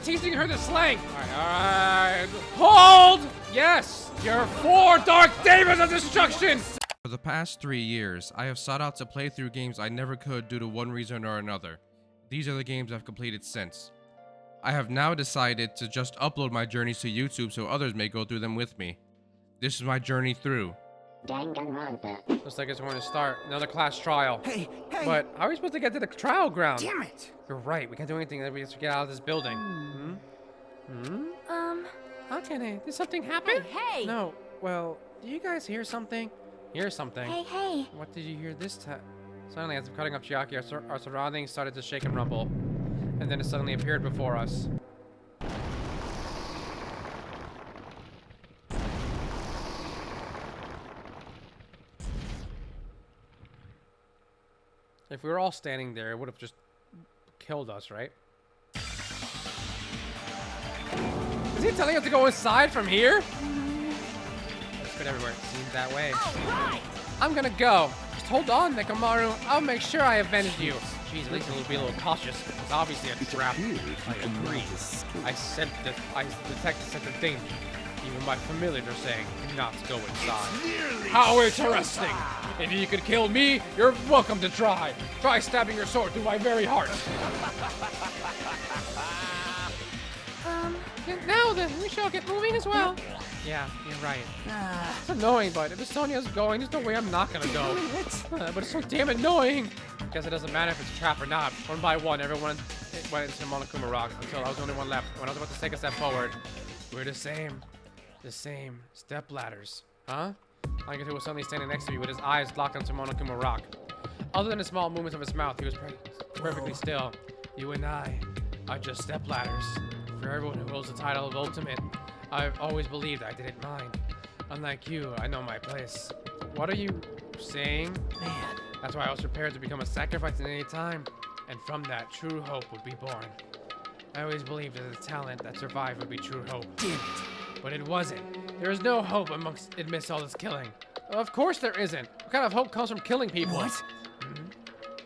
teaching her the slang. Alright. Hold! Yes! Your 4 dark demons of destruction! For the past 3 years, I have sought out to play through games I never could due to one reason or another. These are the games I've completed since. I have now decided to just upload my journeys to YouTube so others may go through them with me. This is my journey through Danganronpa. Looks like it's going to start another class trial. Hey! But how are we supposed to get to the trial ground? Damn it! You're right, we can't do anything until we just get out of this building. How can I? Did something happen? Hey! No. Well, do you guys hear something? Hear something? Hey! What did you hear this time? Suddenly, as I'm cutting up Chiaki, our surroundings started to shake and rumble. And then it suddenly appeared before us. If we were all standing there, it would have just killed us, right? Is he telling us to go inside from here? It's good everywhere. It seems that way. Alright! I'm gonna go. Just hold on, Nekomaru. I'll make sure I avenge you. Jeez, at least we'll be a little cautious. It's obviously a trap. I agree. I detected such a danger. Even my familiars are saying not to go inside. How interesting! If you could kill me, you're welcome to try. Try stabbing your sword through my very heart. Now then, we shall get moving as well. Yeah, you're right. It's annoying, but if Sonia's going, there's no way I'm not gonna go. But it's so damn annoying. Guess it doesn't matter if it's a trap or not. One by one, everyone went into the Monokuma Rock until I was the only one left. When I was about to take a step forward, we're the same step ladders. Huh? Nagito was suddenly standing next to me with his eyes locked onto Monokuma Rock. Other than the small movements of his mouth, he was perfectly still. You and I are just step ladders. For everyone who holds the title of Ultimate, I've always believed I didn't mind. Unlike you, I know my place. What are you saying? Man. That's why I was prepared to become a sacrifice at any time. And from that, true hope would be born. I always believed that the talent that survived would be true hope. Damn it. But it wasn't. There is no hope amidst all this killing. Of course there isn't. What kind of hope comes from killing people? What?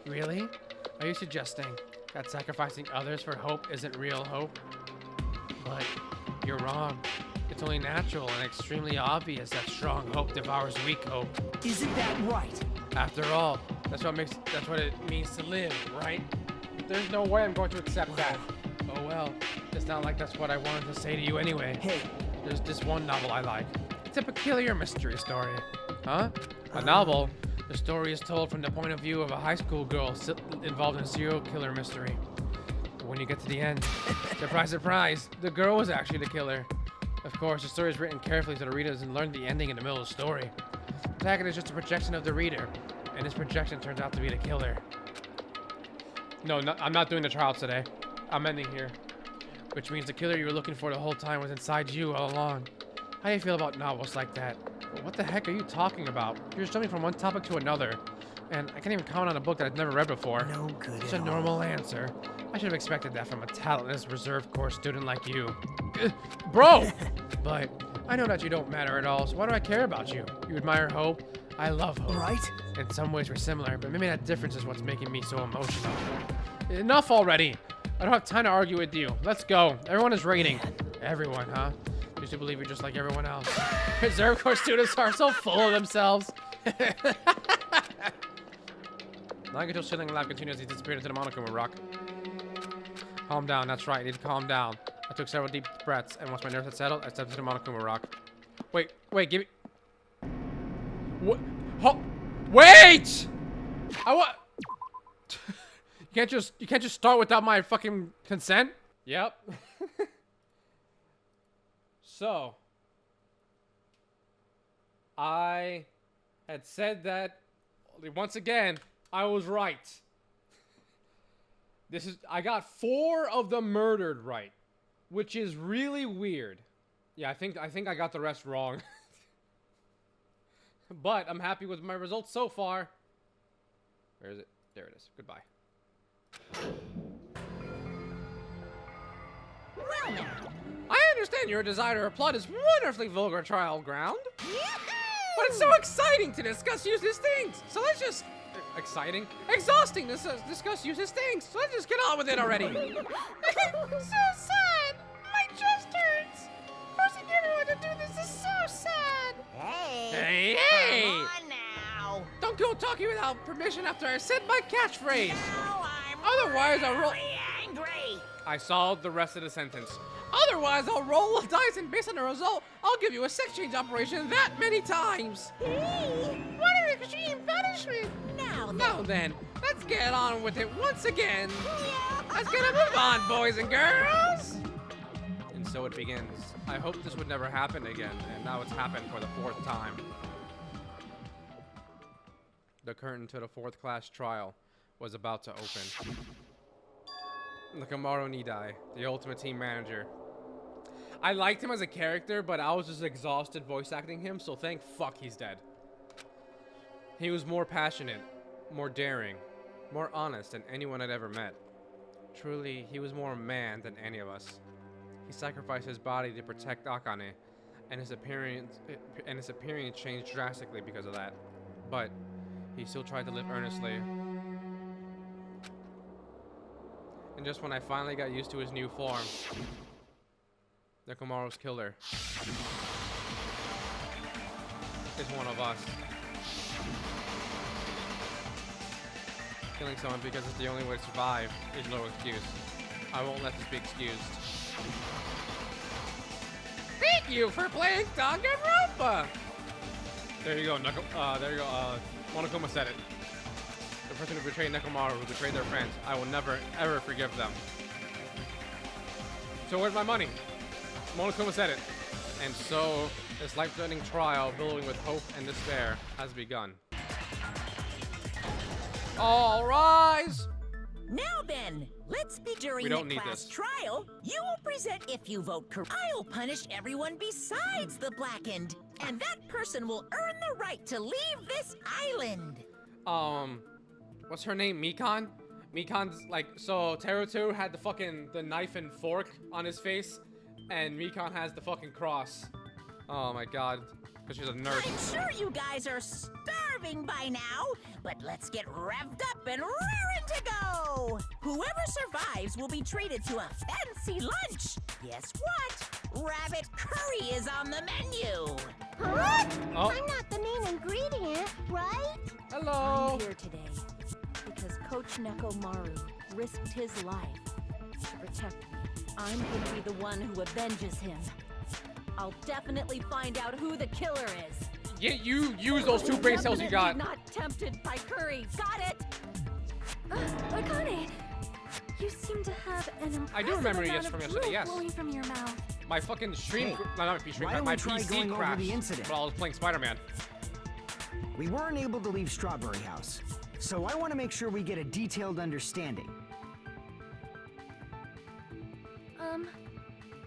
Really? Are you suggesting that sacrificing others for hope isn't real hope? But you're wrong. It's only natural and extremely obvious that strong hope devours weak hope. Isn't that right? After all, that's what it means to live, right? There's no way I'm going to accept that. Oh well, it's not like that's what I wanted to say to you anyway. Hey. There's this one novel I like. It's a peculiar mystery story. Huh? A novel? The story is told from the point of view of a high school girl involved in a serial killer mystery. But when you get to the end, surprise, surprise, the girl was actually the killer. Of course, the story is written carefully so the reader doesn't learn the ending in the middle of the story. The target is just a projection of the reader, and this projection turns out to be the killer. No, I'm not doing the trials today. I'm ending here. Which means the killer you were looking for the whole time was inside you all along. How do you feel about novels like that? What the heck are you talking about? You're just jumping from one topic to another. And I can't even comment on a book that I've never read before. No good It's at a all. normal answer. I should have expected that from a talentless reserve corps student like you. Bro! But I know that you don't matter at all, so why do I care about you? You admire hope. I love hope. Right? In some ways we're similar, but maybe that difference is what's making me so emotional. Enough already! I don't have time to argue with you. Let's go. Everyone is rating. Everyone, huh? Used to believe you're just like everyone else. Reserve Corps students are so full of themselves. Nagito's chilling laugh continues as he disappeared into the Monokuma Rock. Calm down, that's right, I need to calm down. I took several deep breaths, and once my nerves had settled, I stepped into the Monokuma Rock. Wait, give me... What? Wait! I want... You can't just start without my fucking consent? Yep. So, I had said that once again, I was right. I got 4 of the murdered right, which is really weird. Yeah, I think I got the rest wrong. But I'm happy with my results so far. Where is it? There it is. Goodbye. Well now. I understand your desire to plot is wonderfully vulgar trial ground. But it's so exciting to discuss useless things. So let's just... Exciting? Exhausting to discuss useless things. So let's just get on with it already. So sad. talk to you without permission after I said my catchphrase. Now I'm Otherwise, I'll roll. really angry. I solved the rest of the sentence. Otherwise, I'll roll a dice, and based on the result, I'll give you a sex change operation that many times. What an extreme punishment! Now then, let's get on with it once again. Let's get a move on, boys and girls. And so it begins. I hoped this would never happen again, and now it's happened for the 4th time. The curtain to the 4th class trial was about to open. Nekomaru Nidai, the ultimate team manager. I liked him as a character, but I was just exhausted voice acting him, so thank fuck he's dead. He was more passionate, more daring, more honest than anyone I'd ever met. Truly, he was more a man than any of us. He sacrificed his body to protect Akane, and his appearance changed drastically because of that. But he still tried to live earnestly. And just when I finally got used to his new form, Nekomaru's killer is one of us. Killing someone because it's the only way to survive is no excuse. I won't let this be excused. Thank you for playing Danganronpa! There you go, Monokuma said it. The person who betrayed Nekomaru, who betrayed their friends, I will never, ever forgive them. So where's my money? Monokuma said it. And so, this life-threatening trial, billowing with hope and despair, has begun. All rise! Now then, let's be during We don't the need class this. trial. You will present if you vote correct. I'll punish everyone besides the blackened, and that person will earn the right to leave this island. What's her name? Mikan? Mikan's like, so Teruto had the knife and fork on his face, and Mikan has the fucking cross. Oh my god, because she's a nurse. I'm sure you guys are starving by now, but let's get revved up and raring to go. Whoever survives will be treated to a fancy lunch. Guess what? Rabbit curry is on the menu. Huh? Oh. I'm not the main ingredient, right? Hello. I'm here today because Coach Nekomaru risked his life to protect me. I'm going to be the one who avenges him. I'll definitely find out who the killer is. Yeah, you use those 2 brain cells you got. Definitely not tempted by curry. Got it? Akane, you seem to have an impressive I do remember you amount from of yesterday, drool yes. flowing from your mouth. My fucking stream, Hey, no, not my stream, why don't my we try PC going over crashed the incident? while I was playing Spider-Man. We weren't able to leave Strawberry House, so I want to make sure we get a detailed understanding.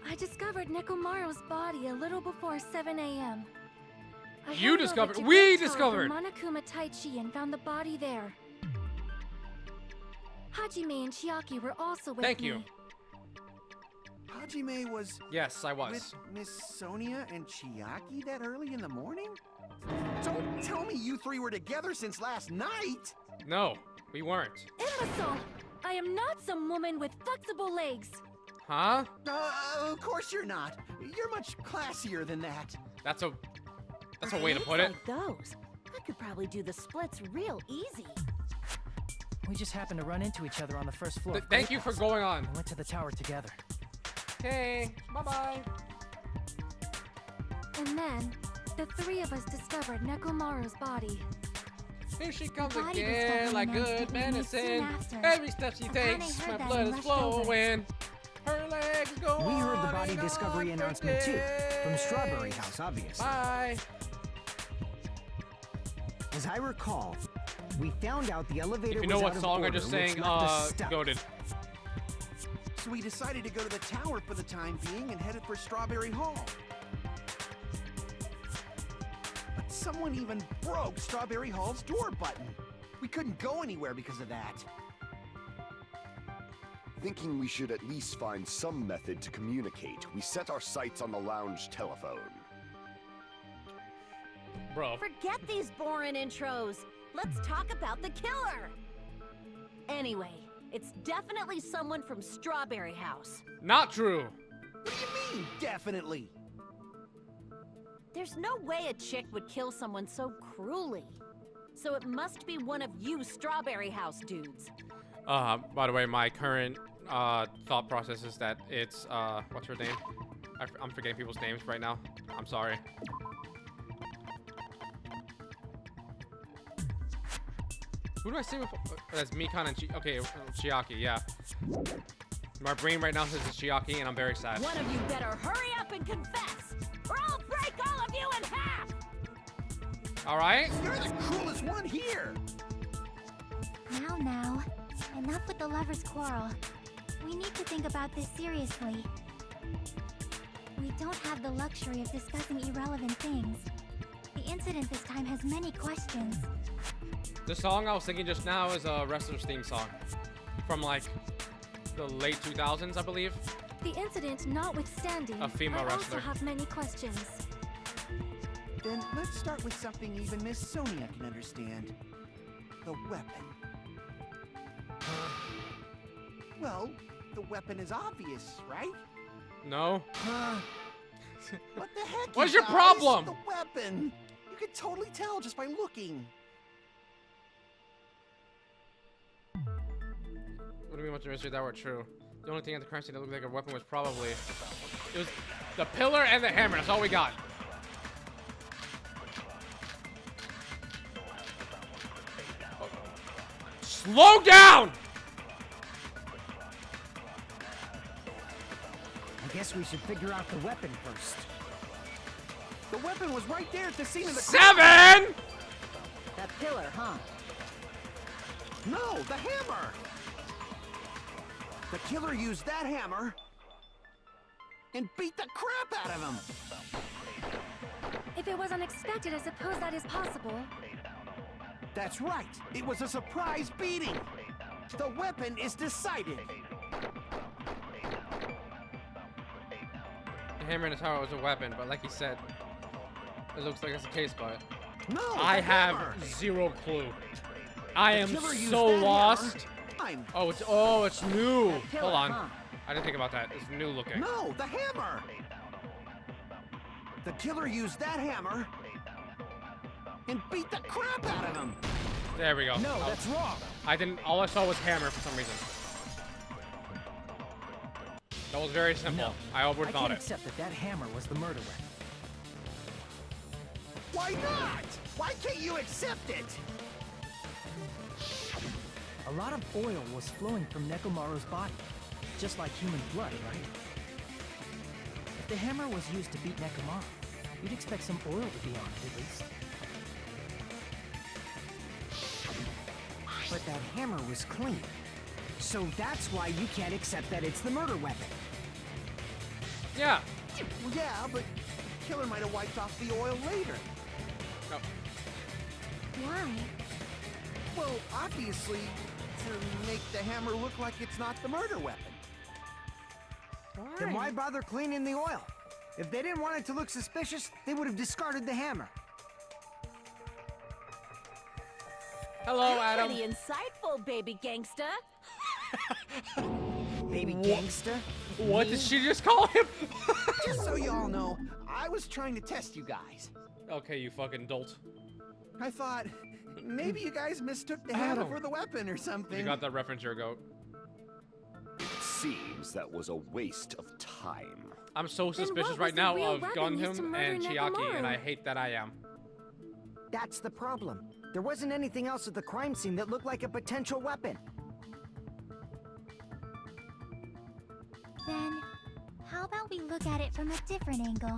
I discovered Nekomaru's body a little before 7 a.m. You discovered- we discovered! Monokuma Taichi and found the body there. Hajime and Chiaki were also with Thank me. you. Hajime was Yes, I was. with Miss Sonia and Chiaki that early in the morning? Don't tell me you 3 were together since last night! No, we weren't. Imbecile! I am not some woman with flexible legs. Huh? Of course you're not. You're much classier than that. That's a way to put it. Like those. I could probably do the splits real easy. We just happened to run into each other on the first floor. of Thank Great you for House. going on. We went to the tower together. Okay, bye-bye. And then, the 3 of us discovered Nekomaru's body. Here she comes body again, discovery like announcement good was made soon medicine. after. Every step she Akane takes, heard my that blood and is rushed over. flowing. Her legs go We heard the on body and discovery on for announcement too, from days. Strawberry House, obviously. Bye. As I recall, we found out the elevator If you know was what out of song I order, just which sang, left us stuck. goated. So we decided to go to the tower for the time being and headed for Strawberry Hall. But someone even broke Strawberry Hall's door button. We couldn't go anywhere because of that. Thinking we should at least find some method to communicate, we set our sights on the lounge telephone. Bro. Forget these boring intros. Let's talk about the killer. Anyway, it's definitely someone from Strawberry House. Not true. What do you mean, definitely? There's no way a chick would kill someone so cruelly. So it must be one of you Strawberry House dudes. By the way, my current thought process is that it's what's her name? I'm forgetting people's names right now. I'm sorry. Who do I say before? That's Mikan and okay, Chiaki, yeah. My brain right now says it's Chiaki, and I'm very sad. One of you better hurry up and confess, or I'll break all of you in half! All right. You're the coolest one here. Now, enough with the lovers' quarrel. We need to think about this seriously. We don't have the luxury of discussing irrelevant things. The incident this time has many questions. The song I was thinking just now is a wrestler's theme song from like the late 2000s, I believe. The incident notwithstanding, A female I wrestler. also have many questions. Then let's start with something even Miss Sonia can understand. The weapon. Well, the weapon is obvious, right? No. What the heck? What's you your guys? problem? The weapon. You can totally tell just by looking. What do you mean, what's the mystery? That were true. The only thing at the crime scene that looked like a weapon was probably it was the pillar and the hammer. That's all we got. Oh. Slow down! I guess we should figure out the weapon first. The weapon was right there at the scene of the 7! That pillar, huh? No, the hammer! The killer used that hammer and beat the crap out of him! If it was unexpected, I suppose that is possible. That's right! It was a surprise beating! The weapon is decided! The hammer in his tower was a weapon, but like he said, it looks like that's the case, but No! I the have hammer! zero clue. I am killer used so that lost. hammer. It's new. pillar, Hold on. huh? I didn't think about that. It's new looking. No, the hammer! The killer used that hammer and beat the crap out of him! There we go. No, Oh, that's wrong. I didn't. All I saw was hammer for some reason. That was very simple. No, I I overthought can't it. accept that that hammer was the murder weapon. Why not? Why can't you accept it? A lot of oil was flowing from Nekomaru's body, just like human blood, right? If the hammer was used to beat Nekomaru, you'd expect some oil to be on it at least. But that hammer was clean. So that's why you can't accept that it's the murder weapon. Yeah. Well, yeah, but the killer might have wiped off the oil later. No. Why? Well, obviously, to make the hammer look like it's not the murder weapon. Then why bother cleaning the oil? If they didn't want it to look suspicious, they would have discarded the hammer. Hello, You're Adam. pretty insightful, baby gangsta. Baby gangsta? What did she just call him? Just so you all know, I was trying to test you guys. Okay, you fucking dolt. I thought maybe you guys mistook the hammer Adam. for the weapon or something. You got that reference, your goat. It seems that was a waste of time. I'm so Then suspicious what right was the now real of weapon used to Gundham murder and Chiaki, and I Nekomaru? hate that I am. That's the problem. There wasn't anything else at the crime scene that looked like a potential weapon. Then, how about we look at it from a different angle?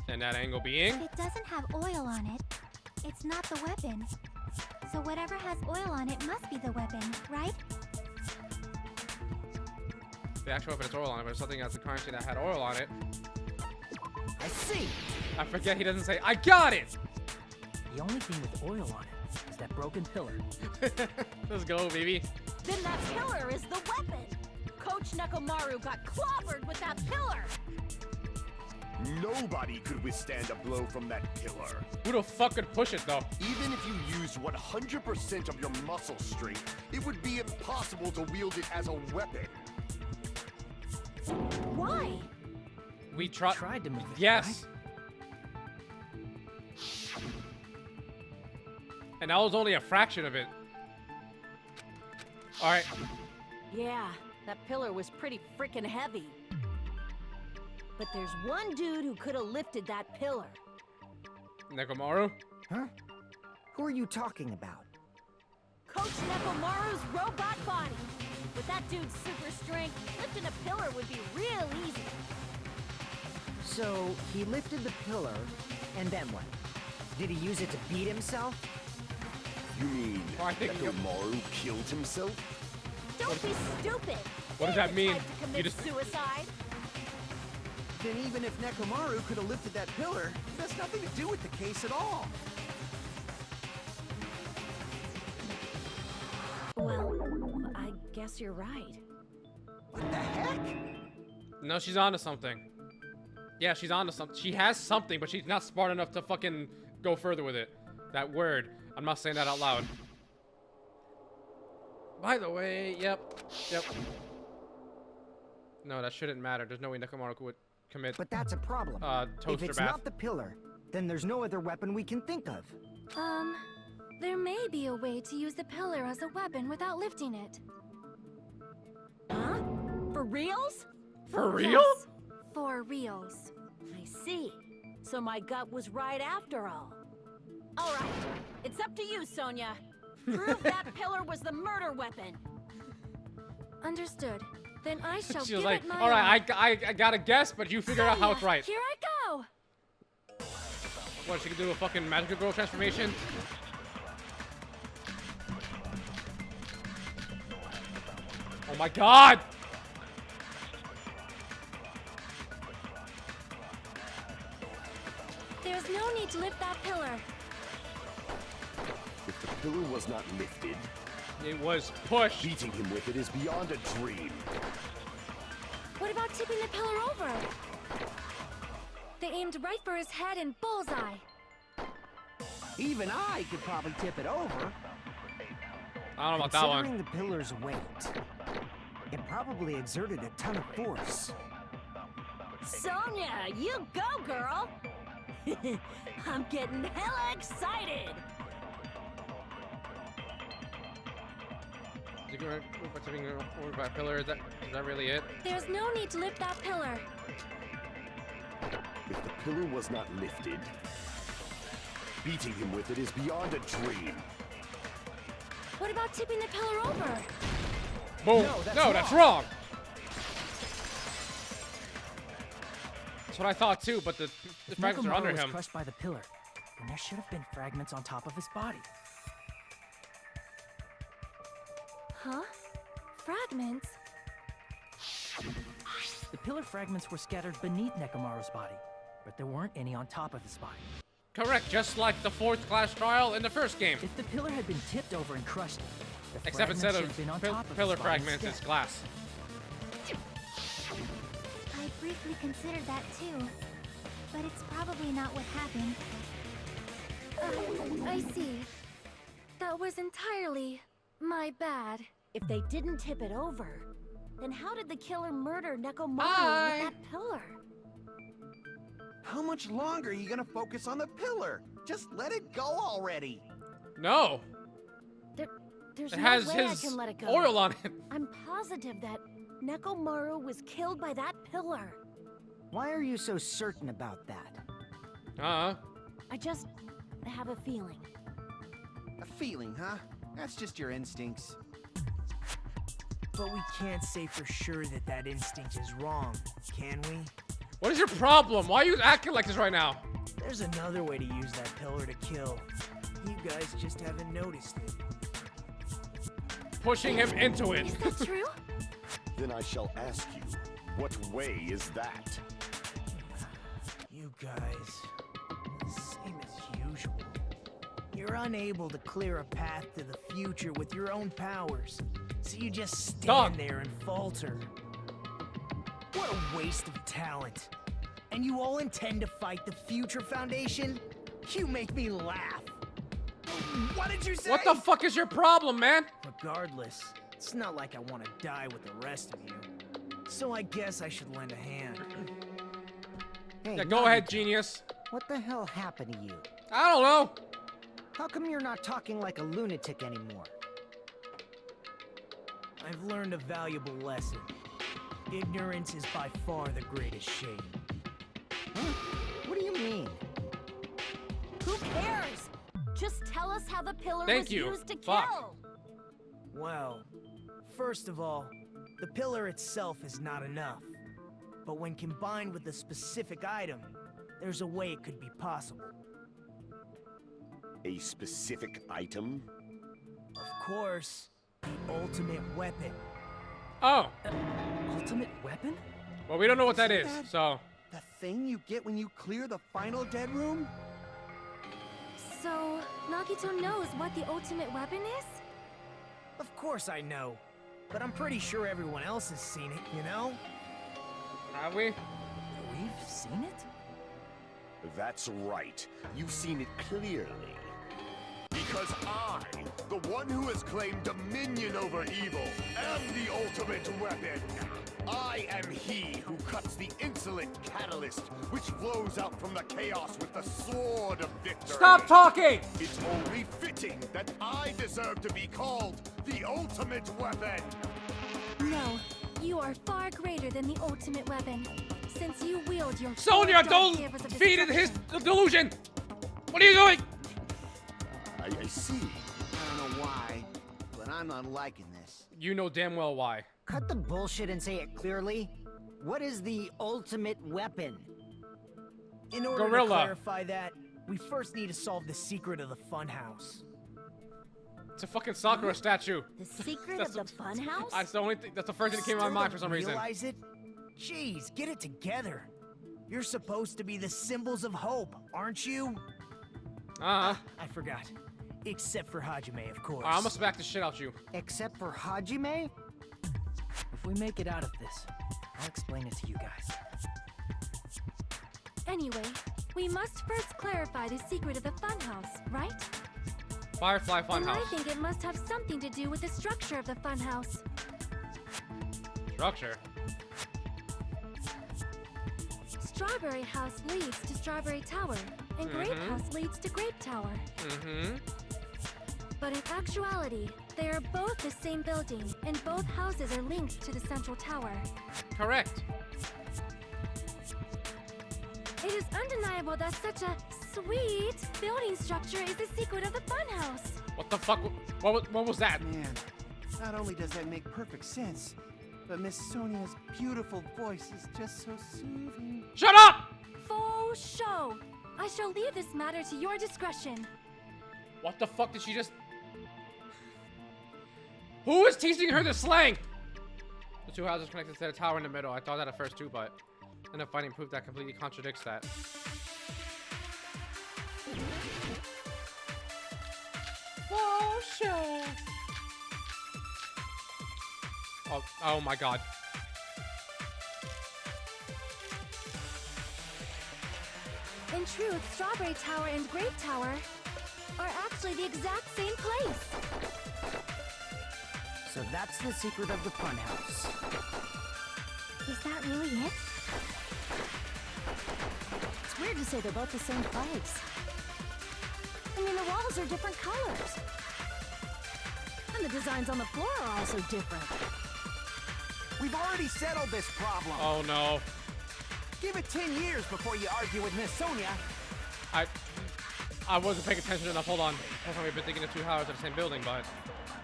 And that angle being? If it doesn't have oil on it, it's not the weapon. So whatever has oil on it must be the weapon, right? The actual weapon has oil on it, but it's something that's the crime scene that had oil on it. I see. I forget he doesn't say, I got it! The only thing with oil on it is that broken pillar. Let's go, baby. Then that pillar is the weapon. Coach Nekomaru got clobbered with that pillar. Nobody could withstand a blow from that pillar. Who the fuck could push it, though? Even if you used 100% of your muscle strength, it would be impossible to wield it as a weapon. Why? We tried. Tried to move it. Yes. And that was only a fraction of it. Alright. Yeah, that pillar was pretty freaking heavy. But there's one dude who could have lifted that pillar. Nekomaru? Huh? Who are you talking about? Coach Nekomaru's robot body. With that dude's super strength, lifting a pillar would be real easy. So, he lifted the pillar, and then what? Did he use it to beat himself? You mean Oh, I think Nekomaru killed himself? Don't be stupid. What does They're that the mean? type to You commit just- suicide. Then even if Nekomaru could have lifted that pillar, it has nothing to do with the case at all. Well, I guess you're right. What the heck? No, she's onto something. Yeah, she's onto something. She has something, but she's not smart enough to fucking go further with it. That word. I'm not saying that out loud. By the way, yep. No, that shouldn't matter. There's no way Nekomaru would commit But that's a problem. If toaster it's bath. not the pillar, then there's no other weapon we can think of. There may be a way to use the pillar as a weapon without lifting it. Huh? For reals? For real? Yes, for reals. I see. So my gut was right after all. All right, it's up to you, Sonia. Prove that pillar was the murder weapon. Understood. Then I shall She give was like, it my all right, all. I got a guess, but you figure out how it's right. Here I go! What, she could do a fucking magical girl transformation? Oh my god! There's no need to lift that pillar. If the pillar was not lifted, It was pushed. beating him with it is beyond a dream. What about tipping the pillar over? They aimed right for his head and bullseye. Even I could probably tip it over. I don't know about that one. Considering the pillar's weight, it probably exerted a ton of force. Sonia, you go, girl. I'm getting hella excited. Tipping over by a pillar, is that really it? There's no need to lift that pillar. If the pillar was not lifted, beating him with it is beyond a dream. What about tipping the pillar over? Boom. No, that's wrong. That's what I thought too, but the If fragments are Nekomaru under was him. crushed by the pillar, then there should have been fragments on top of his body. Huh? Fragments? The pillar fragments were scattered beneath Nekomaru's body, but there weren't any on top of his body. Correct, just like the 4th class trial in the first game. If the pillar had been tipped over and crushed, the Except fragments instead should of have been on top of pillar his body fragments, instead. it's glass. I briefly considered that too, but it's probably not what happened. I see. That was entirely my bad. If they didn't tip it over, then how did the killer murder Nekomaru Bye. with that pillar? How much longer are you gonna focus on the pillar? Just let it go already. No, There's it no has way his I can let it go. oil on it. I'm positive that Nekomaru was killed by that pillar. Why are you so certain about that? I just have a feeling. A feeling, huh? That's just your instincts. But we can't say for sure that that instinct is wrong, can we? What is your problem? Why are you acting like this right now? There's another way to use that pillar to kill. You guys just haven't noticed it. Pushing him into it. Is that true? Then I shall ask you, what way is that? You guys, same as usual. You're unable to clear a path to the future with your own powers, so you just stand Dog. there and falter. What a waste of talent. And you all intend to fight the Future Foundation? You make me laugh. What did you say? What the fuck is your problem, man? Regardless, it's not like I want to die with the rest of you. So I guess I should lend a hand. Hey, Yeah, go ahead, Nagito, genius. What the hell happened to you? I don't know. How come you're not talking like a lunatic anymore? I've learned a valuable lesson. Ignorance is by far the greatest shame. Huh? What do you mean? Who cares? Just tell us how the pillar Thank was you. used to Fuck. kill. Well, first of all, the pillar itself is not enough. But when combined with a specific item, there's a way it could be possible. A specific item? Of course, the ultimate weapon. Oh, Ultimate weapon? well, we don't know what that is, That- so. The thing you get when you clear the final dead room? So, Nagito knows what the ultimate weapon is? Of course I know. But I'm pretty sure everyone else has seen it, you know? Have we? We've seen it? That's right. You've seen it clearly. Because I, the one who has claimed dominion over evil, am the ultimate weapon. I am he who cuts the insolent catalyst which flows out from the chaos with the sword of victory. Stop talking! It's only fitting that I deserve to be called the ultimate weapon. No, you are far greater than the ultimate weapon. Since you wield your Sonya, four dark don't sabers of feed in his destruction. delusion! What are you doing? I see. I don't know why, but I'm not liking this. You know damn well why. Cut the bullshit and say it clearly. What is the ultimate weapon? In order Gorilla. to clarify that, we first need to solve the secret of the funhouse. It's a fucking Sakura statue. The secret That's of the funhouse? That's the only thing. That's the first thing that came to my Still mind don't for some reason. realize it? Jeez, get it together. You're supposed to be the symbols of hope, aren't you? I forgot. Except for Hajime, of course. I'm gonna smack the shit out you. Except for Hajime? If we make it out of this, I'll explain it to you guys. Anyway, we must first clarify the secret of the funhouse, right? Firefly And I Funhouse. think it must have something to do with the structure of the funhouse. Structure. Strawberry House leads to Strawberry Tower, and Grape House leads to Grape Tower. Mm-hmm. But in actuality, they are both the same building, and both houses are linked to the central tower. Correct. It is undeniable that such a sweet building structure is the secret of the funhouse. What the fuck? What was that? Man, not only does that make perfect sense, but Miss Sonia's beautiful voice is just so soothing. Shut up! Faux show. I shall leave this matter to your discretion. What the fuck did she just... Who is teaching her the slang? The two houses connected to the tower in the middle. I thought that at first too, but ended up finding proof that completely contradicts that. Oh, sure. Oh my god. In truth, Strawberry Tower and Grape Tower are actually the exact same place. So that's the secret of the funhouse. Is that really it? It's weird to say they're both the same place. I mean, the walls are different colors. And the designs on the floor are also different. We've already settled this problem. Oh no. Give it 10 years before you argue with Miss Sonia. I wasn't paying attention enough. Hold on. We've been thinking of two houses in the same building, but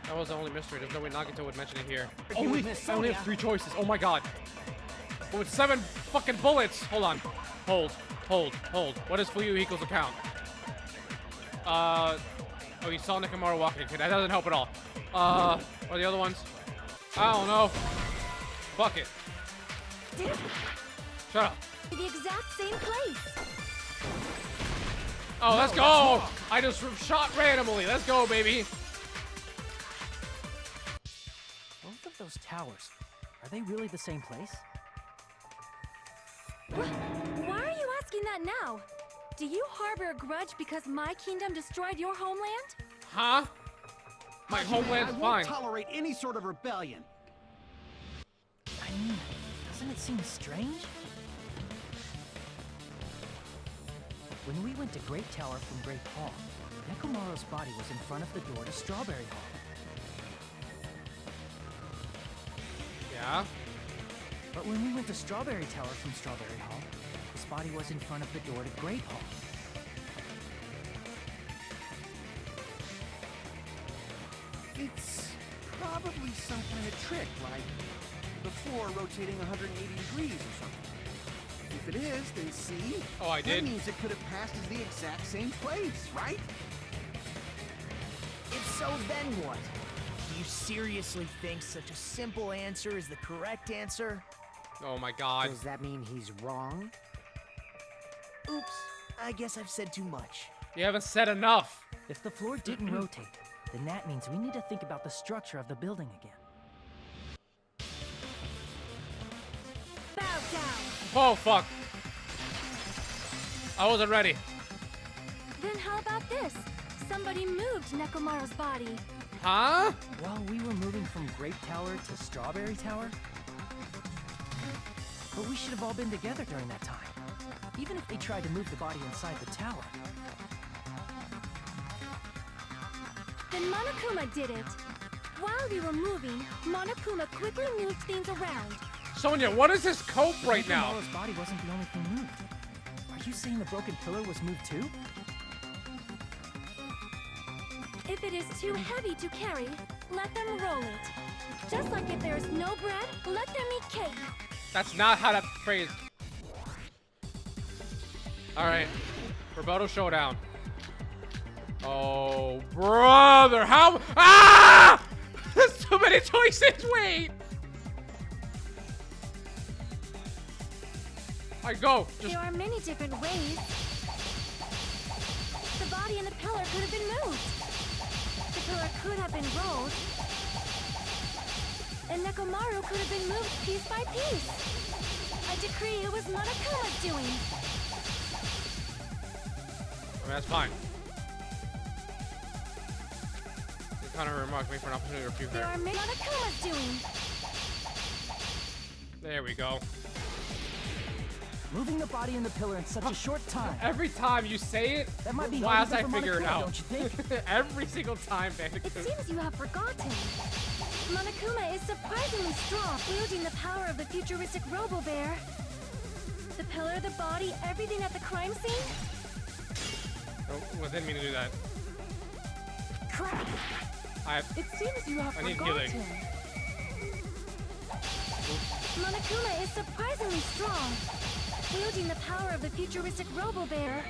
that was the only mystery. There's no way Nagito would mention it here. I only have 3 choices. Oh my god. But with 7 fucking bullets. Hold on. Hold. What is Fuyuhiko's account? Oh, you saw Nekomaru walking. Okay, that doesn't help at all. What are the other ones? I don't know. Fuck it. Shut up. The exact same place. Oh, let's go! I just shot randomly. Let's go, baby. Both of those towers, are they really the same place? Why are you asking that now? Do you harbor a grudge because my kingdom destroyed your homeland? Huh? My homeland's I fine. won't tolerate any sort of rebellion. I mean, doesn't it seem strange? When we went to Great Tower from Great Hall, Nekomaru's body was in front of the door to Strawberry Hall. Yeah? But when we went to Strawberry Tower from Strawberry Hall, his body was in front of the door to Great Hall. It's probably some kind of trick, like the floor rotating 180 degrees or something. If it is, then see? Oh, I That did? means it could have passed as the exact same place, right? If so, then what? Do you seriously think such a simple answer is the correct answer? Oh my god. Does that mean he's wrong? Oops, I guess I've said too much. You haven't said enough. If the floor didn't rotate, then that means we need to think about the structure of the building again. Bow down! Oh, fuck. I wasn't ready. Then how about this? Somebody moved Nekomaru's body. Huh? While we were moving from Grape Tower to Strawberry Tower? But we should have all been together during that time. Even if they tried to move the body inside the tower. Then Monokuma did it. While we were moving, Monokuma quickly moved things around. Sonia, what is this cope right now? Nekomaru's body wasn't the only thing moved. Are you saying the broken pillar was moved too? If it is too heavy to carry, let them roll it. Just like if there is no bread, let them eat cake. That's not how that phrase. Alright. Roboto Showdown. Oh, brother. How? Ah! There's too many choices. Wait. Alright, go. Just. There are many different ways. The body and the pillar could have been moved. The pillar could have been rolled. And Nekomaru could have been moved piece by piece. I decree it was Monokuma's doing. I mean, that's fine. You kind of remarked me for an opportunity to refute There her. are many Monokuma's doing. There we go. Moving the body and the pillar in such a short time. Every time you say it, That might be whilst hard I to do for figure it Monokuma, out. don't you think? Every single time, It Bandicoot. seems you have forgotten. Monokuma is surprisingly strong, wielding the power of the futuristic Robo-Bear. The pillar, the body, everything at the crime scene? Oh, well, didn't mean to do that. Crap! It seems you have I need forgotten. healing. Monokuma is surprisingly strong, wielding the power of the futuristic Robo-Bear.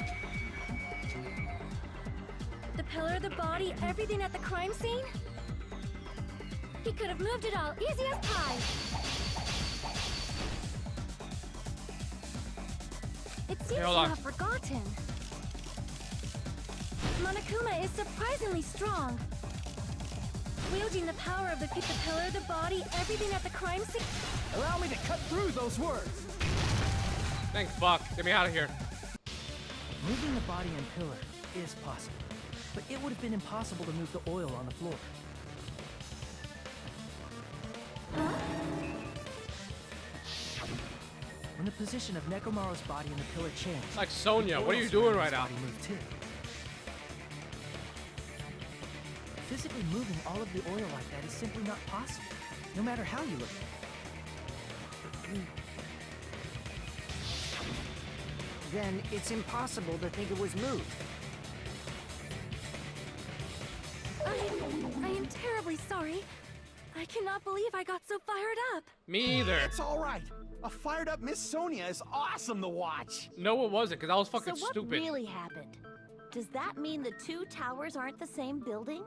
The pillar, the body, everything at the crime scene? He could have moved it all, easy as pie. It seems hold you on. have forgotten. Monokuma is surprisingly strong, wielding the power of the pillar, the body, everything at the crime scene. Allow me to cut through those words. Thank fuck. Get me out of here. Moving the body and pillar is possible, but it would have been impossible to move the oil on the floor. When the position of Nekomaru's body and the pillar changed, It's like Sonia. the What are oil you doing right surrounding now? his body moved too. Physically moving all of the oil like that is simply not possible, no matter how you look at it. Then it's impossible to think it was moved. I am terribly sorry. I cannot believe I got so fired up. Me either. It's all right. A fired up Miss Sonia is awesome to watch. No, it wasn't, because I was fucking So what stupid. really happened? Does that mean the two towers aren't the same building?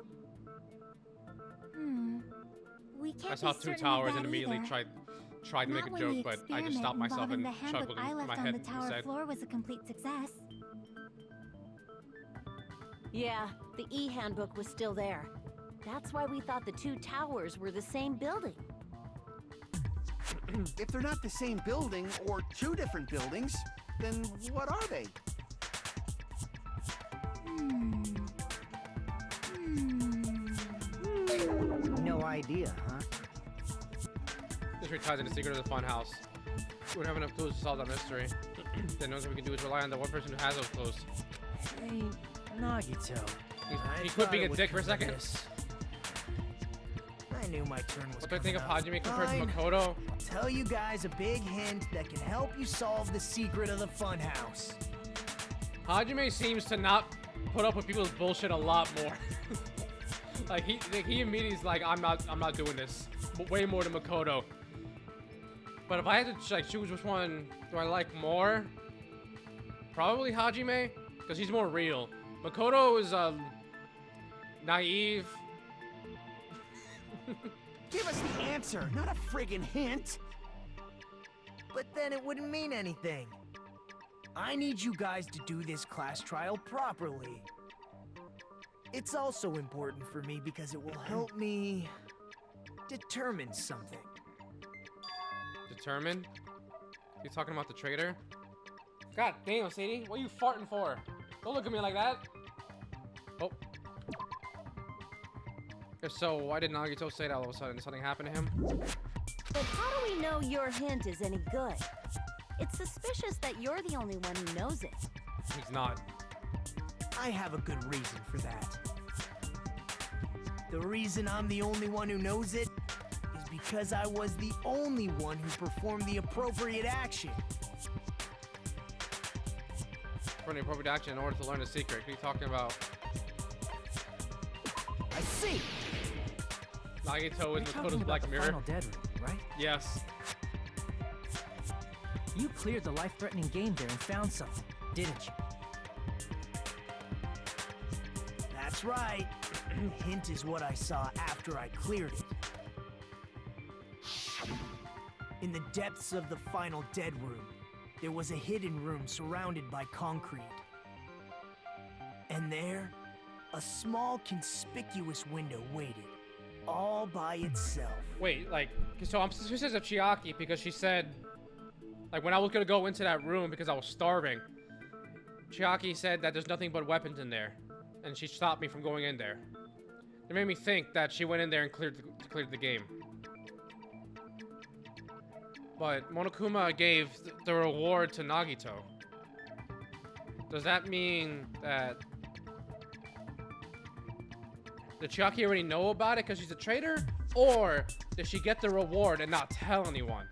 We can't I saw be two certain towers of that and immediately either. tried to make Not a when joke, the but I just experiment stopped myself involving and the handbook chuckled I in left my on head the tower instead. floor was a complete success. Yeah, the E-handbook was still there. That's why we thought the two towers were the same building. If they're not the same building or two different buildings, then what are they? No idea, huh? This ties into the secret of the fun house. We don't have enough clues to solve that mystery. The only thing we can do is rely on the one person who has those clues. Hey, Nagito. He quit being a dick for a second. I knew my turn was What do you think of coming Hajime up. compared to Fine. Makoto? I'll tell you guys a big hint that can help you solve the secret of the funhouse. Hajime seems to not put up with people's bullshit a lot more. like he immediately is like, I'm not doing this. But way more than Makoto. But if I had to like choose which one do I like more, probably Hajime, because he's more real. Makoto is naive. Give us the answer, not a friggin' hint. But then it wouldn't mean anything. I need you guys to do this class trial properly. It's also important for me because it will help me determine something. Determined? You talking about the traitor? God damn, Sadie, what are you farting for? Don't look at me like that. Oh. If so, why did Nagito say that all of a sudden? Did something happen to him? But how do we know your hint is any good? It's suspicious that you're the only one who knows it. He's not. I have a good reason for that. The reason I'm the only one who knows it is because I was the only one who performed the appropriate action. For an appropriate action in order to learn the secret. What are you talking about? I see. Nagito You're is talking Makoto's about Black the Mirror. final dead room, right? Yes. You cleared the life-threatening game there and found something, didn't you? That's right. Hint is what I saw after I cleared it. In the depths of the final dead room, there was a hidden room surrounded by concrete. And there, a small conspicuous window waited, all by itself. Wait, like, so I'm suspicious of Chiaki because she said, like, when I was gonna go into that room because I was starving, Chiaki said that there's nothing but weapons in there, and she stopped me from going in there. It made me think that she went in there and cleared the game. But Monokuma gave the reward to Nagito. Does that mean that... Did Chiaki already know about it because she's a traitor? Or did she get the reward and not tell anyone?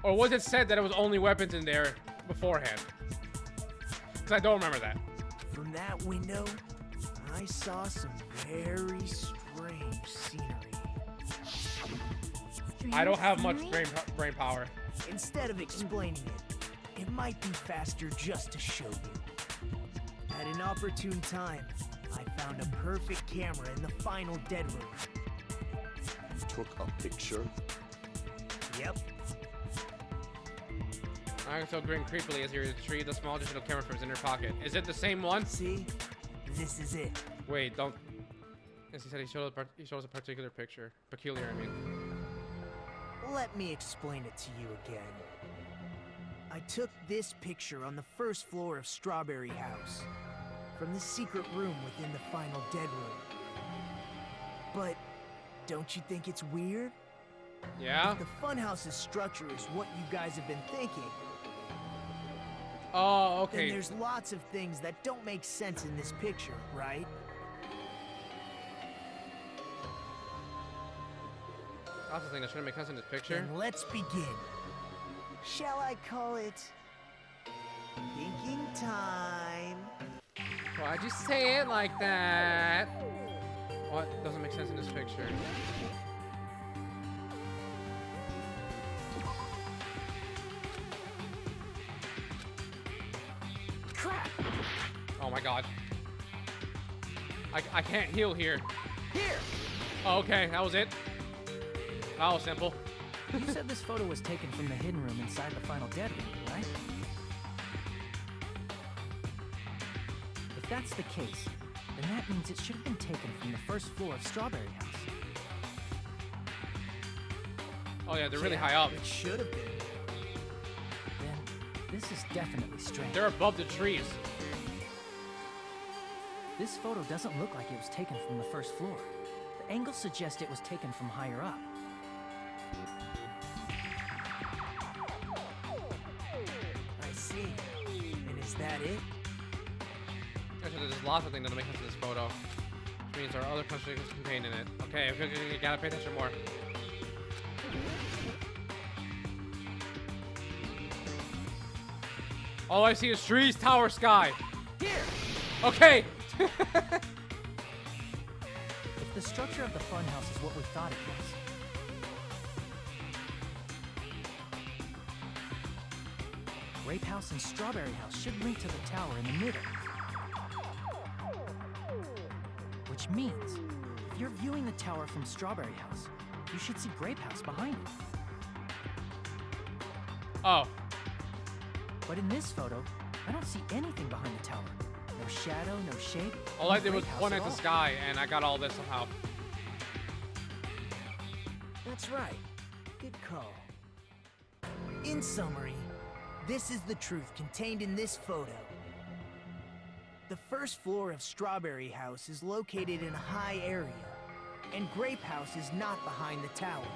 Or was it said that it was only weapons in there beforehand? Because I don't remember that. From that window, I saw some very strange scenery. I don't have much brain power. Instead of explaining it, it might be faster just to show you. At an opportune time, I found a perfect camera in the final dead room. You took a picture? Yep. Nagito grinned creepily as he retrieved a small digital camera from his inner pocket. Is it the same one? See? This is it. Wait, don't... Yes, he said he shows a particular picture. Peculiar, I mean. Let me explain it to you again. I took this picture on the first floor of Strawberry House, from the secret room within the final dead room. But don't you think it's weird? Yeah? If the funhouse's structure is what you guys have been thinking, Oh, okay. then there's lots of things that don't make sense in this picture, right? That's the thing that shouldn't make sense in this picture. Then let's begin. Shall I call it thinking time? Why'd you say it like that? What doesn't make sense in this picture? Crap! Oh my god. I can't heal here. Here! Oh, okay, that was it. That was simple. You said this photo was taken from the hidden room inside the final dead room, right? If that's the case, then that means it should have been taken from the first floor of Strawberry House. Oh yeah, they're really Yeah, high up. It should have been. Then, this is definitely strange. They're above the trees. This photo doesn't look like it was taken from the first floor. The angles suggest it was taken from higher up. I see. And is that it? Actually, there's lots of things that make sense in this photo. Which means there are other countries contained in it. Okay, you gotta pay attention more. All I see is trees, tower, sky. Here! Okay! If the structure of the funhouse is what we thought it was, Grape House and Strawberry House should link to the tower in the middle. Which means, if you're viewing the tower from Strawberry House, you should see Grape House behind it. Oh. But in this photo, I don't see anything behind the tower. No shadow, no shape. All no I did was Grape House point at at the all. sky, and I got all this somehow. That's right. Good call. In summary, this is the truth contained in this photo. The first floor of Strawberry House is located in a high area, and Grape House is not behind the tower.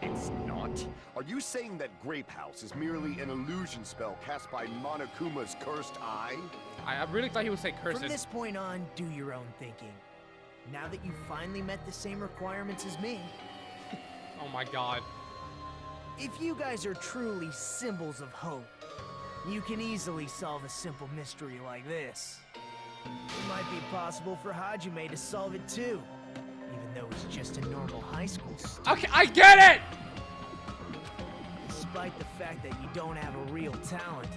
It's not? Are you saying that Grape House is merely an illusion spell cast by Monokuma's cursed eye? I really thought he would say curses. From this point on, do your own thinking. Now that you've finally met the same requirements as me, Oh my god. if you guys are truly symbols of hope, you can easily solve a simple mystery like this. It might be possible for Hajime to solve it too, even though he's just a normal high school student. Okay, I get it! Despite the fact that you don't have a real talent,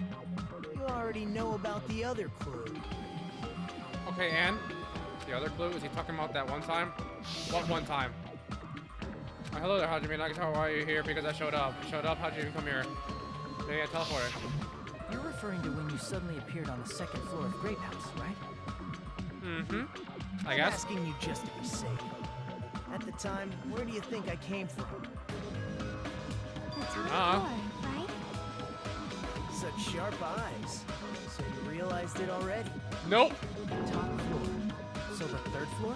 you already know about the other clue. Okay, and the other clue, is he talking about that one time? What one time? Hello there, Hajime Nagito. Why are you here? Because I showed up. You showed up? How'd you even come here? Yeah, teleported. You're referring to when you suddenly appeared on the second floor of Grape House, right? Mm-hmm. I I'm guess. asking you just to be safe. At the time, where do you think I came from? The top Uh-uh. floor, right? Such sharp eyes. So you realized it already? Nope. Top floor. So the third floor?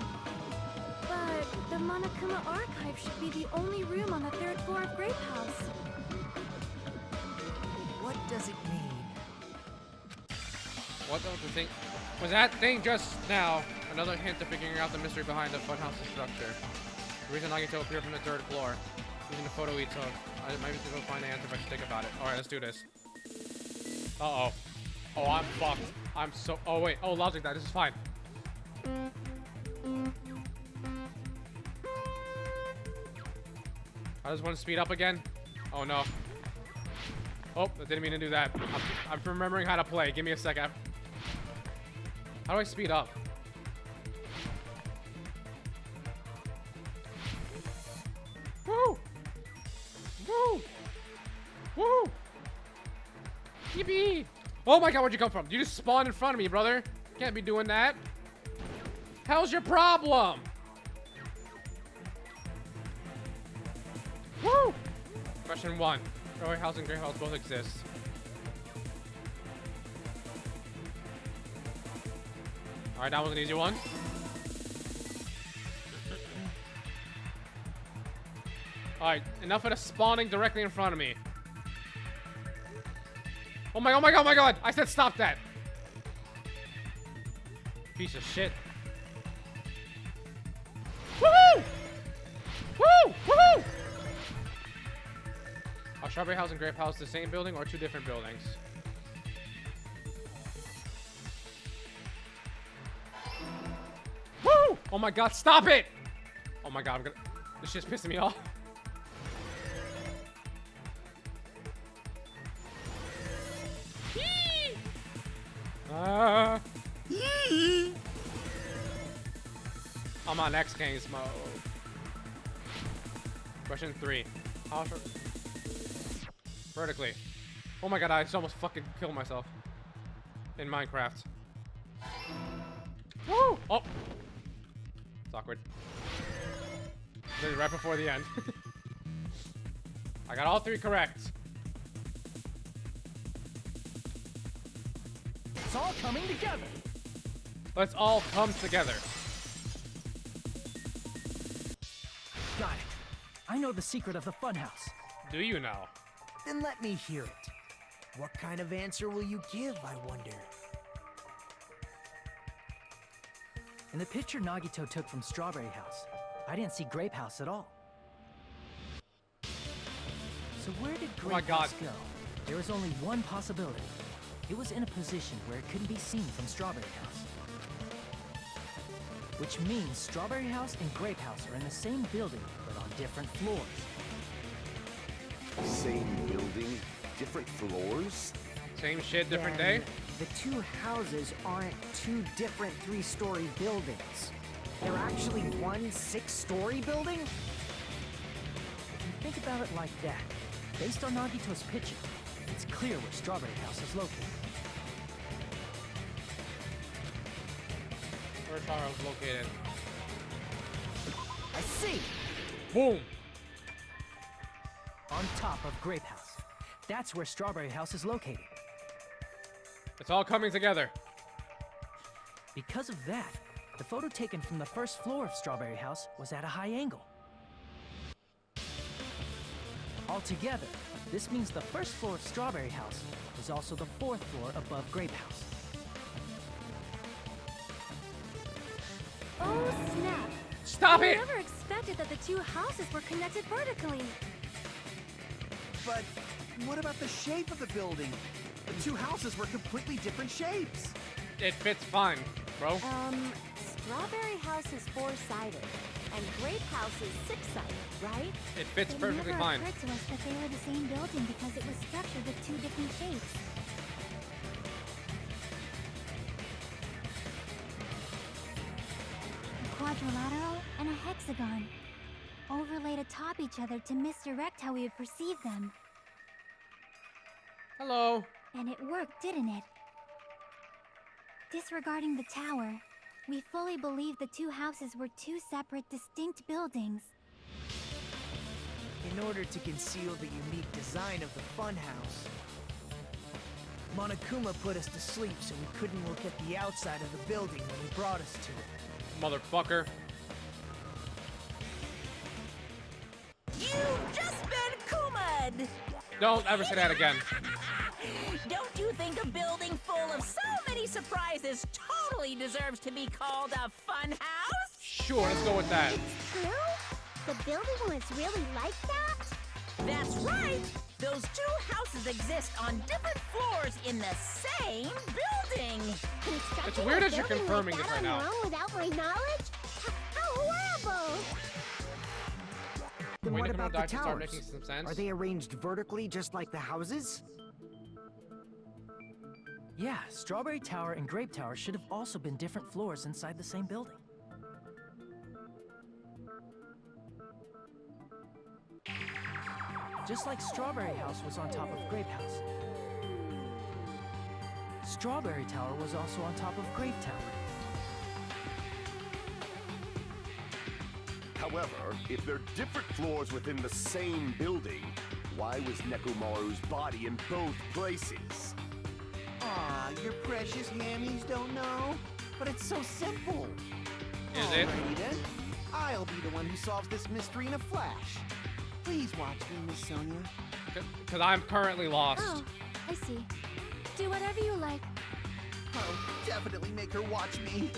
But the Monokuma archive should be the only room on the third floor of Grape House. What does it mean? What was the thing? Was that thing just now another hint to figuring out the mystery behind the funhouse's structure? The reason Nagito appeared from the third floor. Using the photo we took. I might be able to go find the answer if I should think about it. Alright, let's do this. Uh-oh. Oh, I'm fucked. I'm so... Oh, wait. Oh, logic that. This is fine. I just want to speed up again. Oh, no. Oh, I didn't mean to do that. I'm remembering how to play. Give me a second. How do I speed up? Woo! Woo! Woo! Yippee! Oh my god, where'd you come from? You just spawned in front of me, brother. Can't be doing that. Hell's your problem? Woo! Question 1. Strawberry House and Grape House both exist. Alright, that was an easy one. Alright, enough of the spawning directly in front of me. Oh my god, oh my god! I said stop that! Piece of shit. Woohoo! Woo! Woohoo! Are Strawberry House and Grape House the same building or two different buildings? Woo! Oh my god, stop it! Oh my god, this shit's pissing me off. I'm on X Games mode. Question 3. How short? Vertically. Oh my god, I just almost fucking killed myself. In Minecraft. Woo! Oh! It's awkward. Literally right before the end. I got all 3 correct. It's all coming together. Let's all come together. Got it. I know the secret of the funhouse. Do you know? Then let me hear it. What kind of answer will you give, I wonder? In the picture Nagito took from Strawberry House, I didn't see Grape House at all. So where did Oh my Grape God. House go? There was only one possibility. It was in a position where it couldn't be seen from Strawberry House. Which means Strawberry House and Grape House are in the same building, but on different floors. Same building, different floors? Same shit, different day? Then the two houses aren't two different 3-story buildings. They're actually one 6-story building? If you think about it like that, based on Nagito's picture, it's clear where Strawberry House is located. Where's Charles located? I see. Boom! On top of Grape House. That's where Strawberry House is located. It's all coming together. Because of that, the photo taken from the first floor of Strawberry House was at a high angle. Altogether, this means the first floor of Strawberry House is also the 4th floor above Grape House. Oh, snap. Stop I it! never expected that the two houses were connected vertically. But what about the shape of the building? The two houses were completely different shapes. It fits fine, bro. Strawberry House is 4-sided, and Grape House is 6-sided, right? It fits It perfectly never fine. occurred to us that they were the same building because it was structured with 2 different shapes. A quadrilateral and a hexagon, overlaid atop each other to misdirect how we would perceive them. Hello. And it worked, didn't it? Disregarding the tower, we fully believed the two houses were 2 separate, distinct buildings. In order to conceal the unique design of the funhouse, Monokuma put us to sleep so we couldn't look at the outside of the building when he brought us to it. Motherfucker. You've just been Kuma'd! Don't ever say that again. Don't you think a building full of so many surprises totally deserves to be called a fun house? Sure, let's go with that. It's true? The building was really like that? That's right! Those two houses exist on different floors in the same building! It's weird that you're confirming this right now. Without my knowledge? How horrible! Then Wait, what Nekomaru about the died to start towers? making some sense. Are they arranged vertically just like the houses? Yeah, Strawberry Tower and Grape Tower should have also been different floors inside the same building. Just like Strawberry House was on top of Grape House. Strawberry Tower was also on top of Grape Tower. However, if they're different floors within the same building, why was Nekomaru's body in both places? Aw, your precious hammies don't know? But it's so simple. Is it? Alrighty then. I'll be the one who solves this mystery in a flash. Please watch me, Miss Sonia. Because I'm currently lost. Oh, I see. Do whatever you like. I'll definitely make her watch me.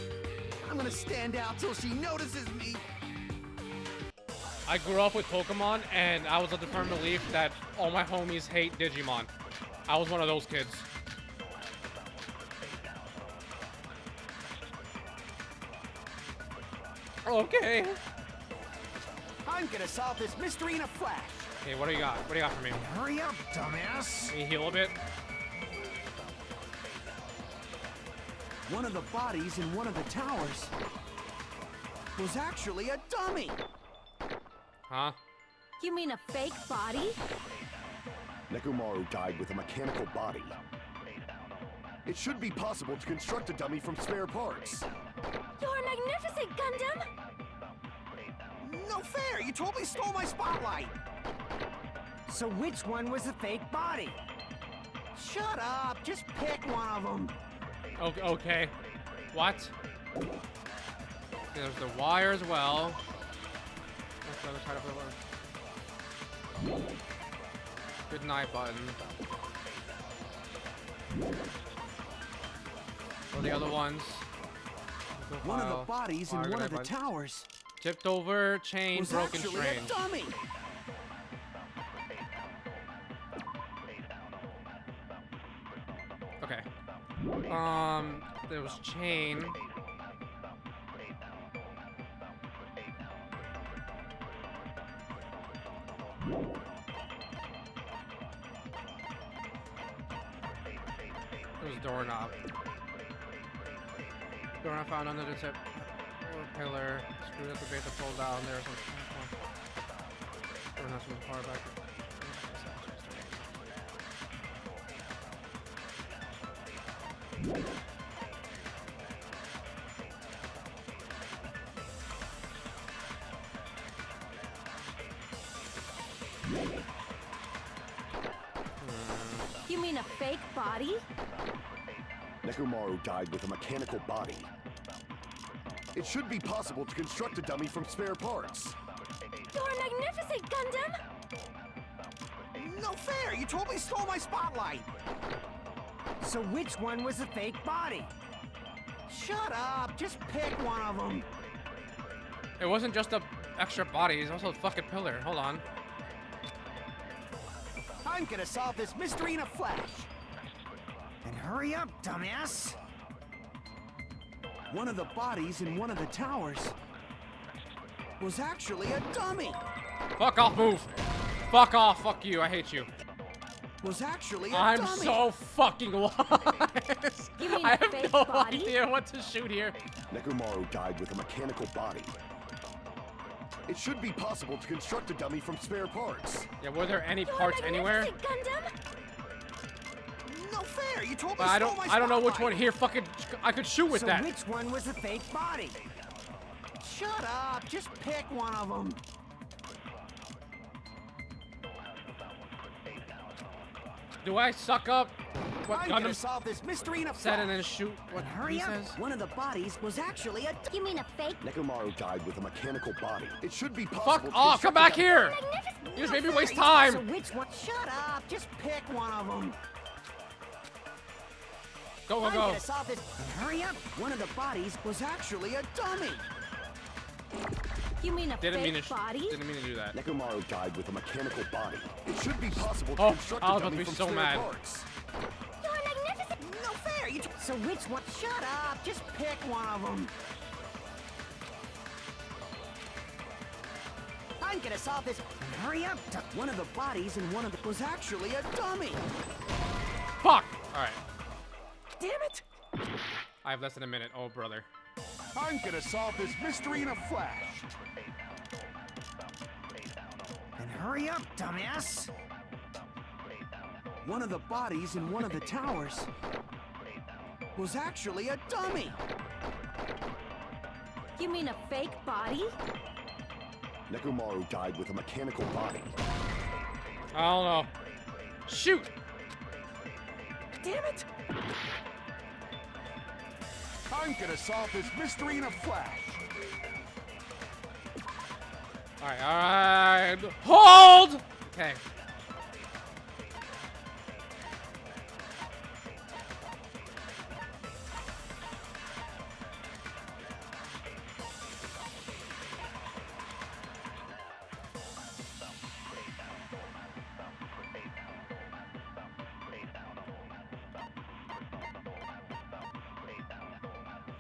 I'm gonna stand out till she notices me. I grew up with Pokemon, and I was of the firm belief that all my homies hate Digimon. I was one of those kids. Okay. I'm gonna solve this mystery in a flash. Okay, what do you got? What do you got for me? Hurry up, dumbass. Can you heal a bit? One of the bodies in one of the towers was actually a dummy. Huh? You mean a fake body? Nekomaru died with a mechanical body. It should be possible to construct a dummy from spare parts. You're magnificent, Gundam! No fair! You totally stole my spotlight! So which one was the fake body? Shut up! Just pick one of them. Okay. What? There's the wire as well. What's the other side of the wire? Good night button. Or the other ones. One of the bodies in one of the towers Tipped over, chain, was broken actually train. a dummy. Okay. There was chain. There was doorknob. Doorknob found under the tip. Or pillar. Screwed up the bait to pull down. There's some. Doorknob's moving far back. You mean a fake body? Nekomaru died with a mechanical body. It should be possible to construct a dummy from spare parts. You're magnificent, Gundam! No fair! You totally stole my spotlight! So which one was a fake body? Shut up! Just pick one of them! It wasn't just a extra body, it's also a fucking pillar. Hold on. I'm gonna solve this mystery in a flash! And hurry up, dumbass! One of the bodies in one of the towers was actually a dummy! Fuck off, move! Fuck off, fuck you, I hate you. Was actually a I'm dummy! so fucking lost. You mean I a have fake no body? idea what to shoot here. Nekomaru died with a mechanical body. It should be possible to construct a dummy from spare parts. Yeah, were there any You're parts anywhere? magnificent, Gundam! No fair! You totally But I stole my don't know which one spotlight. here fucking I could shoot with So that. which one was a fake body? Shut up! Just pick one of them! Do I suck up what I'm gonna Gundam solve this mystery in a said flash! and then shoot what Hurry he up. says? One of the bodies was actually a You mean a fake? Nekomaru died with a mechanical body. It should be Fuck possible to off! Come construct a back dummy- here! Magnificent! You just made me waste So time. which one? Shut up! Just pick one of them! Go, go, I'm go! gonna solve this. Hurry up! One of the bodies was actually a dummy. You mean a Didn't mean fake to. body? Didn't mean to do that. Nekomaru died with a mechanical body. It should be possible to Oh, construct I a was about to dummy be from so spare mad. parts. You're magnificent! No fair! So which one? Shut up! Just pick one of them. I'm gonna solve this. Hurry up! One of the bodies in one of the was actually a dummy. Fuck! Alright. Damn it! I have less than a minute. Oh, brother. I'm gonna solve this mystery in a flash. And hurry up, dumbass! One of the bodies in one of the towers was actually a dummy. You mean a fake body? Nekomaru died with a mechanical body. I don't know. Shoot! Damn it! I'm gonna solve this mystery in a flash. Alright, alright. Hold! Okay.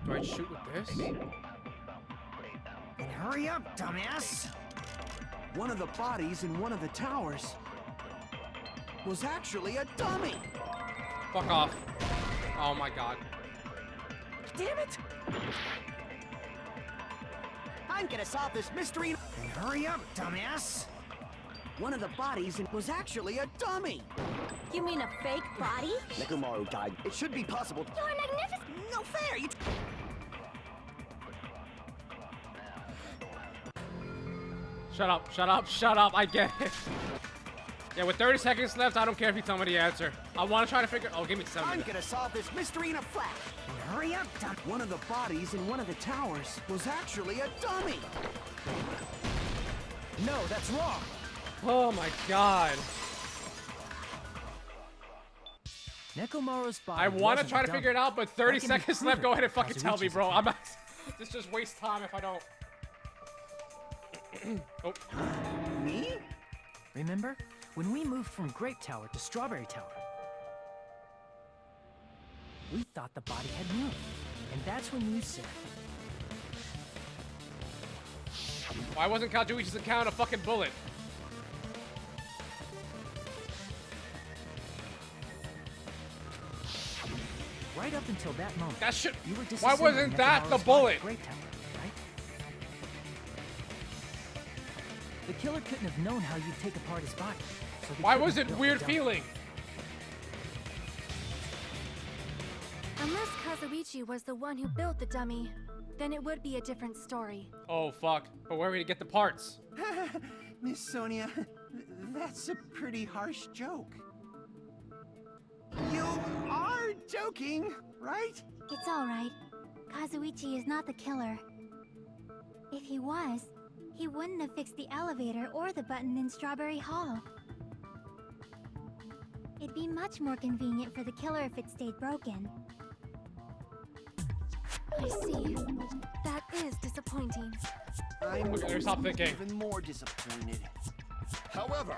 Do I shoot with this? And hurry up, dumbass! One of the bodies in one of the towers was actually a dummy. Fuck off. Oh my god. Damn it! I'm gonna solve this mystery. And hurry up, dumbass! One of the bodies was actually a dummy. You mean a fake body? Nekomaru died. It should be possible. You're magnificent! No fair! Shut up, shut up, shut up. I get it. Yeah, with 30 seconds left, I don't care if you tell me the answer. I want to try to figure. Oh, give me 7 I'm minutes. gonna solve this mystery in a flash. And hurry up, One of the bodies in one of the towers was actually a dummy. No, that's wrong! Oh my god. Nekomaru's body. I want to wasn't try to dumb. figure it out, but 30 That can be seconds left. proven Go ahead and fucking tell me, Kazuichi's bro. a I'm not. This just wastes time if I don't. Oh. Me? Remember when we moved from Grape Tower to Strawberry Tower? We thought the body had moved, and that's when you said, Why wasn't Kazuichi's account a fucking bullet? right up until that moment. That shit. You were Why disassembling wasn't that the Nekomaru's body bullet? at Grape Tower, right? The killer couldn't have known how you'd take apart his body. So he Why couldn't was have it built weird the dummy. feeling? Unless Kazuichi was the one who built the dummy, then it would be a different story. Oh fuck. But where are we to get the parts? Miss Sonia, that's a pretty harsh joke. You are joking, right? It's alright. Kazuichi is not the killer. If he was, he wouldn't have fixed the elevator or the button in Strawberry Hall. It'd be much more convenient for the killer if it stayed broken. I see. That is disappointing. I'm Okay, stop thinking. even more disappointed. However,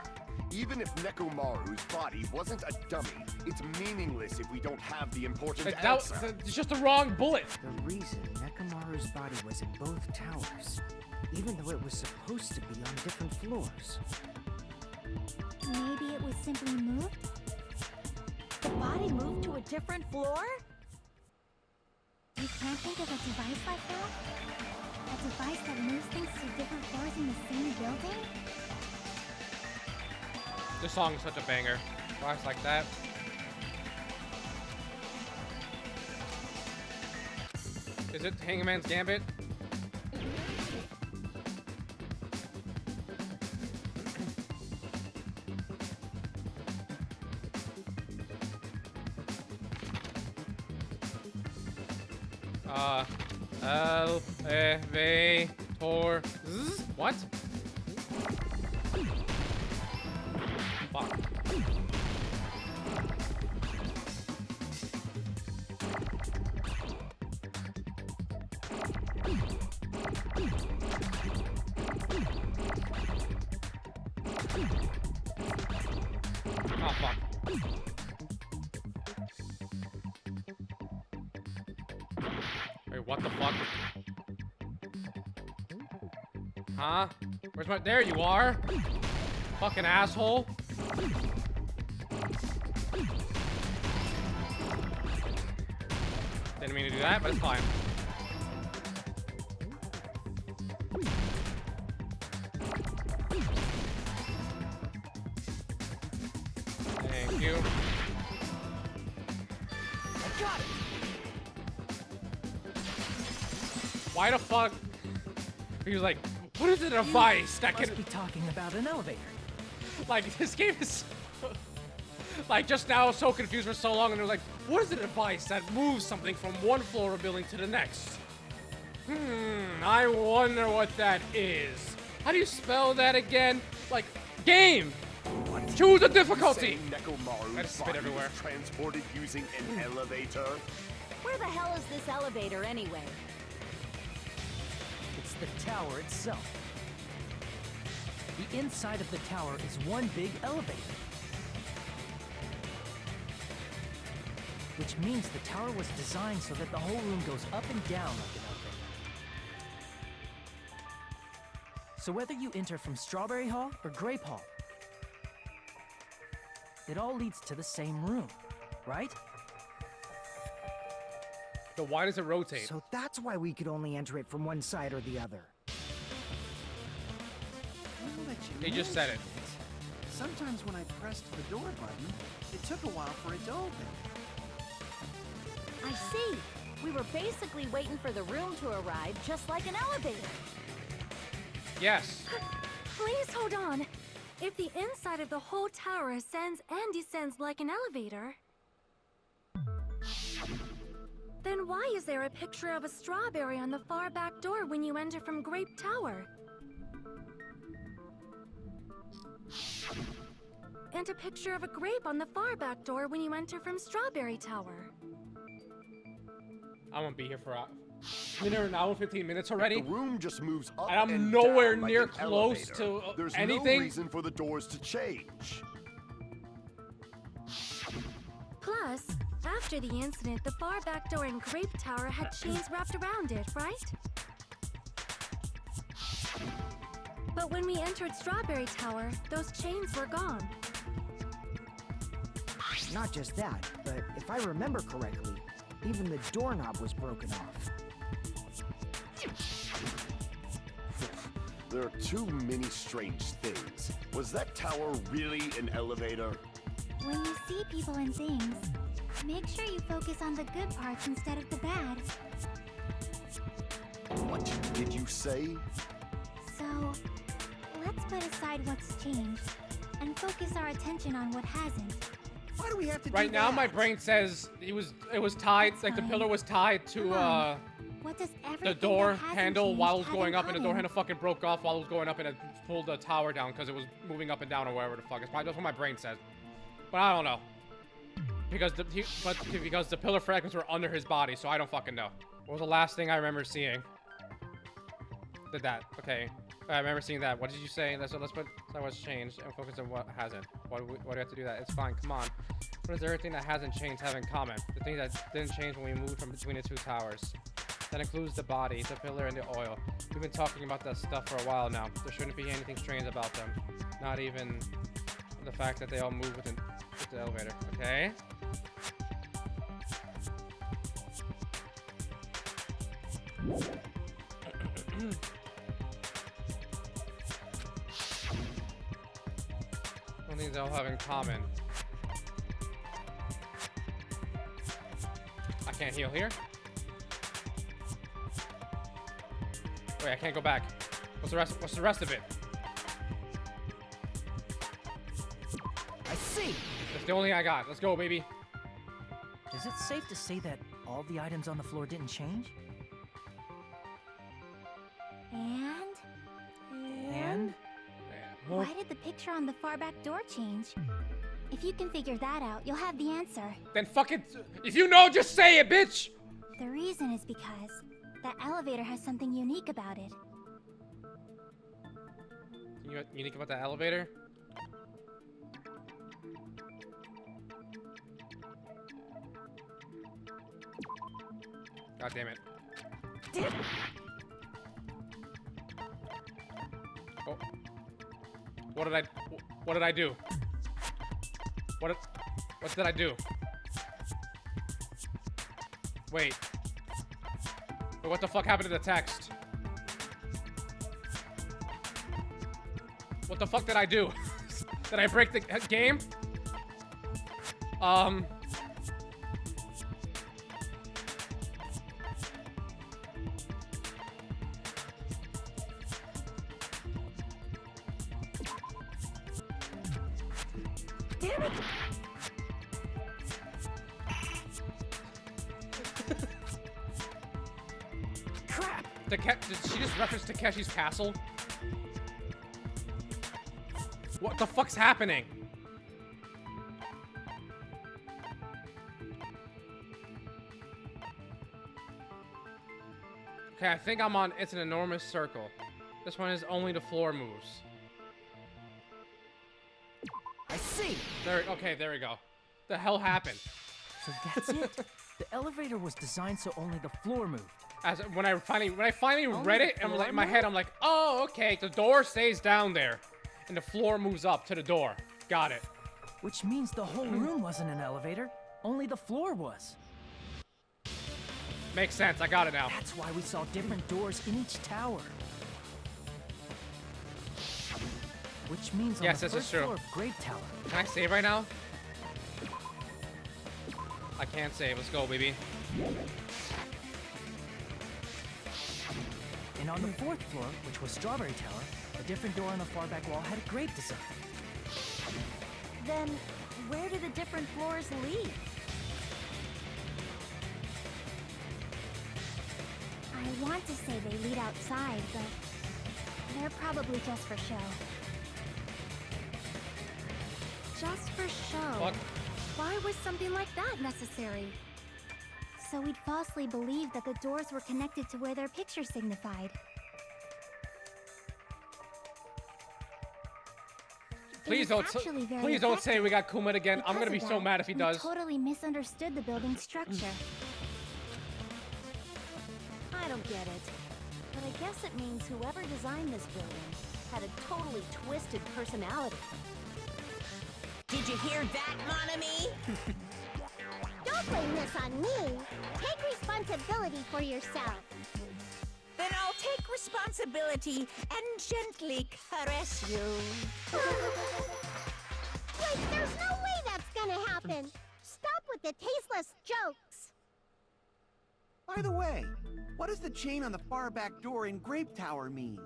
even if Nekomaru's body wasn't a dummy, it's meaningless if we don't have the important answer. It's just the wrong bullet. The reason Nekomaru's body was in both towers, even though it was supposed to be on different floors. Maybe it was simply moved? The body moved to a different floor? You can't think of a device like that? A device that moves things to different floors in the same building? This song is such a banger. Why it's like that? Is it Hangman's Gambit? Elevator. What? Fuck. Oh, fuck. Wait, what the fuck? Huh? Where's my— there you are! Fucking asshole! Didn't mean to do that, but it's fine. Thank you. I got it. Why the fuck? He was like, what is a device that can— Must be talking about an elevator. like, this game is like, just now I was so confused for so long, and it was like, what is a device that moves something from one floor of a building to the next? I wonder what that is. How do you spell that again? Like, game! Choose a difficulty! Saying Nekomaru's I just spit body everywhere. was transported using an elevator? Where the hell is this elevator anyway? It's the tower itself. The inside of the tower is one big elevator. Which means the tower was designed so that the whole room goes up and down like an elevator. So whether you enter from Strawberry Hall or Grape Hall, it all leads to the same room, right? So why does it rotate? So that's why we could only enter it from one side or the other. Now that you He just said mention sometimes when I pressed the door button, it took a while for it to open. I see. We were basically waiting for the room to arrive, just like an elevator. Yes. Please hold on. If the inside of the whole tower ascends and descends like an elevator, then why is there a picture of a strawberry on the far back door when you enter from Grape Tower? and a picture of a grape on the far back door when you enter from Strawberry Tower. I won't be here for a minute, an hour, 15 minutes already. The room just moves up And I'm and nowhere down like near an close elevator. to There's anything. no reason for the doors to change. Plus, after the incident, the far back door in Grape Tower had chains wrapped around it, right? But when we entered Strawberry Tower, those chains were gone. Not just that, but if I remember correctly, even the doorknob was broken off. There are too many strange things. Was that tower really an elevator? When you see people and things, make sure you focus on the good parts instead of the bad. What did you say? So, let's put aside what's changed and focus our attention on what hasn't. Why do we have to Right do now, that? my brain says it was tied, That's like the fine. pillar was tied to Come on. What does everything the door that hasn't handle changed while it was have going in up, and the door common? handle fucking broke off while it was going up, and it pulled the tower down because it was moving up and down or whatever the fuck. It's probably that's what my brain says, but I don't know because the pillar fragments were under his body, so I don't fucking know. What was the last thing I remember seeing? Did that? Okay, I remember seeing that. What did you say? Let's put what's changed and focus on what hasn't. Why do we have to do that? It's fine. Come on. What does everything that hasn't changed have in common? The thing that didn't change when we moved from between the two towers. That includes the body, the pillar, and the oil. We've been talking about that stuff for a while now. There shouldn't be anything strange about them. Not even the fact that they all move with the elevator. Okay? One thing they all have in common. I can't heal here. Wait, I can't go back. What's the rest of it? I see! That's the only thing I got. Let's go, baby. Is it safe to say that all the items on the floor didn't change? And? Well, Why did the picture on the far back door change? If you can figure that out, you'll have the answer. then fuck it. If you know, just say it, bitch. The reason is because that elevator has something unique about it. Unique about that elevator? God damn it. Oh. What did I do? What did I do? Wait. What the fuck happened to the text? What the fuck did I do? Did I break the game? Damn it! Crap! Did she just reference Takeshi's castle? What the fuck's happening? Okay, I think I'm on. It's an enormous circle. This one is only the floor moves. I see! Okay, there we go. The hell happened? So that's it. The elevator was designed so only the floor moved. As when I finally Only read the it, and floor like in my moved? head, I'm like, oh, okay. The door stays down there, and the floor moves up to the door. Got it. Which means the whole room wasn't an elevator, only the floor was. Makes sense. I got it now. That's why we saw different doors in each tower. Which means on Yes, the this is first true. floor of Grape Tower, Can I save right now? I can't save. Let's go, baby. and on the fourth floor, which was Strawberry Tower, a different door on the far back wall had a grape design. Then, where do the different floors lead? I want to say they lead outside, but they're probably just for show. just for show. Fuck. Why was something like that necessary? So we'd falsely believe that the doors were connected to where their picture signified. Please don't say we got Kumit again. I'm gonna be so mad if he does. We totally misunderstood the building's structure. I don't get it. But I guess it means whoever designed this building had a totally twisted personality. Did you hear that, mon ami? Don't blame this on me. Take responsibility for yourself. Then I'll take responsibility and gently caress you. Wait, there's no way that's gonna happen. Stop with the tasteless jokes. By the way, what does the chain on the far back door in Grape Tower mean?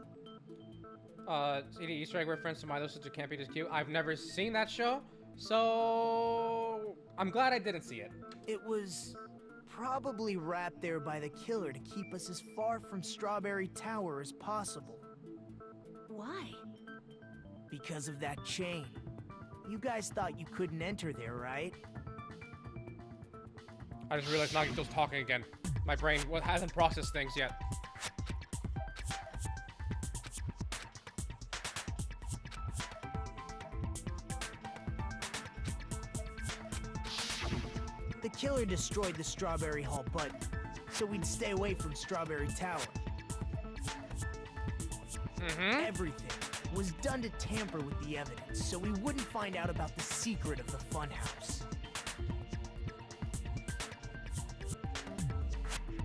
See the Easter egg reference to My Little Sister Can't Be This Cute. I've never seen that show, so I'm glad I didn't see it. It was probably wrapped there by the killer to keep us as far from Strawberry Tower as possible. Why? Because of that chain. You guys thought you couldn't enter there, right? I just realized Nagito's talking again. My brain hasn't processed things yet. The killer destroyed the Strawberry Hall button, so we'd stay away from Strawberry Tower. Everything was done to tamper with the evidence, so we wouldn't find out about the secret of the funhouse.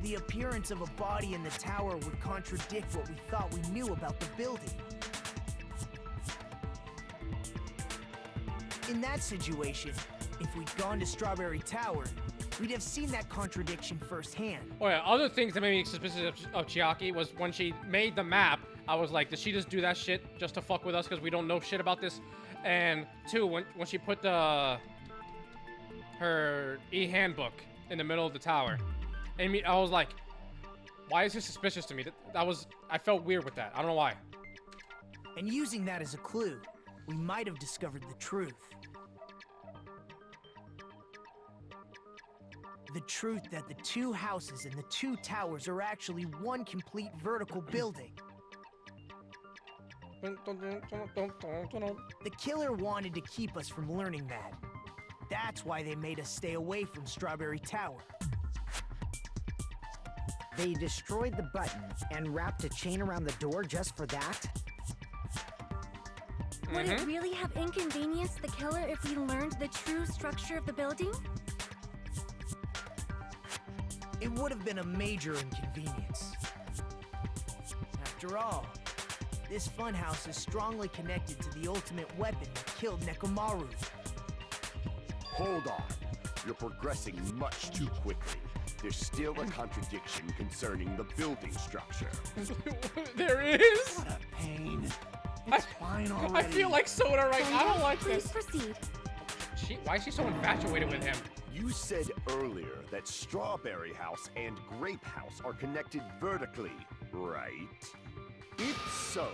The appearance of a body in the tower would contradict what we thought we knew about the building. In that situation, if we'd gone to Strawberry Tower, we'd have seen that contradiction firsthand. Oh yeah, other things that made me suspicious of Chiaki was when she made the map, I was like, did she just do that shit just to fuck with us because we don't know shit about this? And two, when she put her e-handbook in the middle of the tower, and I was like, why is this suspicious to me? I felt weird with that. I don't know why. And using that as a clue, we might have discovered the truth. The truth that the two houses and the two towers are actually one complete vertical building. The killer wanted to keep us from learning that. That's why they made us stay away from Strawberry Tower. They destroyed the button and wrapped a chain around the door just for that? Would it really have inconvenienced the killer if we learned the true structure of the building? It would have been a major inconvenience. After all, this funhouse is strongly connected to the ultimate weapon that killed Nekomaru. Hold on. You're progressing much too quickly. There's still a contradiction concerning the building structure. There is? What a pain. It's fine already. I feel like Soda right now. I don't like Please this. proceed. Why is she so infatuated with him? You said earlier that Strawberry House and Grape House are connected vertically, right? If so,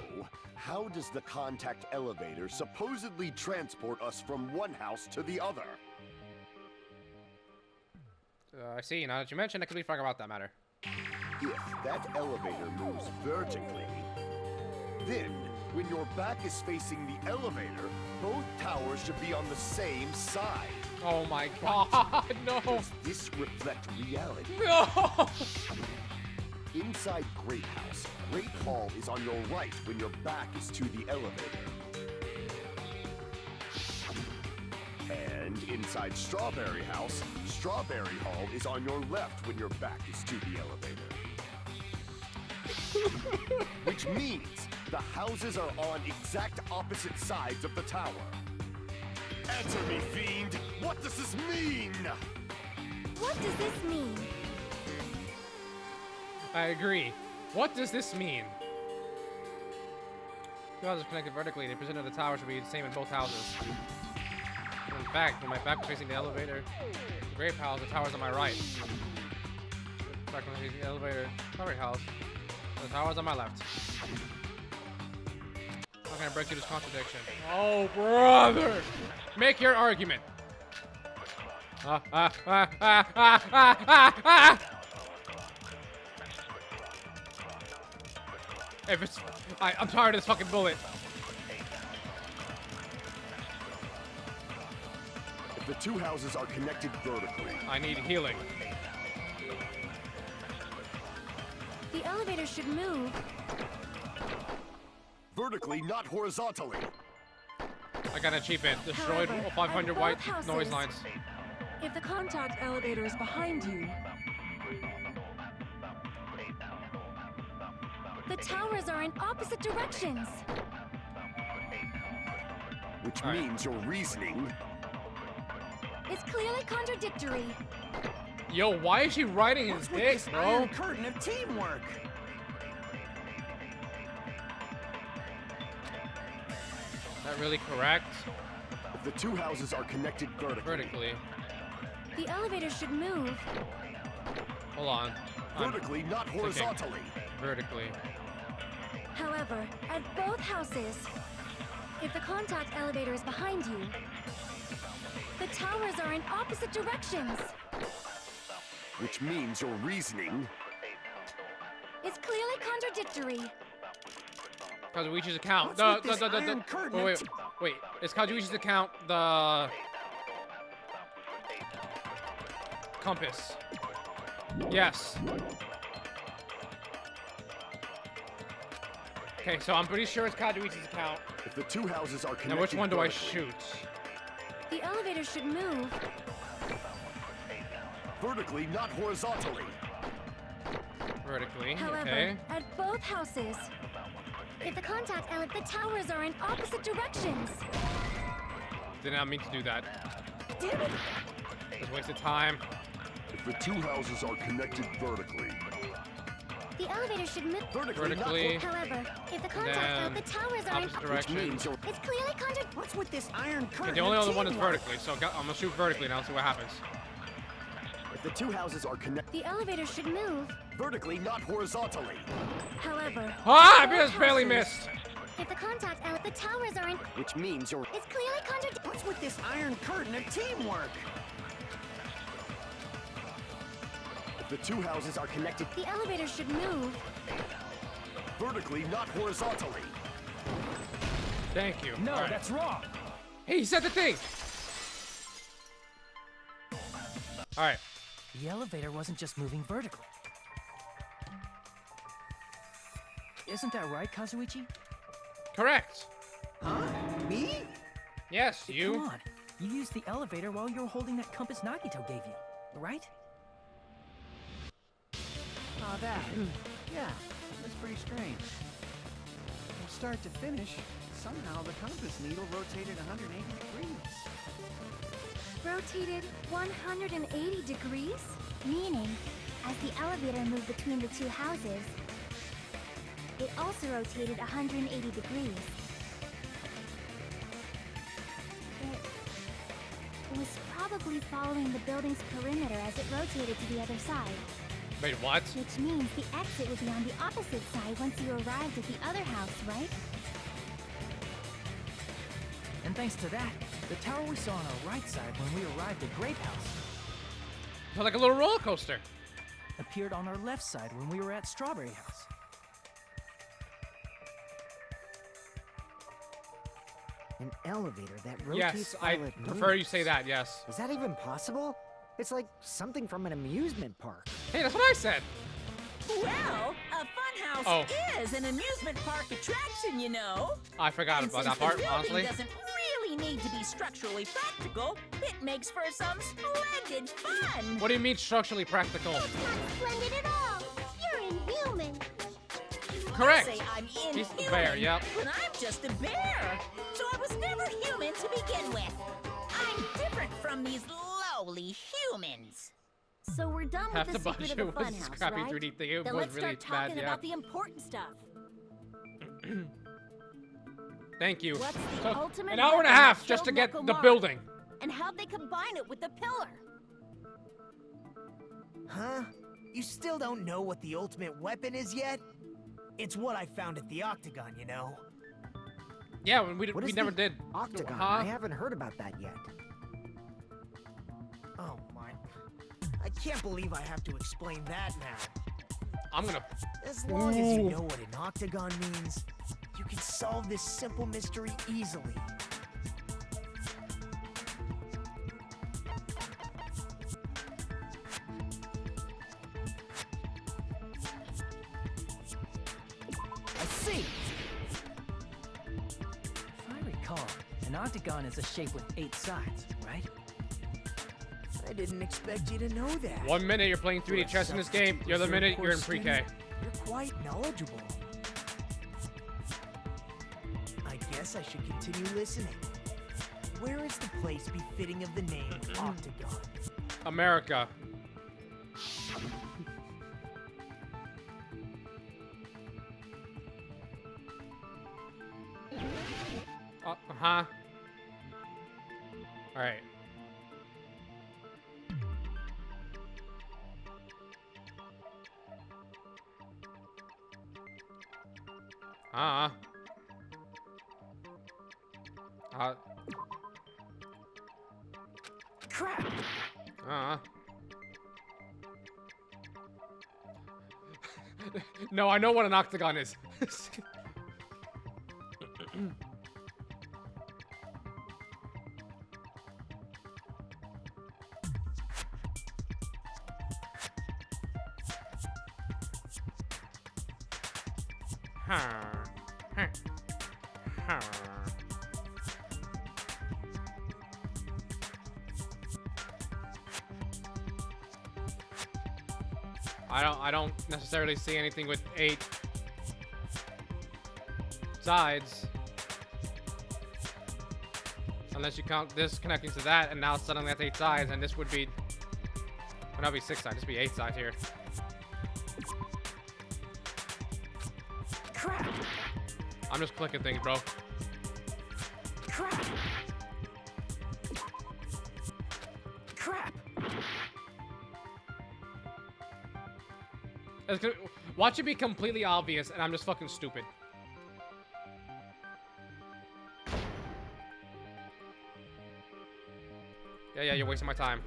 how does the contact elevator supposedly transport us from one house to the other? I see. Now that you mentioned, I completely forgot about that matter. If that elevator moves vertically, then when your back is facing the elevator, both towers should be on the same side. Oh my god, no! Does this reflect reality? No! Inside Grape House, Grape Hall is on your right when your back is to the elevator. And inside Strawberry House, Strawberry Hall is on your left when your back is to the elevator. Which means the houses are on exact opposite sides of the tower. Answer me, fiend! What does this mean? What does this mean? I agree. What does this mean? Two houses connected vertically. The position of the tower should be the same in both houses. In fact, when my back was facing the elevator, the Grape House, the tower's on my right. Back when I was facing the elevator, Strawberry House, the tower's on my left. How can I break through this contradiction? Oh, brother! Make your argument. If it's... I'm tired of this fucking bullet. If the two houses are connected vertically, I need healing. The elevator should move. vertically, not horizontally. I got an achievement. Destroyed However, 500 at white both houses- noise lines. If the contact elevator is behind you, The towers are in opposite directions. Which All right. means your reasoning. It's clearly contradictory. Yo, why is she riding his What's with dick, this bro? iron curtain of teamwork? That really correct? If the two houses are connected Vertically. The elevator should move. Hold on. I'm vertically, not thinking. horizontally. Vertically. However, at both houses, if the contact elevator is behind you, the towers are in opposite directions. Which means your reasoning. It's clearly contradictory. Kazuichi's account. What's with this iron curtain wait. It's Kazuichi's account. The compass. Yes. Okay, so I'm pretty sure it's Kazuichi's account. If the two houses are connected Now, which one do I vertically, shoot? The elevator should move. Vertically, not horizontally. Vertically. However, Okay. at both houses, if the contact the towers are in opposite directions. Did not mean to do that. Damn it! Just wasted time. If the two houses are connected vertically, The elevator should move. Vertically. However, if the contact Then the towers are in opposite which direction. means your it's clearly contradictory. What's with this iron curtain? Okay, the only of other one is teamwork? vertically, so I'm gonna shoot vertically now and see what happens. if the two houses are connected The elevator should move. vertically, not horizontally. However, Ah! I both just barely houses, missed. If the contact the towers are in, Which means your it's clearly contradictory. What's with this iron curtain of teamwork? if the two houses are connected The elevator should move. vertically, not horizontally. Thank you. No, All right. that's wrong. Hey, he said the thing. All right. The elevator wasn't just moving vertically. Isn't that right, Kazuichi? Correct. Huh? Me? Yes, Come you. on. You used the elevator while you were holding that compass Nagito gave you, right? Oh, that. Yeah, that's pretty strange. From start to finish, somehow the compass needle rotated 180 degrees. Rotated 180 degrees? Meaning, as the elevator moved between the two houses, it also rotated 180 degrees. It was probably following the building's perimeter as it rotated to the other side, Wait, what? which means the exit would be on the opposite side once you arrived at the other house, right? And thanks to that, the tower we saw on our right side when we arrived at Grape House It's like a little roller coaster. appeared on our left side when we were at Strawberry House. An elevator that rotates Yes, I while it prefer you moves. say that. Yes. Is that even possible? It's like something from an amusement park. Hey, that's what I said. Well, a funhouse Oh. is an amusement park attraction, you know. I forgot And about since that part. the building Honestly. doesn't really need to be structurally practical, it makes for some splendid fun. What do you mean structurally practical? Not splendid at all! You're inhuman! Correct. Say I'm He's inhuman, the bear, yep. but I'm just a bear. So I was never human to begin with. I'm different from these lowly humans. so we're done Half with the the secret budget of the was funhouse, crappy right? 3D thing. It Then was let's really start talking bad. Yeah. about the important stuff. Thank you. What's the So, ultimate an hour and a weapon half that just to killed get the Nekomaru? building. And how'd they combine it with the pillar? Huh? You still don't know what the ultimate weapon is yet? It's what I found at the Octagon, you know. Yeah, What we is never the did. Octagon? Huh? I haven't heard about that yet. Oh my. I can't believe I have to explain that now. I'm gonna. As long as you know what an octagon means, you can solve this simple mystery easily. I see! If I recall, an octagon is a shape with 8 sides, right? I didn't expect you to know that. 1 minute you're playing 3D chess in this game. The other minute you're in pre-K. You're quite knowledgeable. I guess I should continue listening. Where is the place befitting of the name Octagon? America. Uh-huh. Alright. Crap! No, I know what an octagon is. I don't necessarily see anything with 8 sides. Unless you count this connecting to that, and now suddenly that's 8 sides, and this would be... Well, that'd be 6 sides. This would be 8 sides here. Crap! I'm just clicking things, bro. Crap! Crap! It's gonna, watch it be completely obvious, and I'm just fucking stupid. Yeah, you're wasting my time.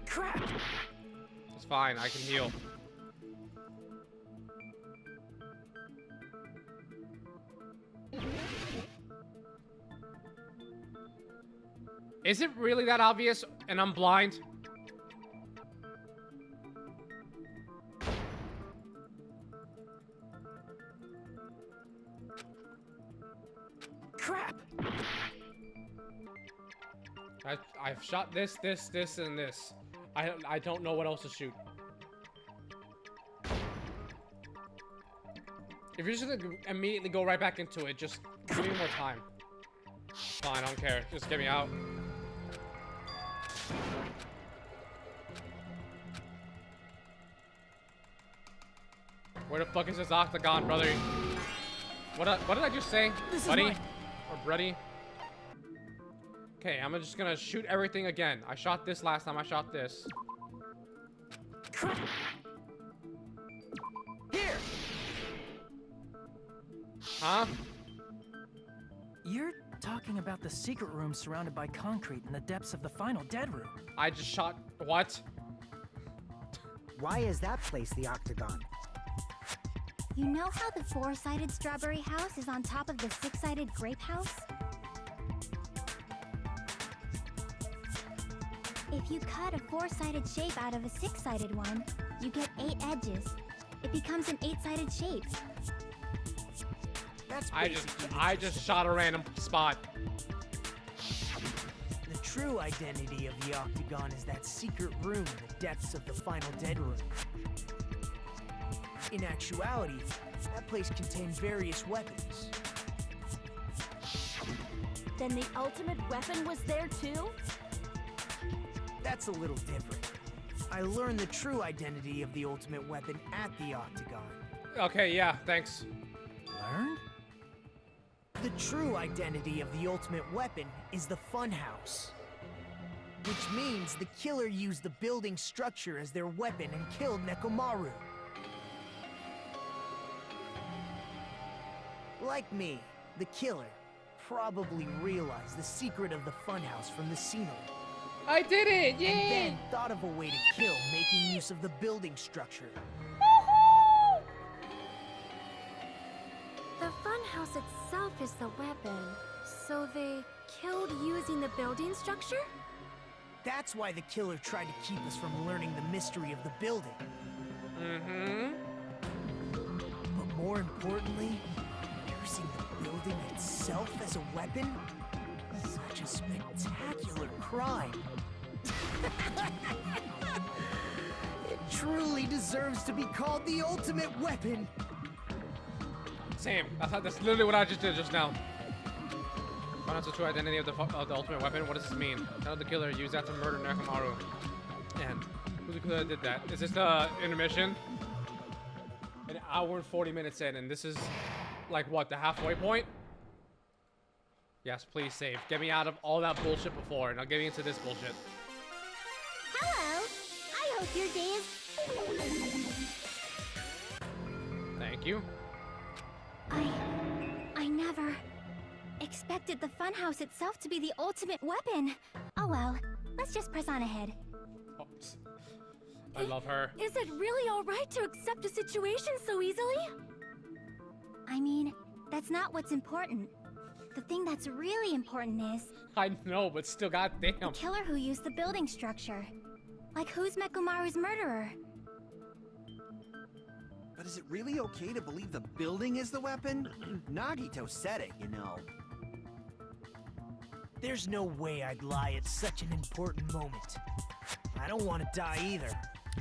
Crap! It's fine, I can heal. Is it really that obvious, and I'm blind? Crap! I've shot this, and this. I don't know what else to shoot. If you're just gonna immediately go right back into it, just give me more time. Fine, I don't care. Just get me out. Where the fuck is this octagon, brother? What did I just say? Buddy? Or Bruddy? Okay, I'm just gonna shoot everything again. I shot this last time, I shot this. Here! Huh? You're talking about the secret room surrounded by concrete in the depths of the final dead room. I just shot... What? Why is that place the Octagon? You know how the 4-sided strawberry house is on top of the 6-sided grape house? If you cut a 4-sided shape out of a 6-sided one, you get 8 edges. It becomes an 8-sided shape. That's I just shot a random spot. The true identity of the Octagon is that secret room in the depths of the final dead room. In actuality, that place contained various weapons. Then the ultimate weapon was there too? That's a little different. I learned the true identity of the ultimate weapon at the Octagon. Okay, yeah, thanks. Learned? The true identity of the ultimate weapon is the funhouse. Which means the killer used the building structure as their weapon and killed Nekomaru. Like me, the killer, probably realized the secret of the funhouse from the scenery. I did it! And Yay! then thought of a way to kill, making use of the building structure. The funhouse itself is the weapon, so they killed using the building structure? That's why the killer tried to keep us from learning the mystery of the building. Mm-hmm. But more importantly, using the building itself as a weapon? Such a spectacular crime. It truly deserves to be called the ultimate weapon. Same. That's literally what I just did just now. Find out the true identity of the ultimate weapon. What does this mean? None of the killer used that to murder Nekomaru. And who's the killer that did that? Is this the intermission? An hour and 40 minutes in, and this is like what, the halfway point? Yes, please save. Get me out of all that bullshit before, and I'll get into this bullshit. Hello. I hope your day is... Thank you. I never expected the funhouse itself to be the ultimate weapon. Oh well, let's just press on ahead. Oops. I love her. Is it really alright to accept a situation so easily? I mean, that's not what's important. The thing that's really important is I know, but still, goddamn. the killer who used the building structure. Like, who's Nekomaru's murderer? But is it really okay to believe the building is the weapon? Nagito said it, you know. There's no way I'd lie at such an important moment. I don't want to die either.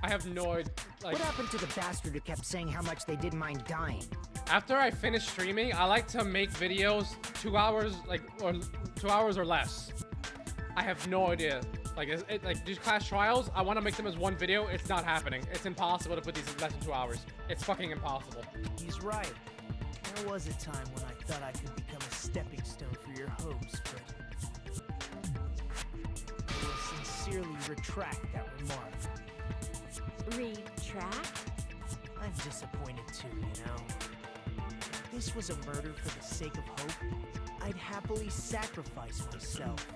I have no idea. Like, What happened to the bastard who kept saying how much they didn't mind dying? after I finish streaming, I like to make videos 2 hours, or 2 hours or less. I have no idea. Like these class trials, I want to make them as one video. It's not happening. It's impossible to put these in less than 2 hours. It's fucking impossible. He's right. There was a time when I thought I could become a stepping stone for your hopes, but I will sincerely retract that remark. Retract? I'm disappointed too, you know. If this was a murder for the sake of hope, I'd happily sacrifice myself.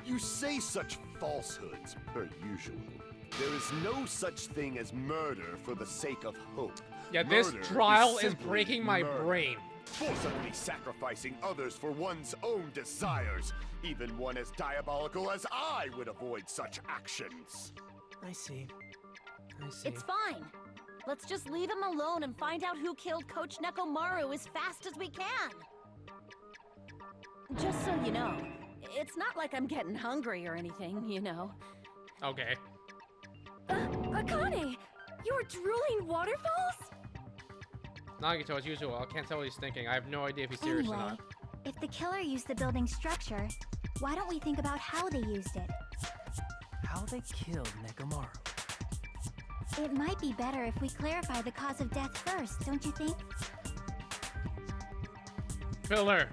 You say such falsehoods, per usual. There is no such thing as murder for the sake of hope. Yeah, this Murder trial is simply breaking my murder. brain. Forcibly sacrificing others for one's own desires. Even one as diabolical as I would avoid such actions. I see. I see. It's fine. Let's just leave him alone and find out who killed Coach Nekomaru as fast as we can. Just so you know, it's not like I'm getting hungry or anything, you know. Okay. Akane! You're drooling waterfalls? Nagito, as usual, I can't tell what he's thinking. I have no idea if he's serious or Anyway, not. if the killer used the building structure, why don't we think about how they used it? How they killed Nekomaru. It might be better if we clarify the cause of death first, don't you think? Filler.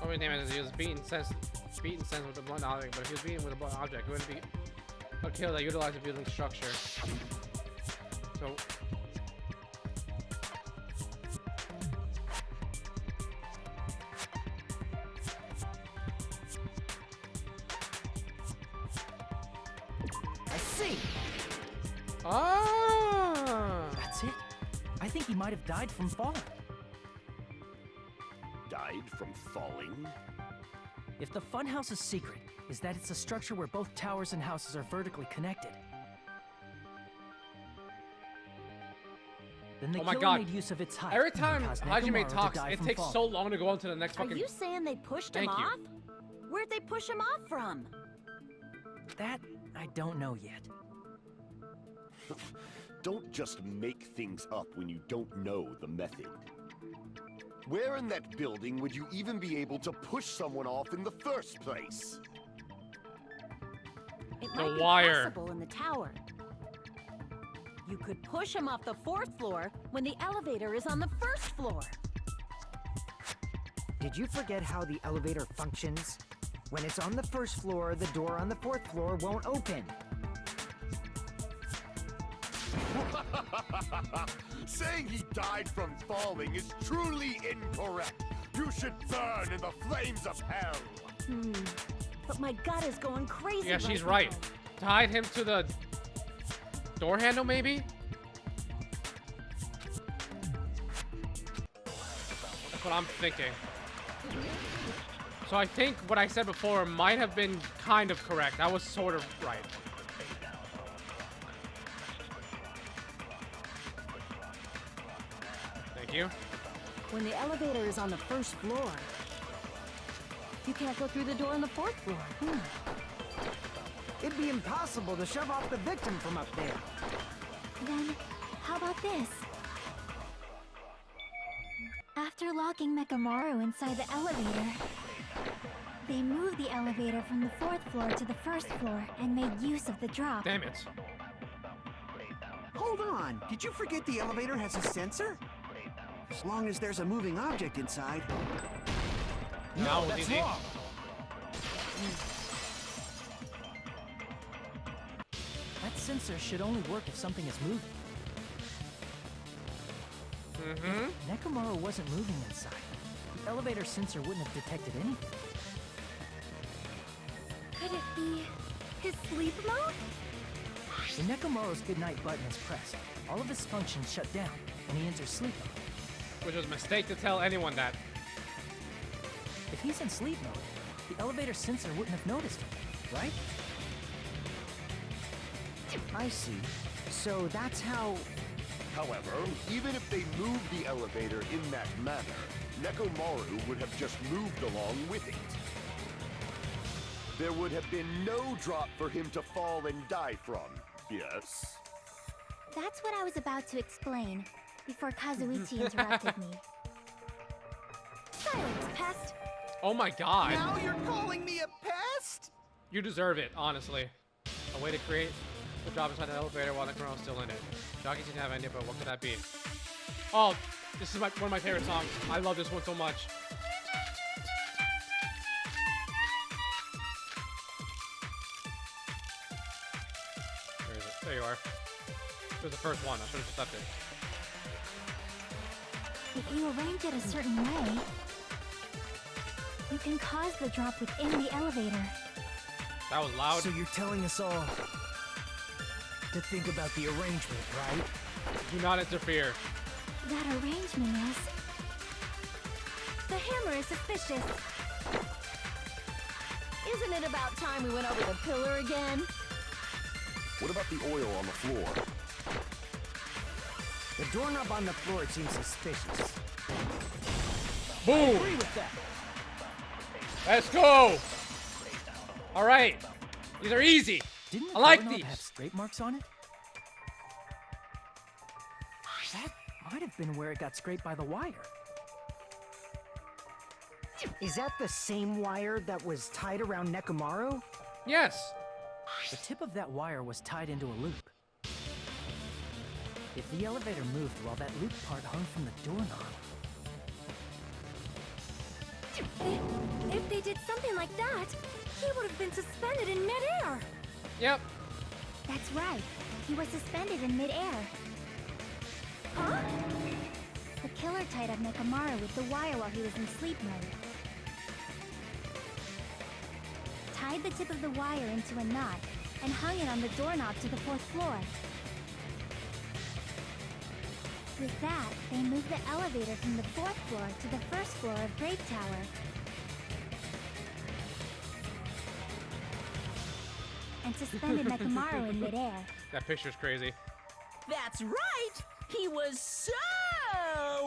Only name is he was beaten sense with a blunt object, but if he was beaten with a blunt object, it wouldn't be a kill that utilized the building structure. So I see! That's it. I think he might have died from falling. Died from falling? If the funhouse's secret is that it's a structure where both towers and houses are vertically connected, then the Oh my killer God. made use of its height. every and time caused Hajime Nekomaru to talks, die it from takes falling. so long to go on to the next Are fucking. you saying they pushed him Thank you. off? Where'd they push him off from? That I don't know yet. Don't just make things up when you don't know the method. Where in that building would you even be able to push someone off in the first place? It The might be wire. possible in the tower. You could push him off the 4th floor when the elevator is on the 1st floor. Did you forget how the elevator functions? When it's on the first floor, the door on the 4th floor won't open. Saying he died from falling is truly incorrect. You should burn in the flames of hell. But my gut is going crazy. Yeah, she's now. right. Tied him to the door handle, maybe? That's what I'm thinking. So I think what I said before might have been kind of correct. I was sort of right. Thank you. When the elevator is on the first floor, you can't go through the door on the fourth floor. It'd be impossible to shove off the victim from up there. Then, how about this? After locking Nekomaru inside the elevator, they moved the elevator from the fourth floor to the first floor and made use of the drop. Damn it. Hold on. Did you forget the elevator has a sensor? As long as there's a moving object inside. No, that's wrong. That sensor should only work if something is moving. Nekomaru wasn't moving inside. The elevator sensor wouldn't have detected anything. Could it be his sleep mode? When Nekomaru's goodnight button is pressed, all of his functions shut down, and he enters sleep mode. Which was a mistake to tell anyone that. If he's in sleep mode, the elevator sensor wouldn't have noticed him, right? I see. So that's how... However, even if they moved the elevator in that manner, Nekomaru would have just moved along with it. There would have been no drop for him to fall and die from, yes? That's what I was about to explain, before Kazuichi interrupted me. Silence, pest! Oh my god. Now you're calling me a pest? You deserve it, honestly. A way to create the drop inside the elevator while Nekomaru's still in it. Jockey didn't have any, but what could that be? Oh, this is one of my favorite songs. I love this one so much. Where is it? There you are. It was the first one. I should have just left it. If you arrange it a certain way, you can cause the drop within the elevator. That was loud. So you're telling us all to think about the arrangement, right? Do not interfere. That arrangement is... The hammer is suspicious. Isn't it about time we went over the pillar again? What about the oil on the floor? The doorknob on the floor seems suspicious. Boom! Agree with that. Let's go! Alright. These are easy. Didn't I like the doorknob these. have scrape marks on it? That might have been where it got scraped by the wire. Is that the same wire that was tied around Nekomaru? Yes. The tip of that wire was tied into a loop. If the elevator moved while that loop part hung from the doorknob... If they did something like that, he would have been suspended in midair. Yep. That's right. He was suspended in midair. Huh? The killer tied up Nekomaru with the wire while he was in sleep mode. Tied the tip of the wire into a knot and hung it on the doorknob to the fourth floor. With that, they moved the elevator from the fourth floor to the first floor of Grape Tower. And suspended Nekomaru in midair. That picture's crazy. That's right! He was so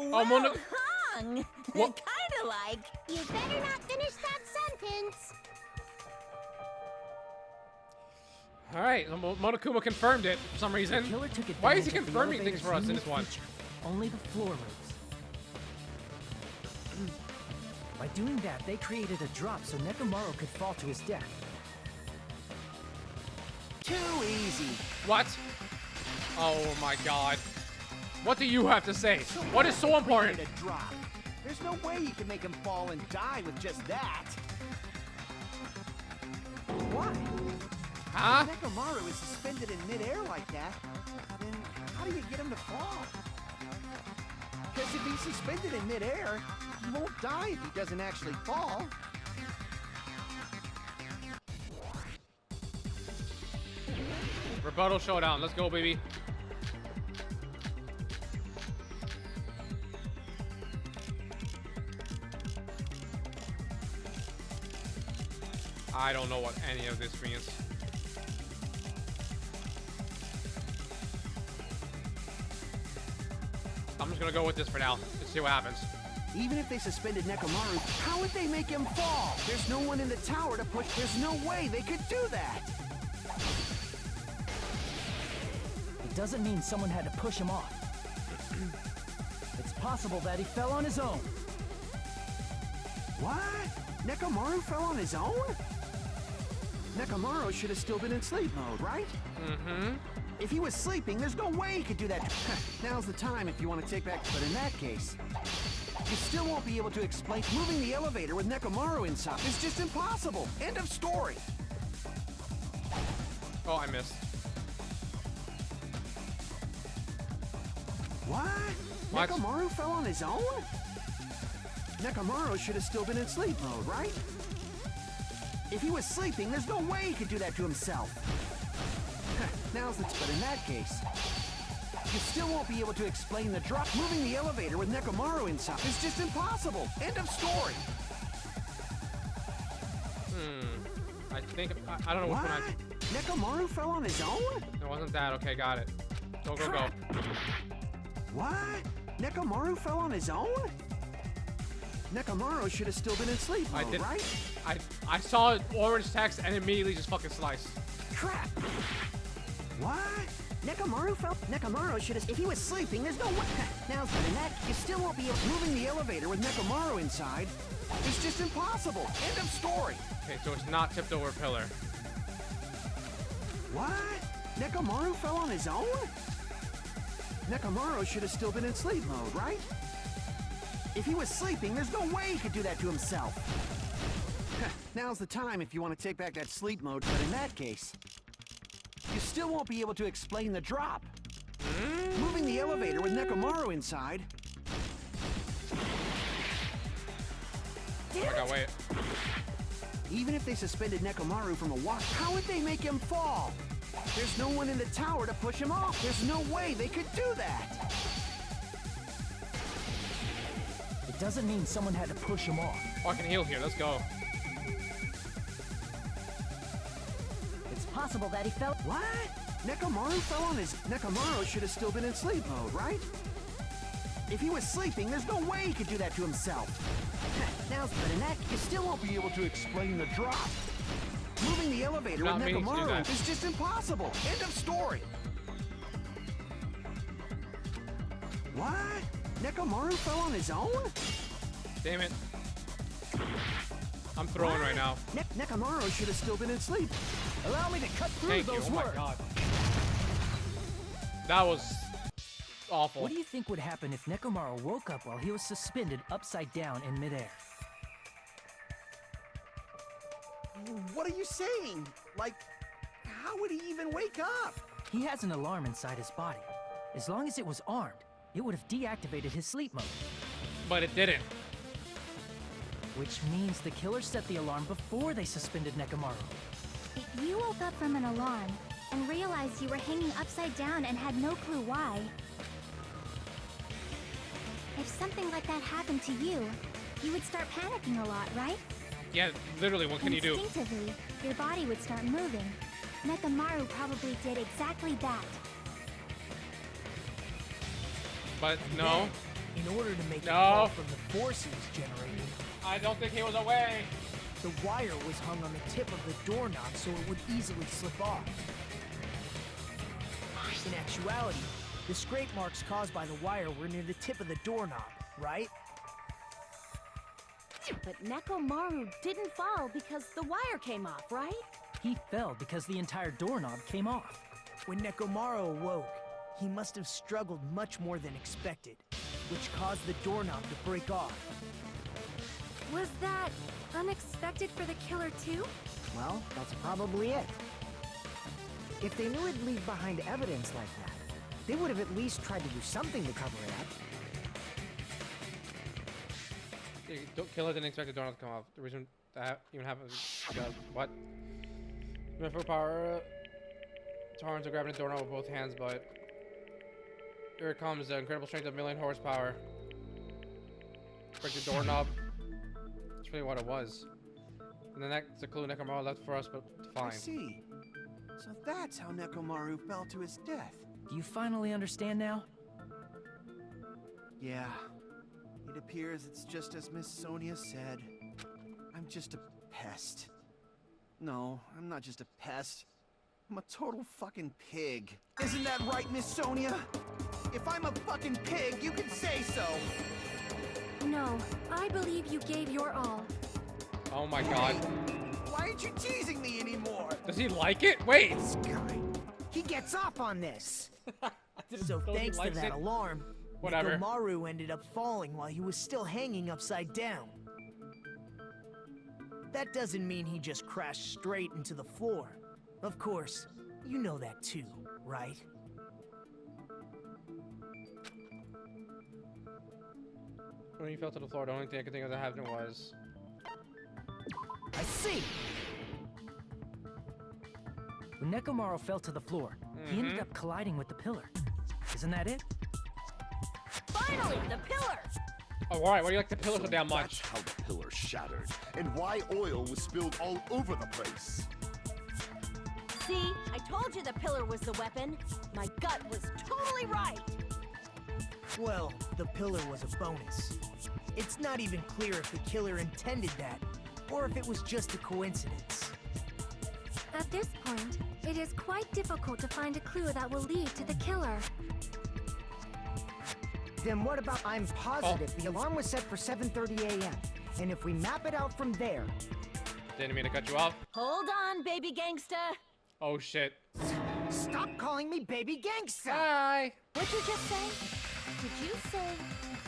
Mono- well hung! What? Kinda like... You better not finish that sentence! Alright, Monokuma confirmed it for some reason. The killer took Why is he advantage of the confirming things elevator's for us in unique this one? feature. Only the floor moves. By doing that, they created a drop so Nekomaru could fall to his death. Too easy. What? Oh my god. What do you have to say? What is so important? A drop. There's no way you can make him fall and die with just that. Why? Huh? If Nekomaru is suspended in midair like that, then How do you get him to fall? Because if he's suspended in midair, he won't die if he doesn't actually fall. Rebuttal showdown. Let's go, baby. I don't know what any of this means. I'm just gonna go with this for now. Let's see what happens. Even if they suspended Nekomaru, how would they make him fall? There's no one in the tower to push. There's no way they could do that. It doesn't mean someone had to push him off. It's possible that he fell on his own. What? Nekomaru fell on his own? Nekomaru should have still been in sleep mode, right? Mm-hmm. If he was sleeping, there's no way he could do that. Now's the time if you want to take back. But in that case, you still won't be able to explain. Moving the elevator with Nekomaru inside is just impossible. End of story. Oh, I missed. What? Nekomaru fell on his own? Nekomaru should have still been in sleep mode, right? If he was sleeping, there's no way he could do that to himself. Now's the but in that case, you still won't be able to explain the drop. Moving the elevator with Nekomaru inside is just impossible. End of story. I think I don't know which one I. Nekomaru fell on his own? It wasn't that. Okay, got it. Go, go, go. What? Nekomaru fell on his own? Nekomaru should have still been in sleep mode, right? I saw orange text and immediately just fucking sliced. Crap! What? Nekomaru should have. If he was sleeping, there's no way. Now, in that, you still won't be moving the elevator with Nekomaru inside. It's just impossible. End of story. Okay, so it's not tipped over pillar. What? Nekomaru fell on his own? Nekomaru should have still been in sleep mode, right? If he was sleeping, there's no way he could do that to himself. Now's the time if you want to take back that sleep mode, but in that case, you still won't be able to explain the drop. Moving the elevator with Nekomaru inside. Oh my god, wait. Even if they suspended Nekomaru from a walk, how would they make him fall? There's no one in the tower to push him off. There's no way they could do that. It doesn't mean someone had to push him off. Oh, I can heal here. Let's go. It's possible that he fell. What? Nekomaru fell on his. Nekomaru should have still been in sleep mode, right? If he was sleeping, there's no way he could do that to himself. Now, but in that, you still won't be able to explain the drop. Moving the elevator with Nekomaru is just impossible. End of story. What? Nekomaru fell on his own? Damn it. I'm throwing right now. Nekomaru should have still been in sleep. Allow me to cut through Thank you. those Oh my words. god. That was awful. What do you think would happen if Nekomaru woke up while he was suspended upside down in midair? What are you saying? Like, how would he even wake up? He has an alarm inside his body. As long as it was armed, it would have deactivated his sleep mode. But it didn't. Which means the killer set the alarm before they suspended Nekomaru. If you woke up from an alarm and realized you were hanging upside down and had no clue why, if something like that happened to you, you would start panicking a lot, right? Yeah, literally, what can you do? Instinctively, your body would start moving. Nekomaru probably did exactly that. But no. In order to make it No. fall from the force he was generating, I don't think he was away. the wire was hung on the tip of the doorknob so it would easily slip off. In actuality, the scrape marks caused by the wire were near the tip of the doorknob, right? But Nekomaru didn't fall because the wire came off, right? He fell because the entire doorknob came off. When Nekomaru awoke, he must have struggled much more than expected, which caused the doorknob to break off. Was that unexpected for the killer too? Well, that's probably it. If they knew it'd leave behind evidence like that, They would have at least tried to do something to cover it up. Killer didn't expect the doorknob to come off. The reason that even happened is because what? Went for power. Torrens are grabbing the doorknob with both hands, but here it comes, the incredible strength of 1,000,000 horsepower. Break the doorknob. That's really what it was. And then that's the clue Nekomaru left for us, but to I find. see. So that's how Nekomaru fell to his death. Do you finally understand now? Yeah. It appears it's just as Miss Sonia said. I'm just a pest. No, I'm not just a pest. I'm a total fucking pig. Isn't that right, Miss Sonia? If I'm a fucking pig, you can say so. No, I believe you gave your all. Oh my god. Why aren't you teasing me anymore? Does he like it? Wait! This guy. He gets off on this. So thanks to that alarm, Whatever. Nekomaru ended up falling while he was still hanging upside down. That doesn't mean he just crashed straight into the floor. Of course, you know that too, right? When he fell to the floor, the only thing I could think of that happened was... I see! When Nekomaru fell to the floor, he ended up colliding with the pillar. Isn't that it? Finally, the pillar! Oh, alright, why do you like the pillar so damn much? That's how the pillar shattered, and why oil was spilled all over the place. See, I told you the pillar was the weapon. My gut was totally right. Well, the pillar was a bonus. It's not even clear if the killer intended that, or if it was just a coincidence. At this point, it is quite difficult to find a clue that will lead to the killer. Then what about I'm positive the alarm was set for 7:30 a.m. And if we map it out from there... Didn't mean to cut you off. Hold on, baby gangsta. Oh shit. Stop calling me baby gangsta! Hi! What'd you just say? Did you say